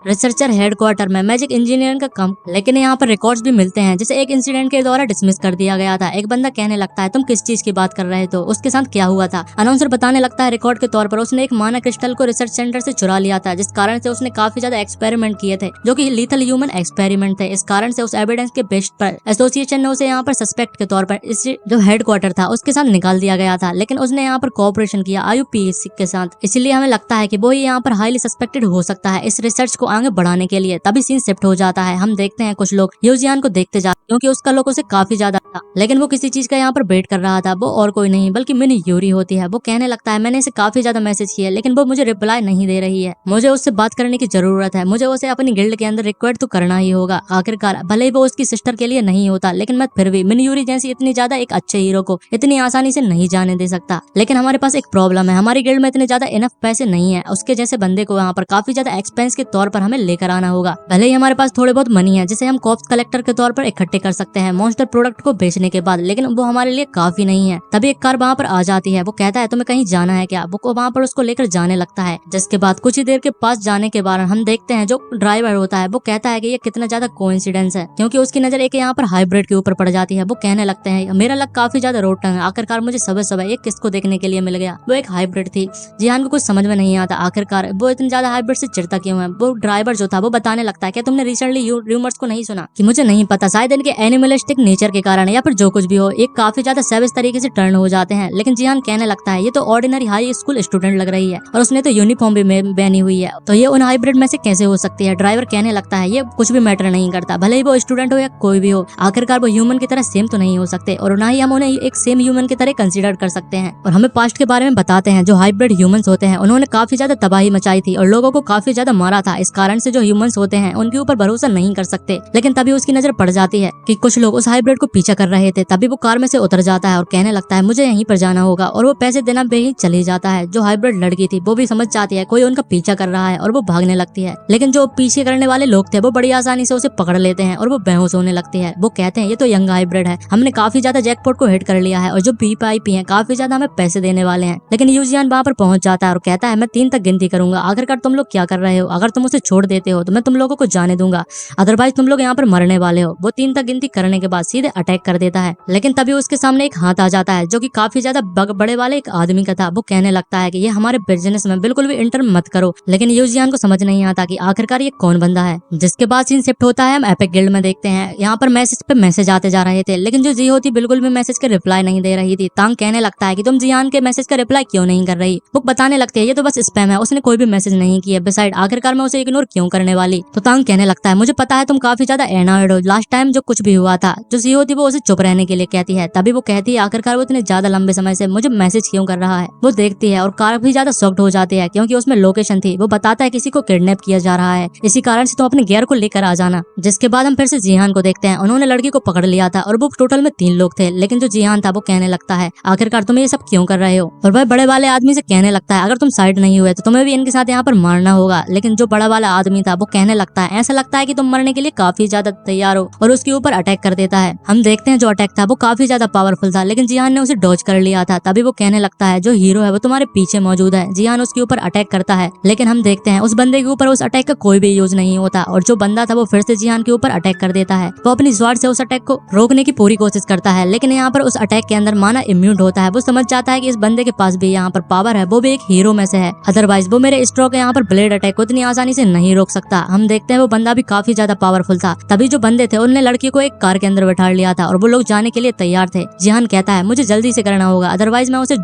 रिसर्चर हेडक्वार्टर में मैजिक इंजीनियरिंग का काम, लेकिन यहाँ पर रिकॉर्ड्स भी मिलते हैं जिसे एक इंसिडेंट के द्वारा डिसमिस कर दिया गया था। एक बंदा कहने लगता है तुम किस चीज की बात कर रहे थे, उसके साथ क्या हुआ था। अनाउंसर बताने लगता है रिकॉर्ड के तौर पर उसने एक माना क्रिस्टल को रिसर्च सेंटर से चुरा लिया था, जिस कारण से उसने काफी ज्यादा एक्सपेरिमेंट किए थे जो कि लीथल ह्यूमन एक्सपेरिमेंट थे। इस कारण से उस एविडेंस के बेस पर एसोसिएशन ने उसे यहाँ पर सस्पेक्ट के तौर पर इस जो हेडक्वार्टर था उसके साथ निकाल दिया गया था, लेकिन उसने यहाँ पर कोऑपरेशन किया IUPAC के साथ। इसलिए हमें लगता है कि वो यहाँ पर हाईली सस्पेक्टेड हो सकता है इस रिसर्च को आगे बढ़ाने के लिए। तभी सीन शिफ्ट हो जाता है। हम देखते हैं कुछ लोग यूजियान को देखते जाते क्योंकि उसका लोग उसे काफी ज्यादा था, लेकिन वो किसी चीज का यहाँ पर वेट कर रहा था। वो और कोई नहीं बल्कि मिनी यूरी होती है। वो कहने लगता है मैंने इसे काफी ज्यादा मैसेज किया लेकिन वो मुझे रिप्लाई नहीं दे रही है, मुझे उससे बात करने की जरूरत है, मुझे उसे अपनी गिल्ड के अंदर रिक्वेस्ट तो करना ही होगा। आखिरकार भले ही वो उसकी सिस्टर के लिए नहीं होता, लेकिन मैं फिर भी मिनी यूरी जैसी इतनी ज्यादा एक अच्छे हीरो को इतनी आसानी से नहीं जाने दे सकता। लेकिन हमारे पास एक प्रॉब्लम है, हमारी गिल्ड में इतने ज्यादा इनफ पैसे नहीं है। उसके जैसे बंदे को यहाँ पर काफी ज्यादा एक्सपेंस के तौर पर हमें लेकर आना होगा। भले ही हमारे पास थोड़े बहुत मनी है जिसे हम कॉप्स कलेक्टर के तौर पर इकट्ठे कर सकते हैं मॉन्स्टर प्रोडक्ट को बेचने के बाद, लेकिन वो हमारे लिए काफी नहीं है। तभी एक कार वहाँ पर आ जाती है। वो कहता है तुम्हें कहीं जाना है क्या, वो वहाँ पर उसको लेकर जाने लगता है। जिसके बाद कुछ ही देर के पास जाने के बाद हम देखते हैं जो ड्राइवर होता है वो कहता है कि ये कितना ज्यादा कोइंसिडेंस है, क्योंकि उसकी नजर एक यहाँ पर हाइब्रिड के ऊपर पड़ जाती है। वो कहने लगते हैं मेरा लक काफी ज्यादा रोटन है, आखिरकार मुझे सुबह सुबह एक किसको देखने के लिए मिल गया। वो एक हाइब्रिड थी। जिहान को कुछ समझ में नहीं आता आखिरकार वो इतनी ज्यादा हाइब्रिड से चिढ़ता क्यों है। वो ड्राइवर जो था वो बताने लगता है कि तुमने रिसेंटली रूमर्स को नहीं सुना, कि मुझे नहीं पता, शायद इनके एनिमलिस्टिक नेचर के कारण या फिर जो कुछ भी हो, एक काफी ज्यादा सेविज तरीके से टर्न हो जाते हैं। लेकिन जिहान कहने लगता है ये तो ऑर्डिनरी हाई स्कूल स्टूडेंट लग रही है और उसने तो यूनिफॉर्म भी पहनी हुई है, तो ये उन हाइब्रिड में से कैसे हो सकती है। ड्राइवर कहने लगता है ये कुछ भी मैटर नहीं करता, भले ही वो स्टूडेंट हो या कोई भी हो, आखिरकार वो ह्यूमन की तरह सेम तो नहीं हो सकते और ना ही हम उन्हें एक सेम ह्यूमन की तरह कंसीडर कर सकते हैं। और हमें पास्ट के बारे में बताते हैं जो हाइब्रिड ह्यूमंस होते हैं उन्होंने काफी ज्यादा तबाही मचाई थी और लोगों को काफी ज्यादा मारा था। इस कारण से जो ह्यूमंस होते हैं उनके ऊपर भरोसा नहीं कर सकते। लेकिन तभी उसकी नजर पड़ जाती है कि कुछ लोग उस हाइब्रिड को पीछा कर रहे थे। तभी वो कार में से उतर जाता है और कहने लगता है मुझे यहीं पर जाना होगा, और वो पैसे देना भी चली जाता है। जो हाइब्रिड लड़की थी वो भी समझ जाती है कोई उनका पीछा कर रहा है और वो भागने लगती है। लेकिन जो पीछे करने वाले लोग थे वो बड़ी आसानी से उसे पकड़ लेते हैं और वो बेहोश होने लगती है। वो कहते हैं ये तो यंग हाइब्रिड है, हमने काफी ज्यादा जैकपॉट को हिट कर लिया है और जो PIP हैं काफी ज्यादा हमें पैसे देने वाले हैं। लेकिन यूजियान वहाँ पर पहुंच जाता है और कहता है मैं 3 तक गिनती करूंगा, आखिरकार तुम लोग क्या कर रहे हो, अगर तुम उसे छोड़ देते हो तो मैं तुम लोगों को जाने दूंगा, अदरवाइज तुम लोग यहाँ पर मरने वाले हो। वो 3 तक गिनती करने के बाद सीधे अटैक कर देता है। लेकिन तभी उसके सामने एक हाथ आ जाता है जो कि काफी ज्यादा बड़े वाले एक आदमी का था। वो कहने लगता है कि ये हमारे बिजनेस में बिल्कुल भी इंटर मत करो। लेकिन यूजियान को समझ नहीं आता कि आखिरकार ये कौन बंदा है। जिसके बाद सीन शिफ्ट होता है हम एपिक गिल्ड में देखते हैं। यहाँ पर मैसेज पे मैसेज आते जा रहे थे, लेकिन जो जी होती बिल्कुल भी मैसेज का रिप्लाई नहीं दे रही थी। तांग कहने लगता है कि तुम जियान के मैसेज का रिप्लाई क्यों नहीं कर रही। वो बताने लगते हैं ये तो बस स्पैम है, उसने कोई भी मैसेज नहीं किया, बिसाइड आखिरकार मैं उसे इग्नोर क्यों करने वाली। तो तांग कहने लगता है मुझे पता है तुम काफी ज्यादा एनॉयड हो, लास्ट टाइम जो कुछ भी हुआ था। जो जी होती वो उसे चुप रहने के लिए कहती है। तभी वो कहती है आखिरकार वो इतने ज्यादा लंबे समय से मुझे मैसेज क्यों कर रहा है। वो देखती है और काफी ज्यादा शॉक्ड हो जाती है क्योंकि उसमें लोकेशन थी। वो बताता है किसी को किडनैप किया जा रहा है, इसी कारण से तुम अपने गियर को लेकर आ जाना। जिसके बाद हम फिर से जिहान को देखते हैं। उन्होंने लड़की को पकड़ लिया था और वो टोटल में 3 लोग थे। लेकिन जो जिहान था वो कहने लगता है आखिरकार तुम ये सब क्यों कर रहे हो। और वह बड़े वाले आदमी से कहने लगता है अगर तुम साइड नहीं हुए तो तुम्हें भी इनके साथ यहाँ पर मारना होगा। लेकिन जो बड़ा वाला आदमी था वो कहने लगता है ऐसा लगता है कि तुम मरने के लिए काफी ज्यादा तैयार हो, और उसके ऊपर अटैक कर देता है। हम देखते हैं जो अटैक था वो काफी ज्यादा पावरफुल था, लेकिन जिहान ने उसे डॉज कर लिया था। तभी वो कहने लगता है जो हीरो है वो तुम्हारे पीछे मौजूद है। जिहान उसके ऊपर अटैक करता है, लेकिन हम देखते हैं उस बंदे के ऊपर उस अटैक का कोई भी यूज नहीं होता, और जो बंदा था वो फिर से जिहान के ऊपर अटैक कर देता है। वो अपनी स्वार्ड से उस अटैक को रोकने की पूरी कोशिश करता है, लेकिन यहाँ पर उस अटैक के अंदर माना इम्यून होता है। वो समझ जाता है कि इस बंदे के पास भी यहाँ पर पावर है, वो भी एक हीरो में से है, अदरवाइज वो मेरे स्ट्रोक यहाँ पर ब्लेड अटैक को इतनी आसानी से नहीं रोक सकता। हम देखते हैं वो बंदा भी काफी ज्यादा पावरफुल था। तभी जो बंदे थे उन्होंने लड़की को एक कार के अंदर बैठा लिया था और वो लोग जाने के लिए तैयार थे। जिहान कहता है मुझे जल्दी से करना होगा, अदरवाइज मैं उसे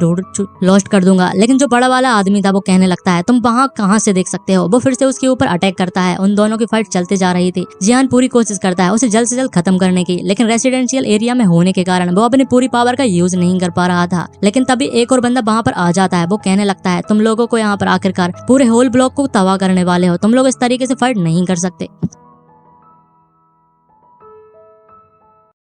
लॉस्ट कर दूंगा। लेकिन जो बड़ा वाला आदमी था वो कहने लगता है तुम वहाँ कहाँ से देख सकते हो। वो फिर से उसके ऊपर अटैक करता है। उन दोनों की फाइट चलते जा रही थी। जिहान पूरी कोशिश करता है उसे जल्द से जल्द खत्म करने की, लेकिन रेसिडेंशियल एरिया में होने के कारण वो अपनी पूरी पावर का यूज नहीं कर पा रहा था। लेकिन तभी एक और बंदा वहाँ पर आ जाता है। वो कहने लगता है तुम लोगों को यहाँ पर आखिरकार पूरे होल ब्लॉक को तबाह करने वाले हो, तुम लोग इस तरीके से फाइट नहीं कर सकते।